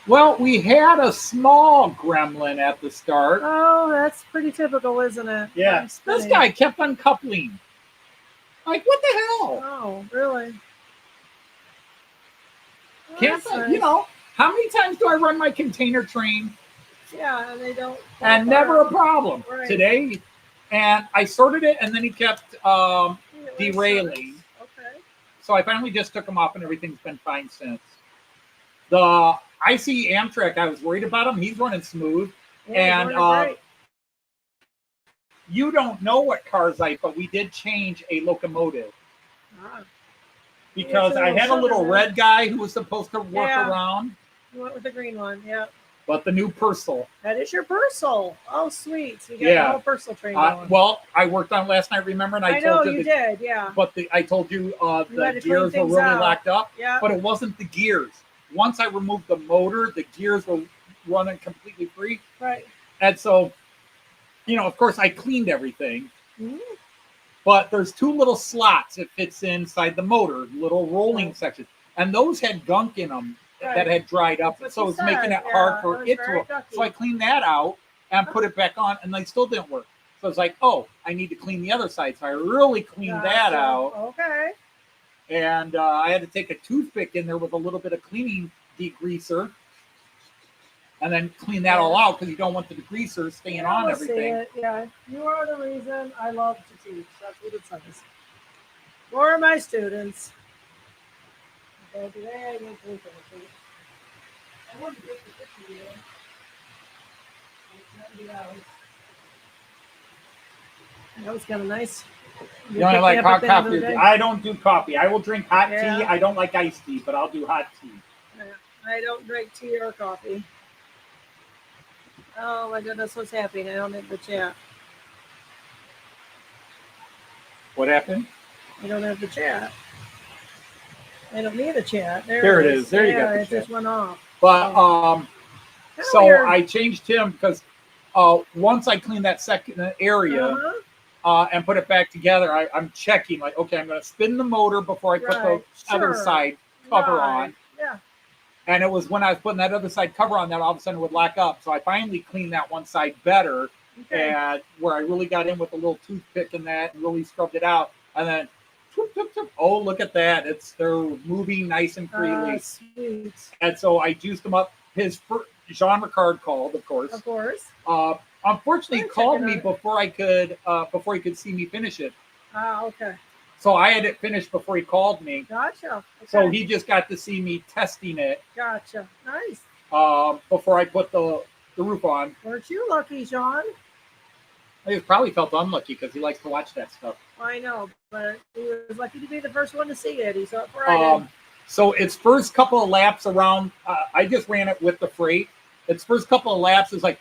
Well, we had a small gremlin at the start. Oh, that's pretty typical, isn't it? Yeah. I'm This spinning. guy kept uncoupling. Like, what the hell? Oh, really? Oh, Can't that's nice. you know? How many times do I run my container train Yeah, and they don't. and never a problem? Right. Today, and I sorted it, and then he kept derailing. Okay. So I finally just took him off, and everything's been fine since. The IC Amtrak, I was worried about him. He's running smooth. Yeah, And, you're right. You don't know what car's like, but we did change a locomotive Ah, because It's a I had a little Sutherland. red guy who was supposed to work Yeah. around, you went with the green one. Yeah. but the new Persil. That is your Persil. Oh, sweet. So you got Yeah. the whole Persil train going. Well, I worked on it last night, remember? And I know told you did. Yeah. But I told you You had the to clean gears were things really out. locked up, Yeah. but it wasn't the gears. Once I removed the motor, the gears were running completely free. Right. And so, of course, I cleaned everything. Mhm. But there's two little slots it fits inside the motor, little rolling Right. sections. And those had gunk in them Right. that had dried up. That's So what it's you making said. it hard Yeah, for it was it to very roll. gucky. So I cleaned that out and put it back on, and they still didn't work. So it's like, oh, I need to clean the other side. So I really cleaned that Gotcha. out. Okay. And I had to take a toothpick in there with a little bit of cleaning degreaser and then clean that all out because you don't want the degreaser staying Yeah, on we'll see everything. it. Yeah. You are the reason I love to teach. That's what it says. For my students. Okay, today I get to finish it. I want to get the 50 year. That was kind of nice. You only like hot coffee. I don't do coffee. I will drink hot tea. Yeah. I don't like iced tea, but I'll do hot tea. I don't drink tea or coffee. Oh my goodness, what's happening? I don't have the chat. What happened? I don't have the chat. I don't need a chat. There it is. There you yeah, got the it chat. just went off. But Kinda so weird. I changed him because once I cleaned that second area Uh-huh. and put it back together, I'm checking like, okay, I'm going to spin the motor before I put Right, the other sure. side cover Right. on. Yeah. And it was when I was putting that other side cover on that all of a sudden it would lock up. So I finally cleaned that one side better, Okay. and where I really got in with a little toothpick and that and really scrubbed it out. And then, oh, look at that. They're moving nice and freely. Sweet. And so I juiced them up. His Jean Ricard called, of course. Of course. Unfortunately, he I'm called checking me on it. before he could see me finish it. Okay. So I had it finished before he called me. Gotcha. Okay. So he just got to see me testing it Gotcha. Nice. before I put the roof on. Weren't you lucky, John? He probably felt unlucky because he likes to watch that stuff. I know, but he was lucky to be the first one to see it. He saw it Friday. So its first couple of laps around, I just ran it with the freight. its first couple of laps is like,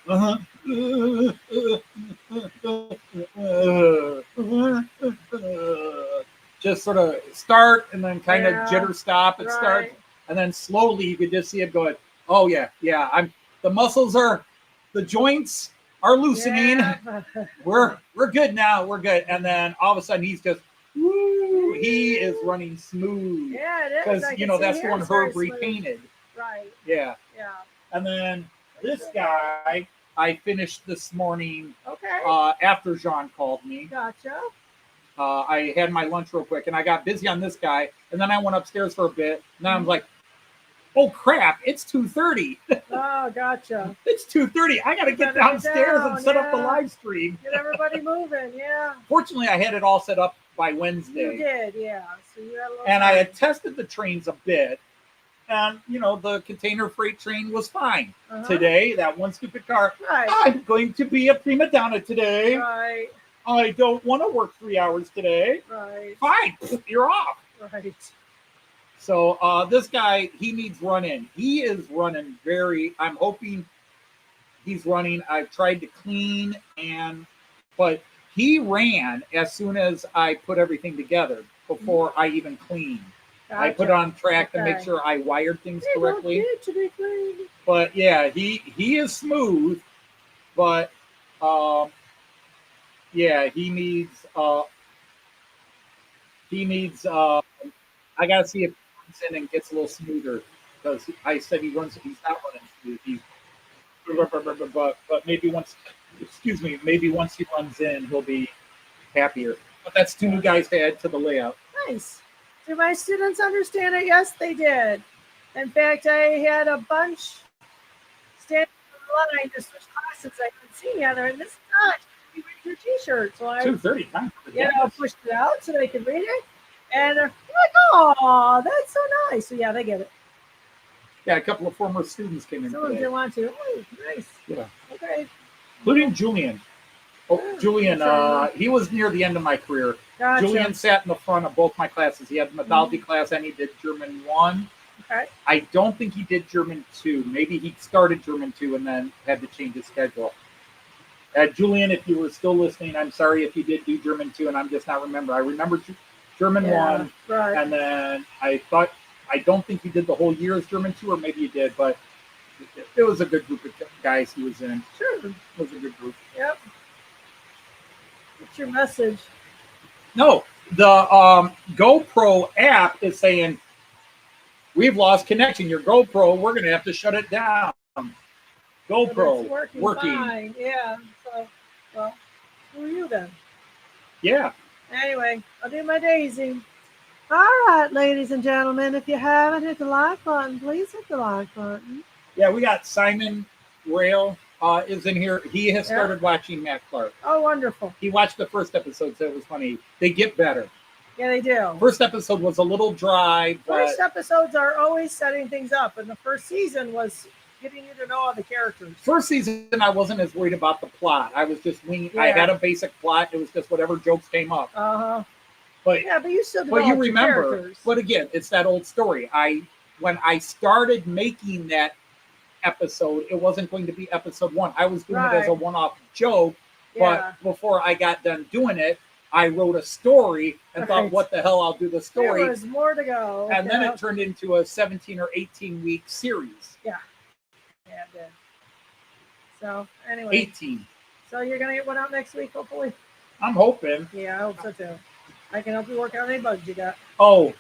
just sort of start and then kind of jitter stop and start, and then slowly you could just see it going, oh yeah, the muscles are, the joints are loosening. Yeah. We're good now. We're good. And then all of a sudden he's just, woo, he is running smooth. Yeah, it is. Because that's the one Herb repainted. Right. Yeah. Yeah. And then this guy I finished this morning. Okay. After Jean called me. Gotcha. I had my lunch real quick and I got busy on this guy, and then I went upstairs for a bit, and then I was like, oh crap, it's 2:30. Oh, gotcha. It's 2:30. I got to get downstairs and set up the live stream. Get everybody moving, yeah. Fortunately, I had it all set up by Wednesday. You did, yeah. So you had a little and time. I had tested the trains a bit, and the container freight train was fine. Today, that one stupid car, I'm going to be a prima donna today. Right. I don't want to work 3 hours today. Right. Fine, you're off. Right. So this guy, he needs run-in. He is running I'm hoping he's running. I've tried to clean, but he ran as soon as I put everything together before I even cleaned. Gotcha. I put it on track to make sure I wired things correctly. But yeah, he is smooth, but yeah, he needs I gotta see if in and gets a little smoother, because I said he's not running smooth. But maybe once he runs in, he'll be happier. But that's 2 new guys to add to the layout. Nice. Do my students understand it? Yes, they did. In fact, I had a bunch standing in the line to switch classes I haven't seen yet, and this is not you read your T-shirt. So I 2:30 time for the pushed it out so they could read it. And they're like, oh, that's so nice. So, yeah, they get it. Yeah, a couple of former students came in. Some of them didn't want to. Oh, nice. Yeah. Okay. Including Julian. Julian, he was near the end of my career. Gotcha. Julian sat in the front of both my classes. He had the mythology class and he did German 1. Okay. I don't think he did German 2. Maybe he started German 2 and then had to change his schedule. Julian, if you were still listening, I'm sorry if you did do German 2 and I'm just not remember. I remember German 1, right. And then I don't think he did the whole year as German 2, or maybe he did, but it was a good group of guys he was in. Sure. It was a good group. Yep. What's your message? No, the GoPro app is saying, we've lost connection. Your GoPro, we're going to have to shut it down. GoPro, working. Fine. Yeah. So, well, who are you then? Yeah. Anyway, I'll do my daisy. All right, ladies and gentlemen, if you haven't hit the like button, please hit the like button. Yeah, we got Simon Rail is in here. He has started watching Matt Clark. Oh, wonderful. He watched the first episode, so it was funny. They get better. Yeah, they do. First episode was a little dry. First episodes are always setting things up, and the first season was getting you to know all the characters. First season, I wasn't as worried about the plot. I was just winging. Yeah. I had a basic plot. It was just whatever jokes came up. But you still developed you remember. Characters. But again, it's that old story. When I started making that episode, it wasn't going to be episode 1. I was doing it as a one-off joke. But before I got done doing it, I wrote a story and thought, what the hell, I'll do the story. There was more to go. And then it turned into a 17 or 18-week series. Yeah. Yeah, it did. So, anyway. 18. So, you're going to get one out next week, hopefully? I'm hoping. Yeah, I hope so, too. I can help you work out any bugs you got. I've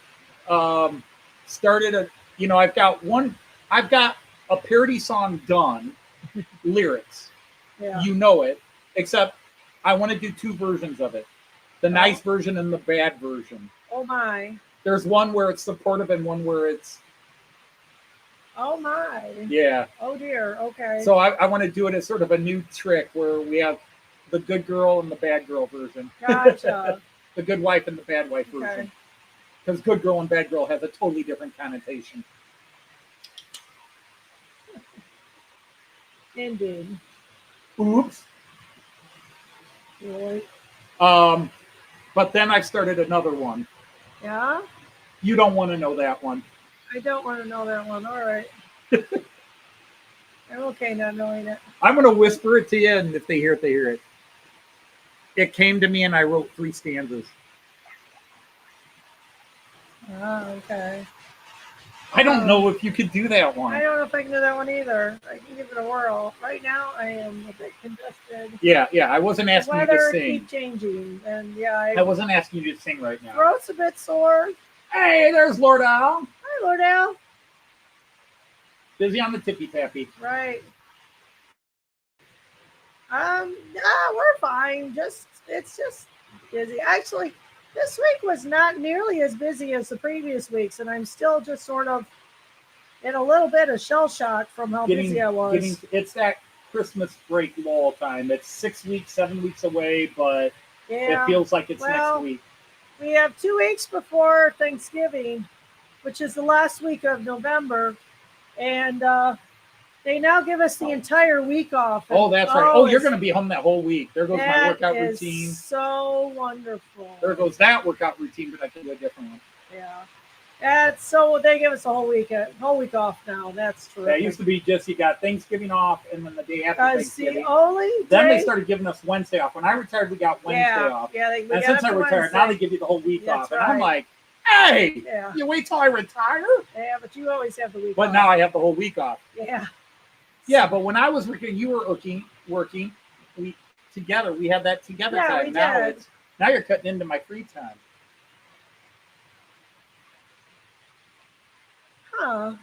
got a parody song done, lyrics. Yeah. You know it, except I want to do 2 versions of it. The nice version and the bad version. Oh, my. There's one where it's supportive and one where it's... Oh, my. Yeah. Oh, dear. Okay. So I want to do it as sort of a new trick where we have the good girl and the bad girl version. Gotcha. The good wife and the bad wife version. Because good girl and bad girl has a totally different connotation. Indeed. Oops. Really? But then I started another one. Yeah? You don't want to know that one. I don't want to know that one. All right. I'm okay not knowing it. I'm going to whisper it to you, and if they hear it, they hear it. It came to me, and I wrote 3 stanzas. Oh, okay. I don't know if you could do that one. I don't know if I can do that one either. I can give it a whirl. Right now, I am a bit congested. Yeah. I wasn't asking you to Weather sing. keep changing, and yeah, I wasn't asking you to sing right now. throat's a bit sore. Hey, there's Lord Al. Hi, Lord Al. Busy on the tippy tappy. Right. We're fine. It's just busy. Actually, this week was not nearly as busy as the previous weeks, and I'm still just sort of in a little bit of shell shock from how busy I was. It's that Christmas break lull time. It's 6 weeks, 7 weeks away, but it feels like it's next week. We have 2 weeks before Thanksgiving, which is the last week of November, and they now give us the entire week off. Oh, that's right. Oh, you're going to be home that whole week. There goes my workout routine. So wonderful. There goes that workout routine, but I can do a different one. Yeah. And so they give us a whole week off now. That's true. That used to be just you got Thanksgiving off, and then the day after Thanksgiving. Then they started giving us Wednesday off. When I retired, we got Wednesday off. Yeah, and since I retired, now they give you the whole week off. And I'm like, hey, you wait till I retire? Yeah, but you always have the week off. But now I have the whole week off. Yeah. Yeah, but when I was working, you were working. We together. We had that together time. We now did. Now you're cutting into my free time. Huh.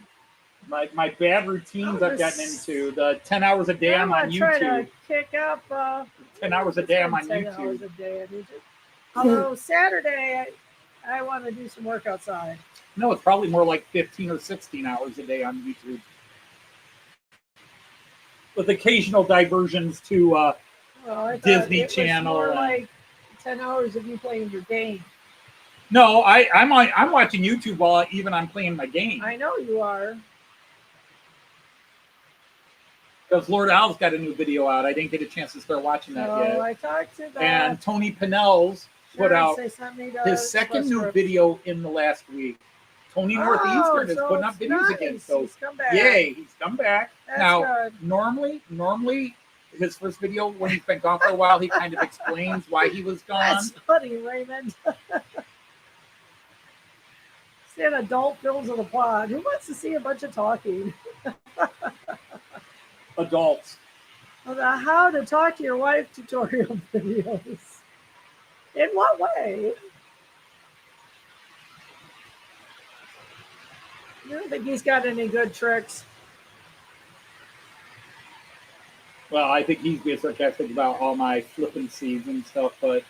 My bad routines I've gotten into. The 10 hours a day I'm on YouTube. Try to kick up 10 hours a day I'm on 10 YouTube. hours a day on YouTube. Although Saturday I want to do some work outside. No, it's probably more like 15 or 16 hours a day on YouTube. With occasional diversions to Disney Channel. More like 10 hours of you playing your game. No, I'm watching YouTube while I'm playing my game. I know you are. Because Lord Al's got a new video out. I didn't get a chance to start watching that yet. I talked to that. And Tony Pinnell's put out his second new script. video in the last week. Tony Northeastern is putting up videos again. So he's come back. Yay, he's come back. That's now, good. normally his first video, when he's been gone for a while, he kind of explains why he was gone. That's funny, Raymond. An adult films of the pod. Who wants to see a bunch of talking? Adults. The how to talk to your wife tutorial videos. In what way? I don't think he's got any good tricks. Well, I think he's being sarcastic about all my flippancies and stuff, but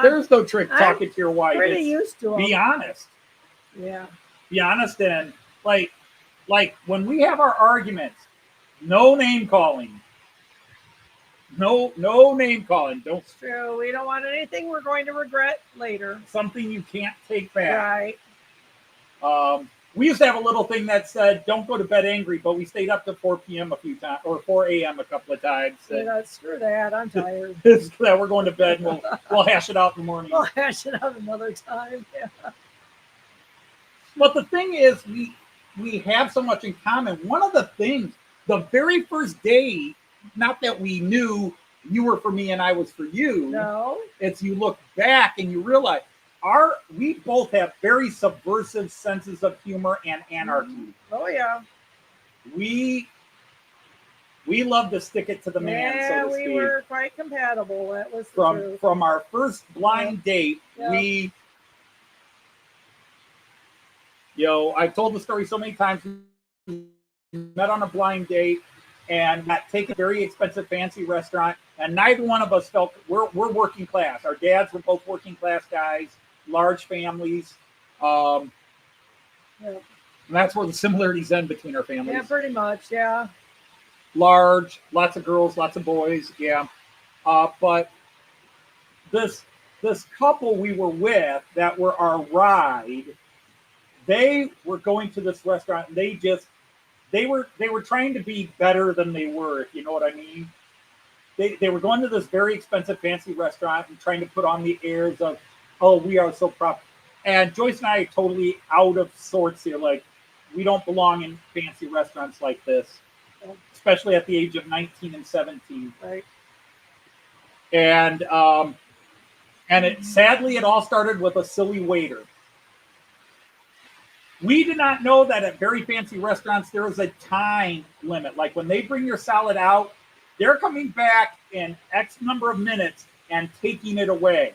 there's no trick talking to your wife. Pretty used to them. Be honest. Yeah. Be honest, and like when we have our arguments, no name calling. No name calling. It's true. We don't want anything we're going to regret later. Something you can't take back. Right. We used to have a little thing that said, "Don't go to bed angry," but we stayed up to 4 p.m. a few times, or 4 a.m. a couple of times. Screw that. I'm tired. That we're going to bed, and we'll hash it out in the morning. We'll hash it out another time. Yeah. But the thing is, we have so much in common. One of the things, the very first day, not that we knew you were for me and I was for you. No. It's you look back and you realize we both have very subversive senses of humor and anarchy. Oh yeah. We love to stick it to the man, so to speak. Yeah, we were quite compatible. That was the truth. From our first blind date, we I've told the story so many times. We met on a blind date and got taken to a very expensive fancy restaurant, and neither one of us felt we're working class. Our dads were both working class guys, large families. And that's where the similarities end between our families. Yeah, pretty much, yeah. Large, lots of girls, lots of boys, yeah. But this couple we were with that were our ride, they were going to this restaurant and they were trying to be better than they were, if you know what I mean. They were going to this very expensive fancy restaurant and trying to put on the airs of, oh, we are so proper. And Joyce and I are totally out of sorts here. Like, we don't belong in fancy restaurants like this, especially at the age of 19 and 17. Right. And sadly, it all started with a silly waiter. We did not know that at very fancy restaurants, there is a time limit. Like when they bring your salad out, they're coming back in X number of minutes and taking it away.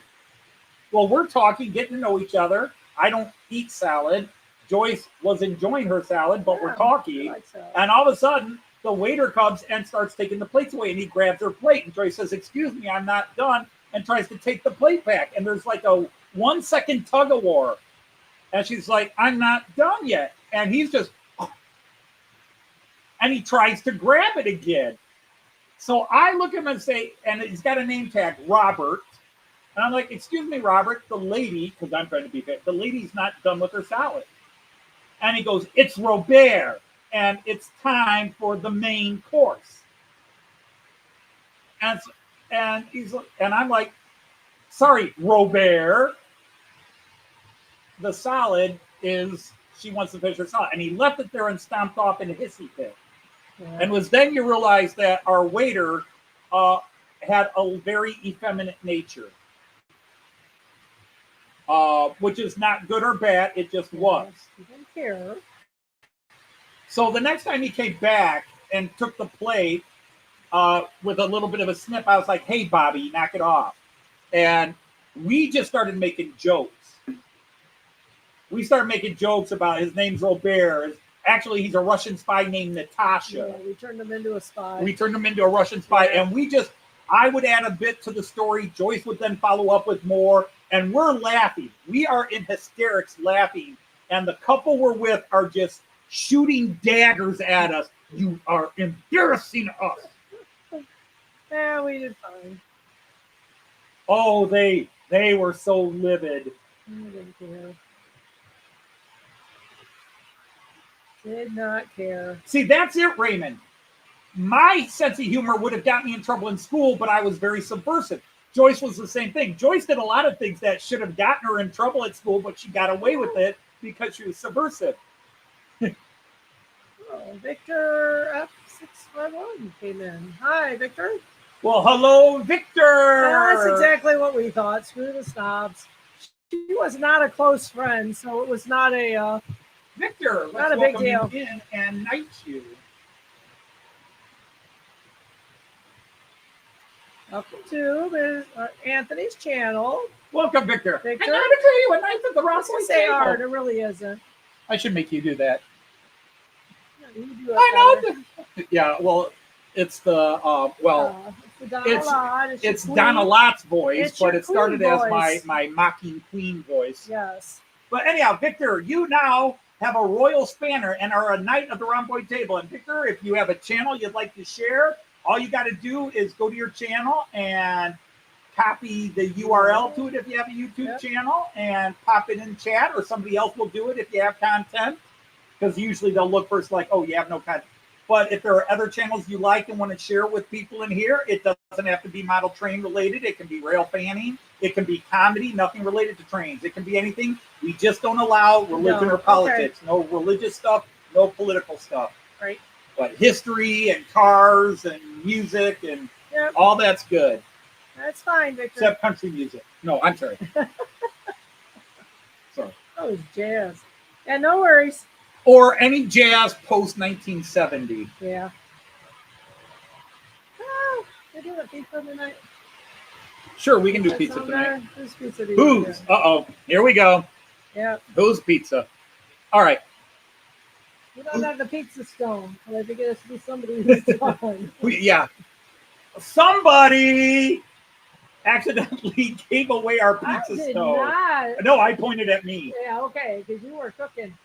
Well, we're talking, getting to know each other. I don't eat salad. Joyce was enjoying her salad, but we're talking. And all of a sudden, the waiter comes and starts taking the plates away, and he grabs her plate. And Joyce says, "Excuse me, I'm not done," and tries to take the plate back. And there's like a 1 second tug of war. And she's like, "I'm not done yet." And he's just, and he tries to grab it again. So I look at him and say, and he's got a name tag, Robert. And I'm like, "Excuse me, Robert, the lady," because I'm trying to be fair, "the lady's not done with her salad." And he goes, "It's Robert, and it's time for the main course." And I'm like, "Sorry, Robert. The salad is," she wants to finish her salad. And he left it there and stomped off in a hissy fit. Yeah. And it was then you realize that our waiter had a very effeminate nature. Which is not good or bad, it just was. He didn't care. So the next time he came back and took the plate with a little bit of a snip, I was like, "Hey, Bobby, knock it off." And we just started making jokes. We started making jokes about his name's Robert. Actually, he's a Russian spy named Natasha. Yeah, we turned him into a spy. We turned him into a Russian spy. Yeah. And I would add a bit to the story. Joyce would then follow up with more. And we're laughing. We are in hysterics laughing. And the couple we're with are just shooting daggers at us. "You are embarrassing us." Yeah, we did fine. Oh, they were so livid. I didn't care. Did not care. See, that's it, Raymond. My sense of humor would have got me in trouble in school, but I was very subversive. Joyce was the same thing. Joyce did a lot of things that should have gotten her in trouble at school, but she got away with it because she was subversive. Victor F651 came in. Hi, Victor. Well, hello, Victor. That's exactly what we thought. Screw the snobs. She was not a close friend, so it was not a... Victor, not a big deal. You in and knight you. Welcome to Anthony's channel. Welcome, Victor. Victor. I'm going to tell you a knight at the Roco say hard. It really isn't. I should make you do that. You do it I know. Yeah, well, it's the it's Donna Lott's voice, but it started as my mocking queen voice. Yes. But anyhow, Victor, you now have a royal spanner and are a knight of the rhomboid table. And Victor, if you have a channel you'd like to share, all you got to do is go to your channel and copy the URL to it if you have a YouTube channel and pop it in chat, or somebody else will do it if you have content, because usually they'll look first like, "Oh, you have no content." But if there are other channels you like and want to share with people in here, it doesn't have to be model train related. It can be rail fanning. It can be comedy, nothing related to trains. It can be anything. We just don't allow religion or politics. Okay. No religious stuff, no political stuff. Right. But history and cars and music and all that's good. That's fine, Victor. Except country music. No, I'm sorry. Sorry. Oh, jazz. Yeah, no worries. Or any jazz post 1970. Yeah. Oh, they're doing pizza tonight. Sure, we can do pizza tonight. Whose pizza do you Whose? Uh-oh. Here we go. Yeah. Whose pizza? All right. We don't have the pizza stone. I think it has to be somebody who's stone. Yeah. Somebody accidentally gave away our pizza stone. Not. No, I pointed at me. Yeah, okay, because you were cooking.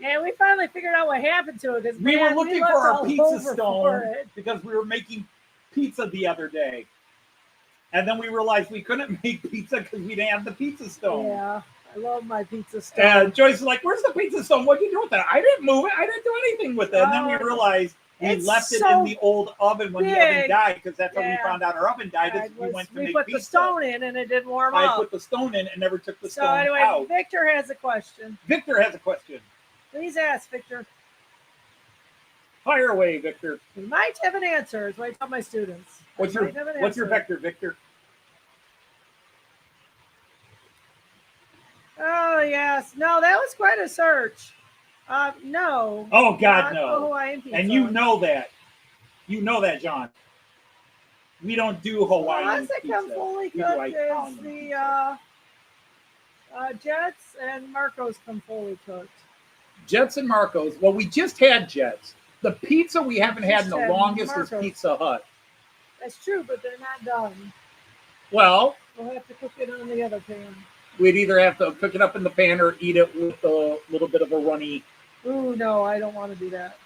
And we finally figured out what happened to it. Because we were looking for our pizza stone because we were making pizza the other day. And then we realized we couldn't make pizza because we didn't have the pizza stone. Yeah, I love my pizza stone. And Joyce is like, "Where's the pizza stone? What did you do with that?" "I didn't move it. I didn't do anything with it." And then we realized we left it in the old oven when the oven died, because that's how we found out our oven died. Is we went to make pizza. We put the stone in and it didn't warm up. I put the stone in and never took the stone out. So anyway, out. Victor has a question. Victor has a question. Please ask, Victor. Fire away, Victor. We might have an answer, is what I tell my students. What's your vector, Victor? Oh, yes. No, that was quite a search. No. Oh, God, not no. the Hawaiian pizza. And you know that. You know that, John. We don't do Hawaiian the ones that pizza. come fully We do cooked is Italian the pizza. Jets and Marco's come fully cooked. Jets and Marco's. Well, we just had Jets. The pizza we haven't had in the Just had longest Marco's. is Pizza Hut. That's true, but they're not done. Well, We'll have to cook it on the other pan. we'd either have to cook it up in the pan or eat it with a little bit of a runny. Ooh, no, I don't want to do that.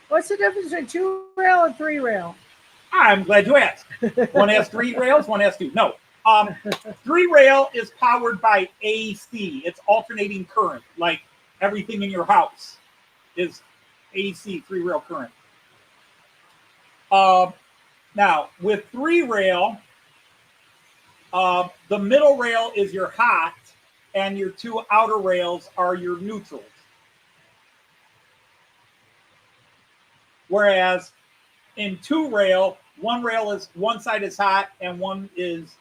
What's the difference between 2-rail and 3-rail? I'm glad you asked. One has 3 rails, one has 2. No. 3-rail is powered by AC. It's alternating current, like everything in your house is AC, 3-rail current. Now, with 3-rail, the middle rail is your hot, and your 2 outer rails are your neutrals. Whereas in 2-rail, one side is hot and one is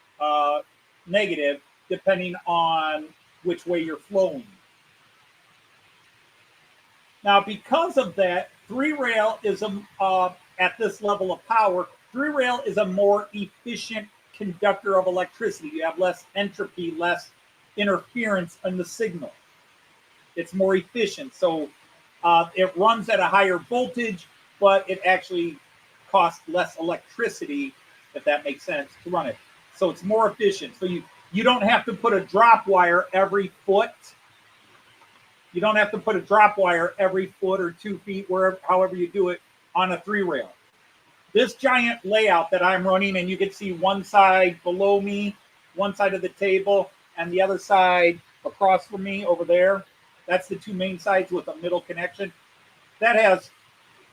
negative, depending on which way you're flowing. Now, because of that, 3-rail is at this level of power. 3-rail is a more efficient conductor of electricity. You have less entropy, less interference in the signal. It's more efficient, so it runs at a higher voltage, but it actually costs less electricity, if that makes sense, to run it. So it's more efficient. So you don't have to put a drop wire every foot. You don't have to put a drop wire every foot or 2 feet, however you do it, on a 3-rail. This giant layout that I'm running, and you can see one side below me, one side of the table, and the other side across from me over there. That's the 2 main sides with a middle connection. That has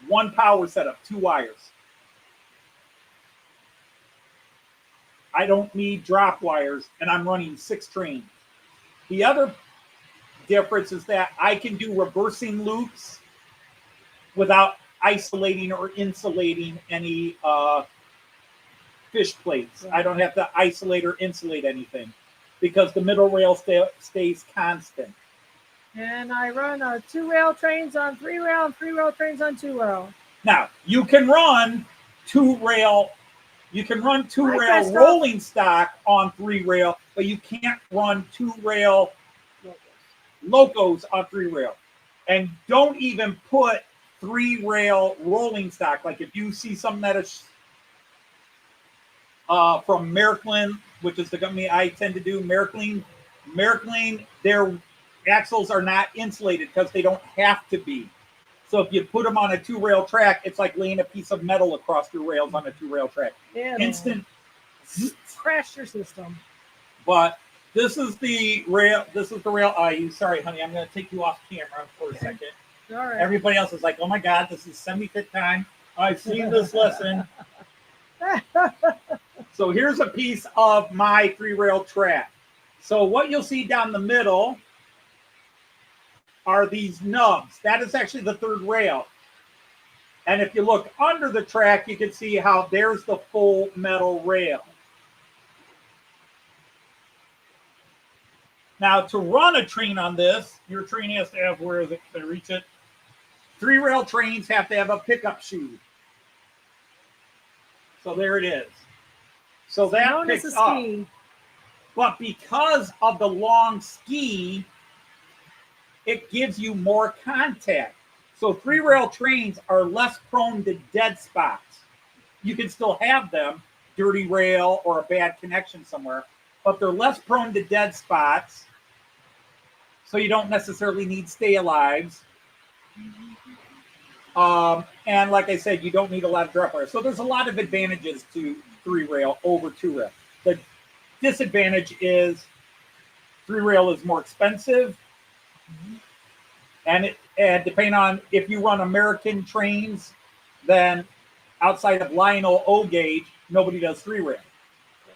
1 power setup, 2 wires. I don't need drop wires, and I'm running 6 trains. The other difference is that I can do reversing loops without isolating or insulating any fish plates. I don't have to isolate or insulate anything because the middle rail stays constant. And I run 2-rail trains on 3-rail and 3-rail trains on 2-rail. Now, you can run 2-rail rolling stock on 3-rail, but you can't run 2-rail locos on 3-rail. And don't even put 3-rail rolling stock. Like if you see something that is from Märklin, which is the company I tend to do, Märklin, their axles are not insulated because they don't have to be. So if you put them on a 2-rail track, it's like laying a piece of metal across your rails on a 2-rail track. Yeah, Instant. Crash your system. But this is the rail. This is the rail. Sorry, honey. I'm going to take you off camera for a second. All right. Everybody else is like, oh my God, this is semi-fit time. I've seen this lesson. So here's a piece of my 3-rail track. So what you'll see down the middle are these nubs. That is actually the 3rd rail. And if you look under the track, you can see how there's the full metal rail. Now, to run a train on this, your train has to have, where is it? Can I reach it? 3-rail trains have to have a pickup shoe. So there it is. So that picks up. But because of the long ski, it gives you more contact. So 3-rail trains are less prone to dead spots. You can still have them, dirty rail or a bad connection somewhere, but they're less prone to dead spots. So you don't necessarily need stay-alives. And like I said, you don't need a lot of drop wire. So there's a lot of advantages to 3-rail over 2-rail. The disadvantage is 3-rail is more expensive. And depending on if you run American trains, then outside of Lionel O gauge, nobody does 3-rail.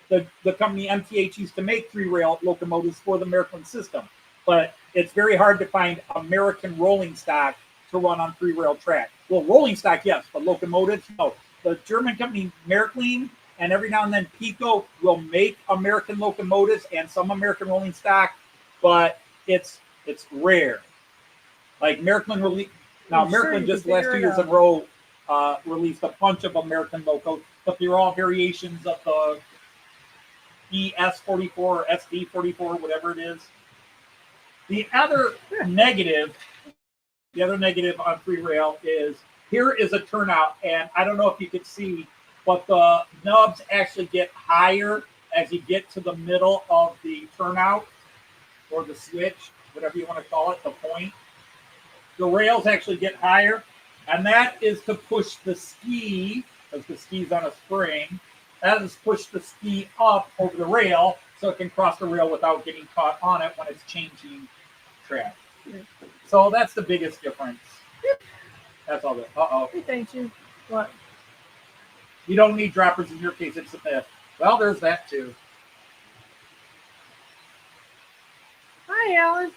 The company MTH used to make 3-rail locomotives for the Märklin system, but it's very hard to find American rolling stock to run on 3-rail track. Well, rolling stock, yes, but locomotives, no. The German company Märklin and every now and then Piko will make American locomotives and some American rolling stock, but it's rare. Like Märklin released, now Märklin just last 2 years in a row released a bunch of American locos, but they're all variations of the ES44 or SD44, whatever it is. The other negative on 3-rail is here is a turnout, and I don't know if you can see, but the nubs actually get higher as you get to the middle of the turnout or the switch, whatever you want to call it, the point. The rails actually get higher, and that is to push the ski, because the ski's on a spring, that is push the ski up over the rail so it can cross the rail without getting caught on it when it's changing track. So that's the biggest difference. That's all that. Uh-oh. Hey, thank you. What? You don't need droppers in your case. It's a myth. Well, there's that too. Hi, Alan.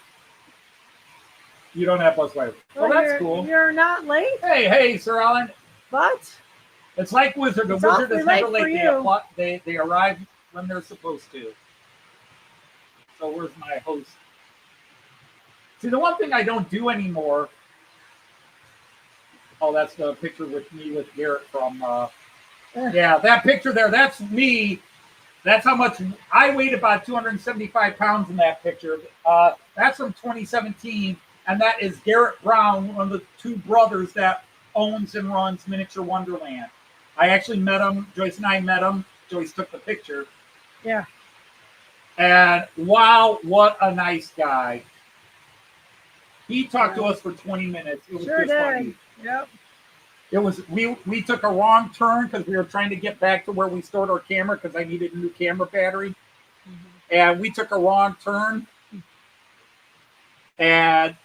You don't have bus wipers. Well, that's cool. You're not late? Hey, Sir Alan. But? It's like Wizard. The Wizard is never late. They arrive when they're supposed to. So where's my host? See, the one thing I don't do anymore. Oh, that's the picture with me with Garrett from. Yeah, that picture there. That's me. That's how much I weighed. About 275 pounds in that picture. That's from 2017, and that is Garrett Brown, one of the two brothers that owns and runs Miniature Wonderland. I actually met him. Joyce and I met him. Joyce took the picture. Yeah. And wow, what a nice guy. He talked to us for 20 minutes. It was sure just funny. Yep. It was we took a wrong turn because we were trying to get back to where we stored our camera because I needed a new camera battery. Mm-hmm. And we took a wrong turn and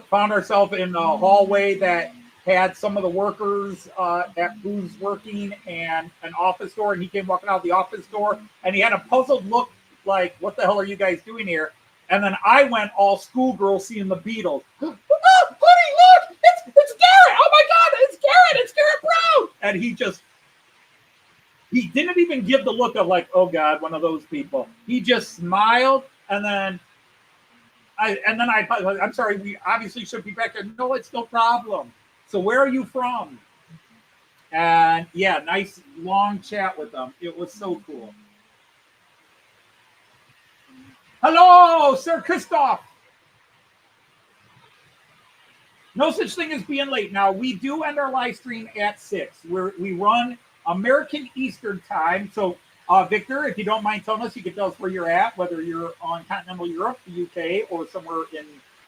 found ourselves in a hallway that had some of the workers at who's working and an office door, and he came walking out the office door and he had a puzzled look like, what the hell are you guys doing here? And then I went all schoolgirl seeing the Beatles. Oh, honey, look, it's Garrett. Oh my God, it's Garrett Brown. And he didn't even give the look of like, oh God, one of those people. He just smiled, and then I'm sorry, we obviously should be back there. No, it's no problem. So where are you from? And yeah, nice long chat with them. It was so cool. Hello, Sir Christoph. No such thing as being late. Now, we do end our live stream at 6. We run American Eastern Time. So, Victor, if you don't mind telling us, you can tell us where you're at, whether you're on continental Europe, the UK, or somewhere in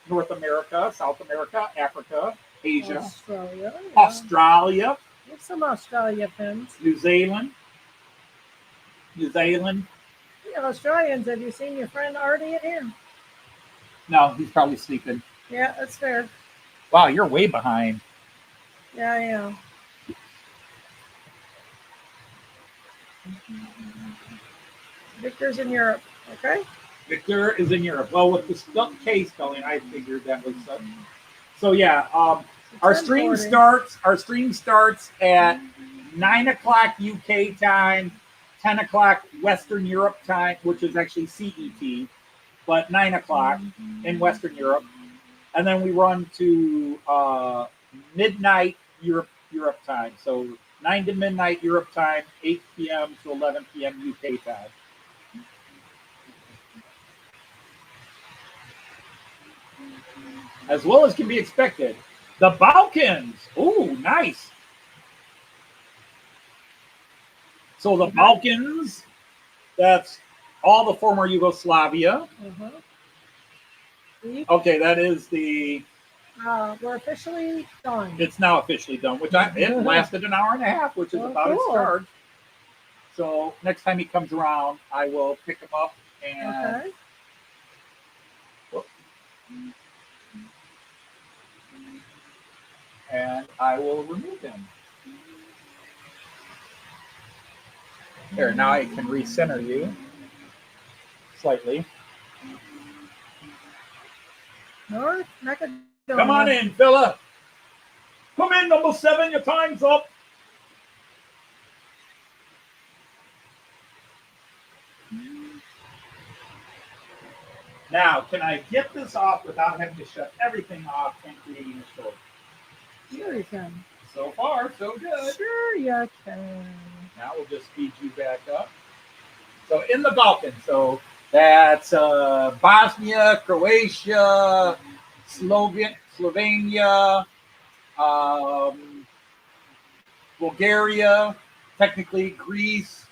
North America, South America, Africa, Asia, Australia. Yeah. Australia. There's some Australia pins. New Zealand. Yeah, Australians, have you seen your friend Artie in here? No, he's probably sleeping. Yeah, that's fair. Wow, you're way behind. Yeah, I am. Victor's in Europe, okay? Victor is in Europe. Well, with the stuck case going, I figured that was so yeah. Our stream starts at 9 o'clock UK time, 10 o'clock Western Europe time, which is actually CET, but 9 o'clock in Western Europe. And then we run to midnight Europe time. So 9 to midnight Europe time, 8 p.m. to 11 p.m. UK time. As well as can be expected. The Balkans. Ooh, nice. So the Balkans, that's all the former Yugoslavia. Uh-huh. Okay, that is the... we're officially done. It's now officially done, which it lasted an hour and a half, which is about its charge. So next time he comes around, I will pick him up and... Okay. And I will remove him. There, now I can recenter you slightly. North Macedonia. Come on in, fella. Come in, number 7. Your time's up. Now, can I get this off without having to shut everything off and creating a story? Sure you can. So far, so good. Sure you can. Now we'll just speed you back up. So in the Balkans, so that's Bosnia, Croatia, Slovenia, Bulgaria, technically Greece,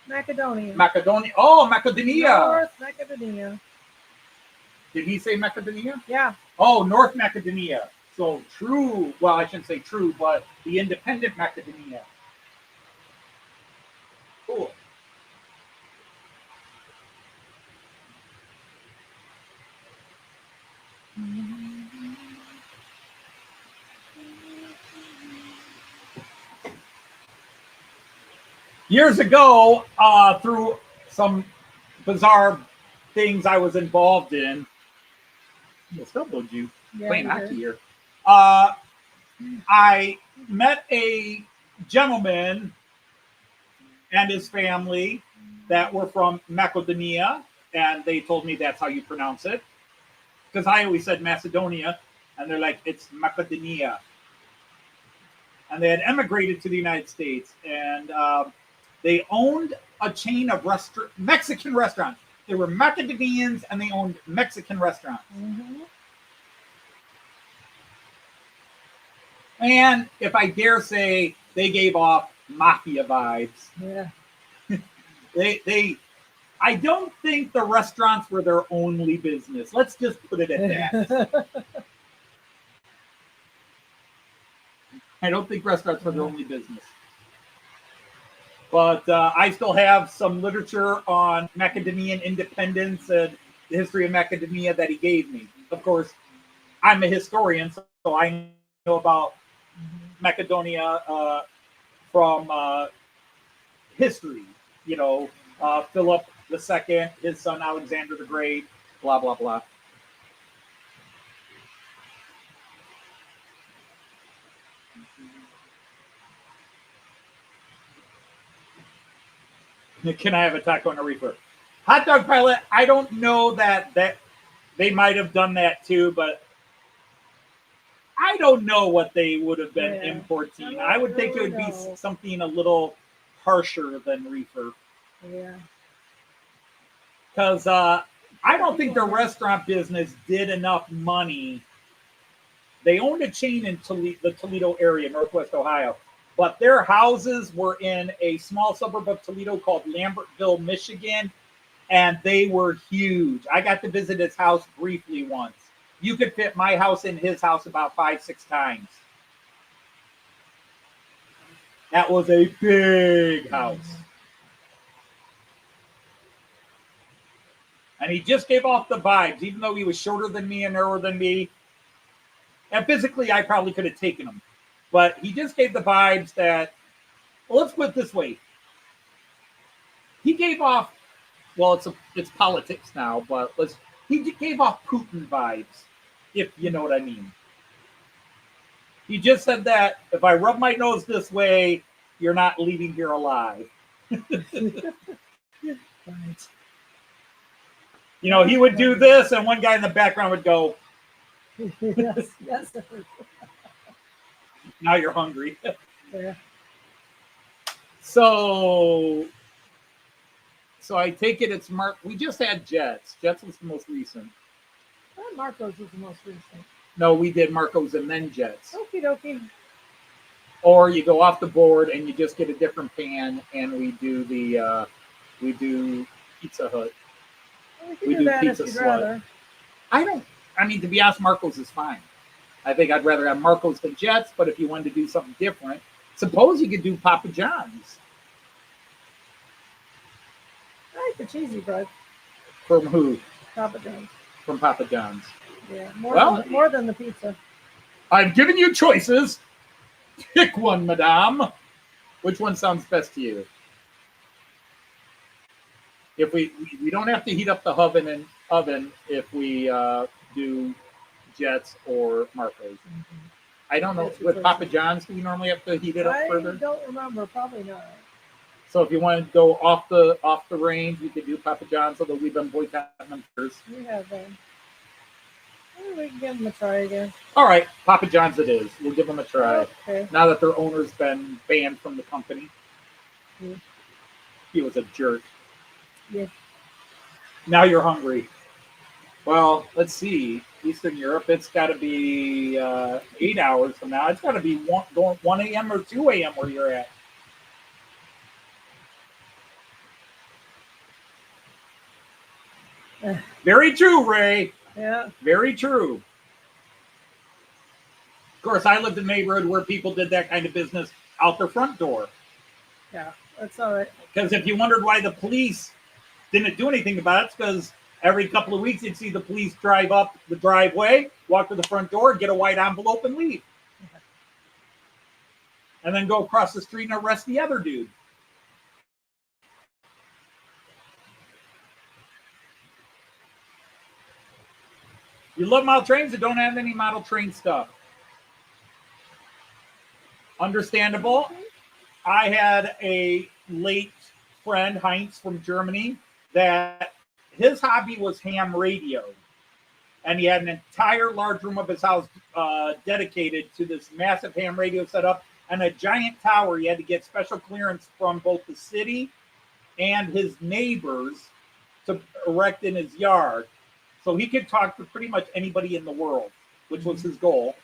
Macedonia. Macedonia. Oh, Macedonia. North Macedonia. Did he say Macedonia? Yeah. Oh, North Macedonia. So true. Well, I shouldn't say true, but the independent Macedonia. Cool. Years ago, through some bizarre things I was involved in, I stumbled you playing hockey here. I met a gentleman and his family that were from Macedonia, and they told me that's how you pronounce it. Because I always said Macedonia, and they're like, it's Macedonia. And they had emigrated to the United States, and they owned a chain of Mexican restaurants. They were Macedonians, and they owned Mexican restaurants. Mm-hmm. And if I dare say, they gave off mafia vibes. Yeah. I don't think the restaurants were their only business. Let's just put it at that. I don't think restaurants were their only business. But I still have some literature on Macedonian independence and the history of Macedonia that he gave me. Of course, I'm a historian, so I know about Macedonia from history. You know, Philip II, his son Alexander the Great, blah, blah, blah. Can I have a taco and a reefer? Hot dog pilot, I don't know that they might have done that too, but I don't know what they would have been importing. I would think it would be something a little harsher than reefer. Yeah. Because I don't think the restaurant business did enough money. They owned a chain in the Toledo area, Northwest Ohio. But their houses were in a small suburb of Toledo called Lambertville, Michigan, and they were huge. I got to visit his house briefly once. You could fit my house in his house about 5-6 times. That was a big house. And he just gave off the vibes, even though he was shorter than me and narrower than me. And physically, I probably could have taken him. But he just gave the vibes that, well, let's put it this way. He gave off, well, it's politics now, but he gave off Putin vibes, if you know what I mean. He just said that if I rub my nose this way, you're not leaving here alive. Right. You know, he would do this, and one guy in the background would go, Yes, yes. now you're hungry. Yeah. So I take it it's Mark. We just had Jets. Jets was the most recent. Marcos was the most recent. No, we did Marcos and then Jets. Okie dokie. Or you go off the board and you just get a different pan, and we do Pizza Hut. Well, we can do that if you'd rather. I mean, to be honest, Marcos is fine. I think I'd rather have Marcos than Jets, but if you wanted to do something different, suppose you could do Papa John's. I like the cheesy bread. From who? Papa John's. From Papa John's. Yeah, more than the pizza. I've given you choices. Pick one, madame. Which one sounds best to you? If we don't have to heat up the oven if we do Jets or Marcos. I don't know. With Papa John's, do you normally have to heat it up further? I don't remember. Probably not. So if you want to go off the range, you could do Papa John's, although we've been boycotting them first. We have them. Well, we can give them a try again. All right, Papa John's it is. We'll give them a try. Okay. Now that their owner's been banned from the company. Yeah. He was a jerk. Yeah. Now you're hungry. Well, let's see. Eastern Europe, it's got to be 8 hours from now. It's got to be 1 a.m. or 2 a.m. where you're at. Very true, Ray. Yeah. Very true. Of course, I lived in a neighborhood where people did that kind of business out their front door. Yeah, that's all right. Because if you wondered why the police didn't do anything about it, it's because every couple of weeks you'd see the police drive up the driveway, walk to the front door, get a white envelope, and leave. And then go across the street and arrest the other dude. You love model trains that don't have any model train stuff. Understandable. I had a late friend, Heinz from Germany, that his hobby was ham radio. And he had an entire large room of his house dedicated to this massive ham radio setup and a giant tower. He had to get special clearance from both the city and his neighbors to erect in his yard. So he could talk to pretty much anybody in the world, which was his goal.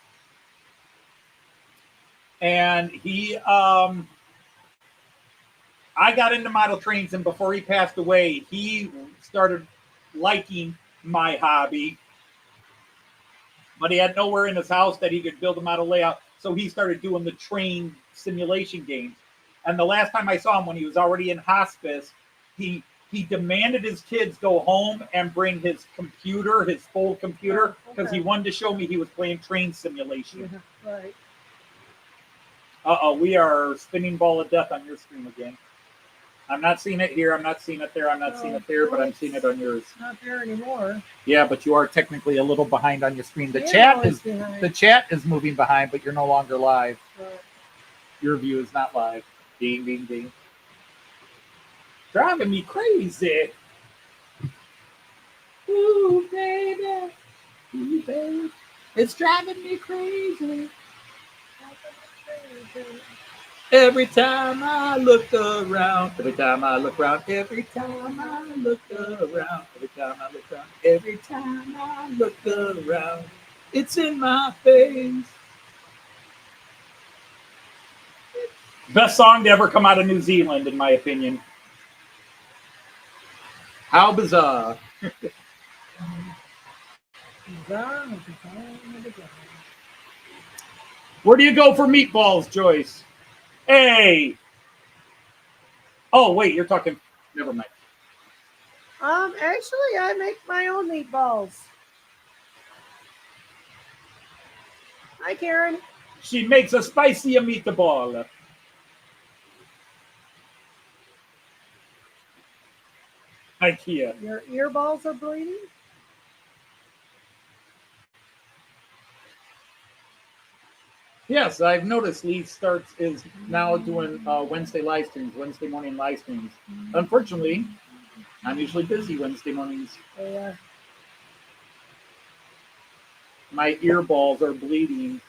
And I got into model trains, and before he passed away, he started liking my hobby. But he had nowhere in his house that he could build a model layout, so he started doing the train simulation games. And the last time I saw him, when he was already in hospice, he demanded his kids go home and bring his computer, his full computer, because he wanted to show me he was playing train simulation. Yeah, right. Uh-oh, we are spinning ball of death on your screen again. I'm not seeing it here. I'm not seeing it there. I'm not seeing it there, but I'm seeing it on yours. It's not there anymore. Yeah, but you are technically a little behind on your screen. The Yeah, chat is moving behind, but you're no longer live. Right. Your view is not live. Ding, ding, ding. Driving me crazy. Ooh, baby. Ooh, baby. It's driving me crazy. Every time I look around, every time I look around, every time I look around, every time I look around, every time I look around, it's in my face. Best song to ever come out of New Zealand, in my opinion. How bizarre. Where do you go for meatballs, Joyce? Hey. Oh, wait, you're talking. Never mind. Actually, I make my own meatballs. Hi, Karen. She makes a spicy meatball. IKEA. Your earballs are bleeding? Yes, I've noticed Lee is now doing Wednesday live streams, Wednesday morning live streams. Unfortunately, I'm usually busy Wednesday mornings. Yeah. My earballs are bleeding.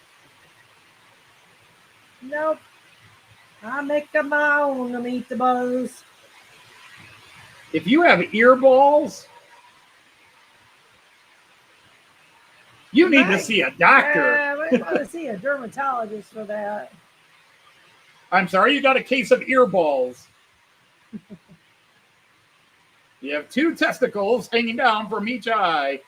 Nope. I make my own meatballs. If you have earballs, you need to see a doctor. Yeah, we want to see a dermatologist for that. I'm sorry, you got a case of earballs. You have 2 testicles hanging down from each eye.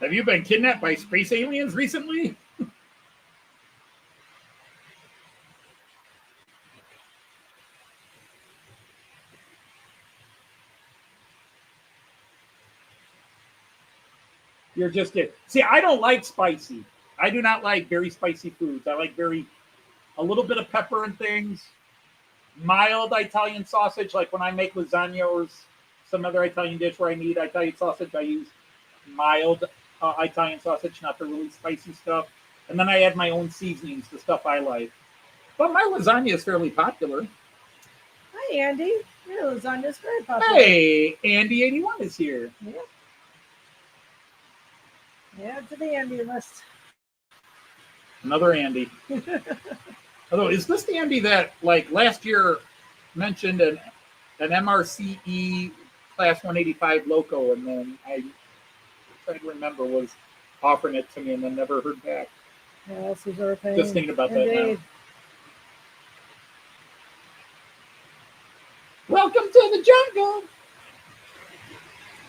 Have you been kidnapped by space aliens recently? You're just it. See, I don't like spicy. I do not like very spicy foods. I like a little bit of pepper and things. mild Italian sausage, like when I make lasagna or some other Italian dish where I need Italian sausage, I use mild Italian sausage, not the really spicy stuff. And then I add my own seasonings, the stuff I like. But my lasagna is fairly popular. Hi, Andy. Your lasagna is very popular. Hey, Andy81 is here. Yeah. Add to the Andy list. Another Andy. Although, is this the Andy that, like, last year mentioned an MRCE Class 185 loco, and then I trying to remember was offering it to me and then never heard back. Yes, he's our pain. Just thinking about that Indeed. now. Welcome to the jungle.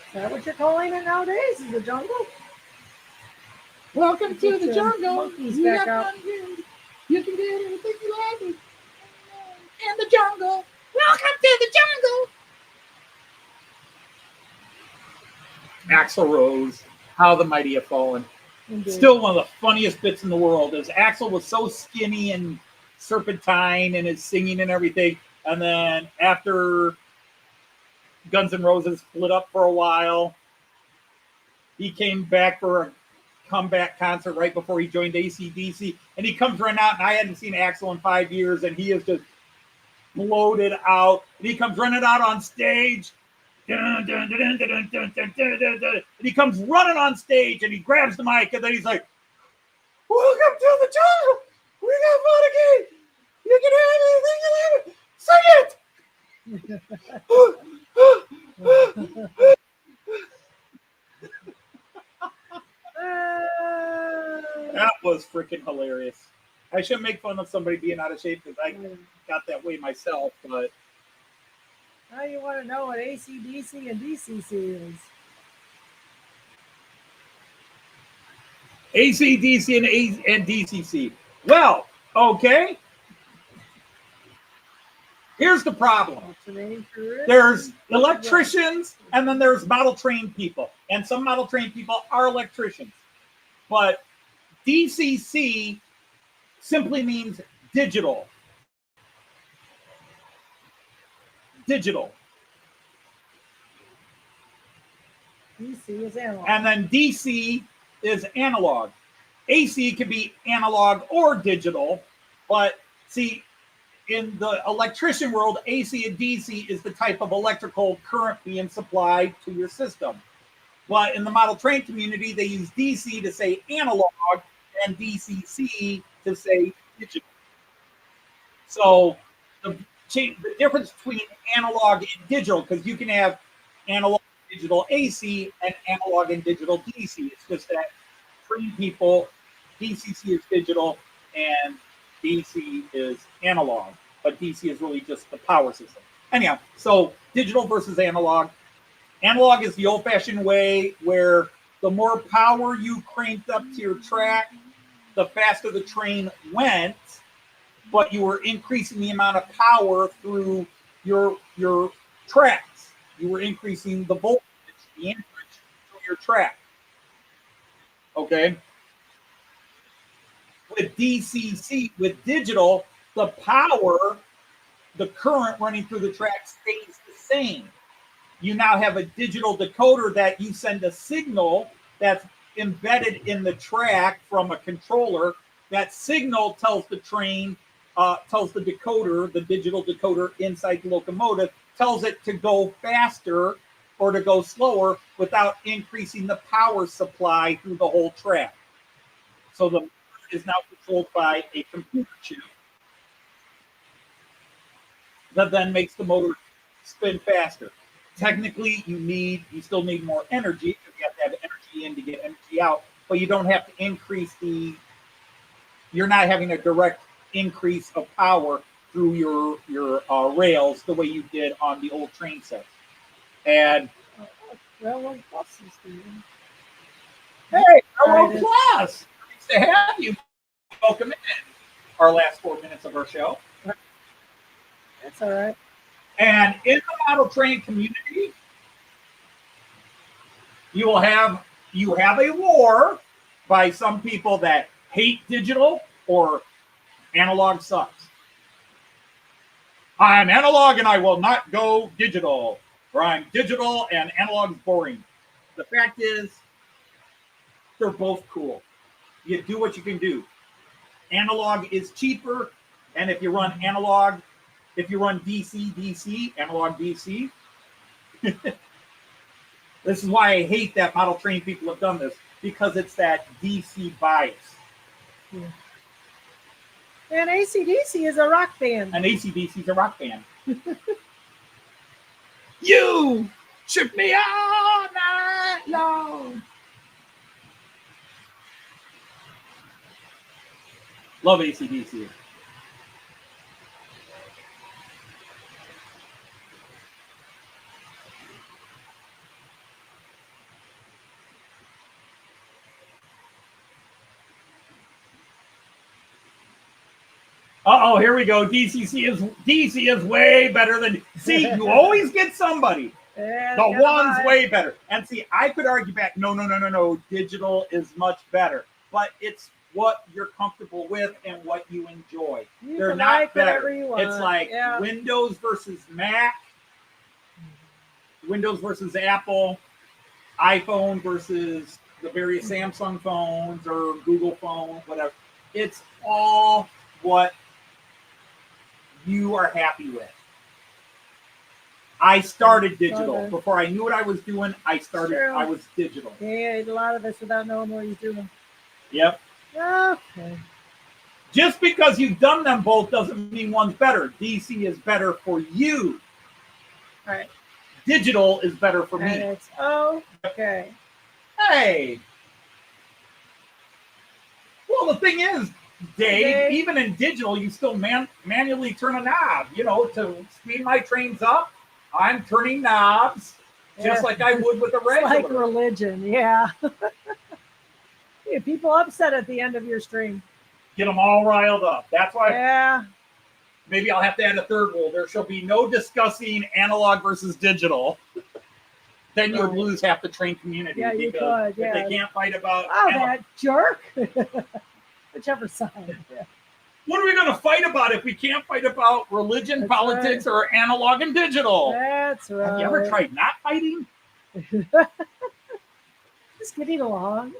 Is that what you're calling it nowadays? Is the jungle? Welcome to the jungle. Monkeys You back got up. fun here. You can do anything you like in the jungle. Welcome to the jungle. Axl Rose, How the Mighty Have Fallen. Indeed. Still one of the funniest bits in the world is Axl was so skinny and serpentine in his singing and everything. And then after Guns N' Roses split up for a while, he came back for a comeback concert right before he joined AC/DC. And he comes running out, and I hadn't seen Axl in 5 years, and he is just bloated out. And he comes running out on stage. Dun, dun, dun, dun, dun, dun, dun, dun, dun, dun, dun. And he comes running on stage, and he grabs the mic, and then he's like, "Welcome to the jungle. We got fun again. You can have anything you want. Sing it." That was freaking hilarious. I shouldn't make fun of somebody being out of shape because I got that way myself, but Now you want to know what AC/DC and DCC is. AC/DC and DCC. Well, okay. Here's the problem. What's the name for it? There's electricians and then there's model trained people. And some model trained people are electricians. But DCC simply means digital. Digital. DC is analog. And then DC is analog. AC can be analog or digital. But see, in the electrician world, AC and DC is the type of electrical current being supplied to your system. But in the model train community, they use DC to say analog and DCC to say digital. So the difference between analog and digital, because you can have analog and digital AC and analog and digital DC. It's just that train people, DCC is digital and DC is analog, but DC is really just the power system. Anyhow, so digital versus analog. Analog is the old-fashioned way where the more power you cranked up to your track, the faster the train went, but you were increasing the amount of power through your tracks. You were increasing the voltage, the amperage through your track. Okay? With DCC, with digital, the power, the current running through the track stays the same. You now have a digital decoder that you send a signal that's embedded in the track from a controller. That signal tells the train, tells the decoder, the digital decoder inside the locomotive, tells it to go faster or to go slower without increasing the power supply through the whole track. So the is now controlled by a computer chip that then makes the motor spin faster. Technically, you still need more energy because you have to have energy in to get energy out, but you don't have to increase you're not having a direct increase of power through your rails the way you did on the old train sets. And Railroad buses, dude. hey, Railroad Plus! Nice to have you. Welcome in our last 4 minutes of our show. That's all right. And in the model train community, you have a war by some people that hate digital or analog sucks. I'm analog and I will not go digital, or I'm digital and analog's boring. The fact is, they're both cool. You do what you can do. Analog is cheaper, and if you run analog, if you run DC, analog DC, this is why I hate that model train people have done this, because it's that DC bias. Yeah. And AC/DC is a rock band. And AC/DC is a rock band. You shook me all night long. Love AC/DC. Uh-oh, here we go. DC is way better than... See, you always get somebody. Yeah, The one's way better. And see, I could argue back, no. Digital is much better. But it's what you're comfortable with and what you enjoy. They're not like better. it's like Windows versus Mac, Windows versus Apple, iPhone versus the various Samsung phones or Google phones, whatever. It's all what you are happy with. I started digital. Before I knew what I was doing, I was digital. Yeah, a lot of this without knowing what he's doing. Yep. Okay. Just because you've done them both doesn't mean one's better. DC is better for you. All right. Digital is better for me. And it's okay. Hey. Well, the thing is, Dave, even in digital, you still manually turn a knob. To speed my trains up, I'm turning knobs just like I would with a regular. It's like religion, yeah. Yeah, people upset at the end of your stream. Get them all riled up. That's why. Yeah. Maybe I'll have to add a third rule. There shall be no discussing analog versus digital. Then you would lose half the train community. Yeah, you could. Yeah. If they can't fight about. That jerk. Whichever side. Yeah. What are we going to fight about if we can't fight about religion, politics, or analog and digital? That's right. Have you ever tried not fighting? Just getting along.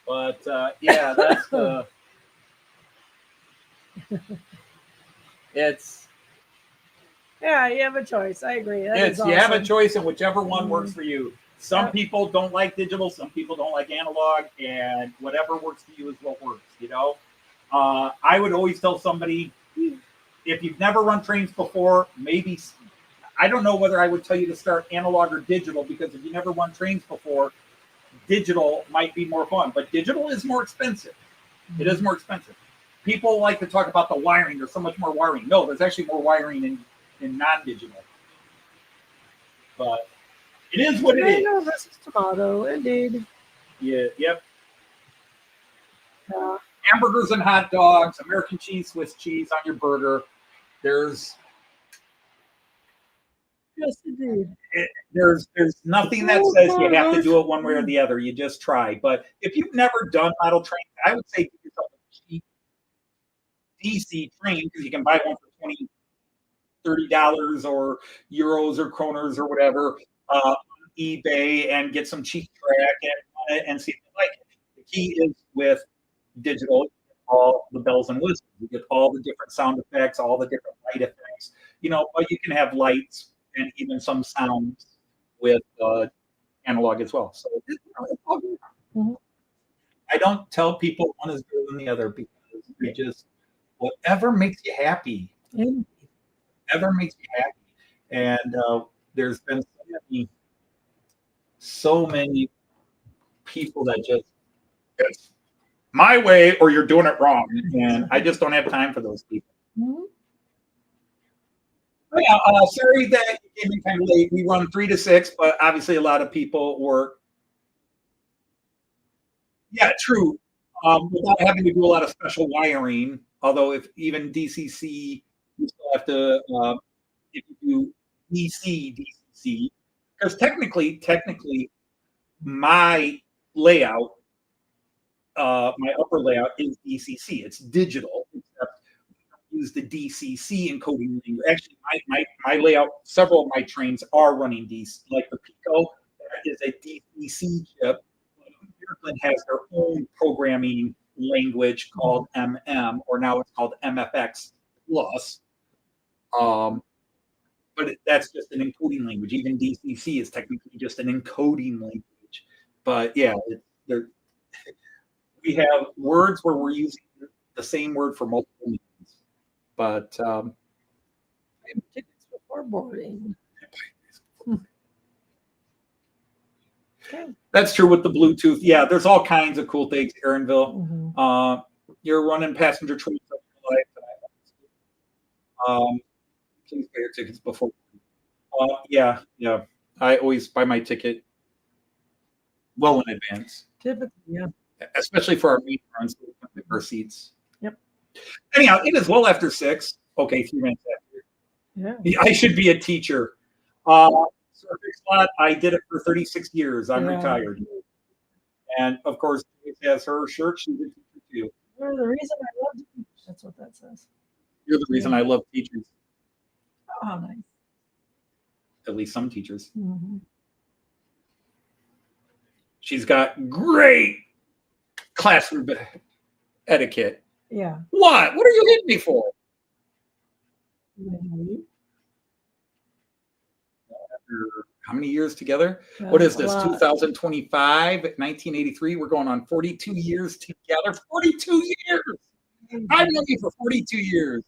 But yeah, that's the. It's. Yeah, you have a choice. I agree. You have a choice, and whichever one works for you. Some people don't like digital, some people don't like analog, and whatever works for you is what works. I would always tell somebody, if you've never run trains before, maybe I don't know whether I would tell you to start analog or digital, because if you never run trains before, digital might be more fun, but digital is more expensive. It is more expensive. People like to talk about the wiring. There's so much more wiring. No, there's actually more wiring in non-digital. But it is what it is. Tomato versus tomato, indeed. Yeah, yep. Hamburgers and hot dogs, American cheese, Swiss cheese on your burger. There's nothing that says you have to do it one way or the other. You just try. But if you've never done model trains, I would say give yourself a cheap DC train, because you can buy one for $20, $30 or euros or kroners or whatever on eBay, and get some cheap track and see if you like it. The key is with digital, all the bells and whistles. You get all the different sound effects, all the different light effects. But you can have lights and even some sounds with analog as well. So it's all good. Mm-hmm. I don't tell people one is better than the other, because you just, whatever makes you happy. Mm-hmm. Whatever makes you happy. And there's been so many people that just, it's my way or you're doing it wrong. And I just don't have time for those people. Mm-hmm. Yeah, sorry that you came in kind of late. We run 3 to 6, but obviously a lot of people work. Yeah, true. Without having to do a lot of special wiring. Although if even DCC, you still have to, if you do DC, because technically, my layout, my upper layout is DCC. It's digital, except we use the DCC encoding language. Actually, my layout, several of my trains are running DC, like the Piko, that is a DCC chip. Märklin has their own programming language called MM, or now it's called MFX Plus. But that's just an encoding language. Even DCC is technically just an encoding language. But yeah, we have words where we're using the same word for multiple meanings. But tickets before boarding. Okay. That's true with the Bluetooth. Yeah, there's all kinds of cool things, Aaronville. Mhm. You're running passenger trains of your life. Please pay your tickets before. Yeah. I always buy my ticket well in advance, Typically, yeah. especially for our main runs, so we can pick our seats. Yep. Anyhow, it is well after 6. Okay, 3 minutes after. Yeah. I should be a teacher. Surface lot, I did it for 36 years. I'm retired. And of course, Joyce has her shirt. She's a teacher too. You're the reason I love to teach. That's what that says. You're the reason I love teachers. Oh, how nice. At least some teachers. Mm-hmm. She's got great classroom etiquette. Yeah. What? What are you hitting me for? After how many years together? What is this? 2025, 1983. We're going on 42 years together. 42 years. I've known you for 42 years.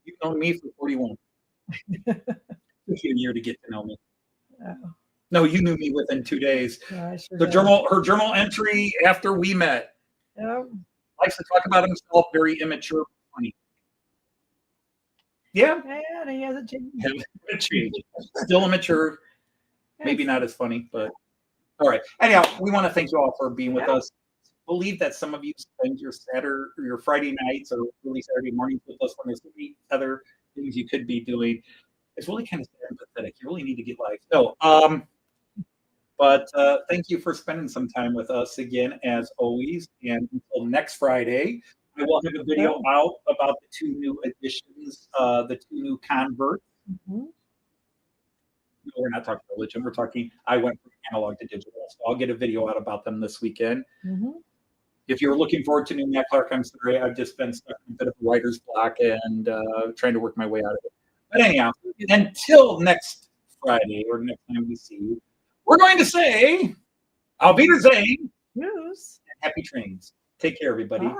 You've known me for 41. Took you a year to get to know me. Oh. No, you knew me within 2 days. Yeah, I sure Her did. journal entry after we met. Yep. Likes to talk about himself, very immature, funny. Yeah. And he hasn't changed. Hasn't changed. Still immature. Maybe not as funny, but all right. Anyhow, we want to thank you all for being with us. Believe that some of you spend your Saturday or your Friday nights or early Saturday mornings with us when there's so many other things you could be doing. It's really kind of sad and pathetic. You really need to get life. No, but thank you for spending some time with us again, as always. And until next Friday, I will have a video out about the 2 new additions, the 2 new converts. Mm-hmm. No, we're not talking religion. We're talking, I went from analog to digital. So I'll get a video out about them this weekend. Mm-hmm. If you're looking forward to new Mac Clark, I'm sorry. I've just been stuck in a bit of a writer's block and trying to work my way out of it. But anyhow, until next Friday or next time we see you, we're going to say, Auf Wiedersehen. Yes. Happy trains. Take care, everybody. Bye.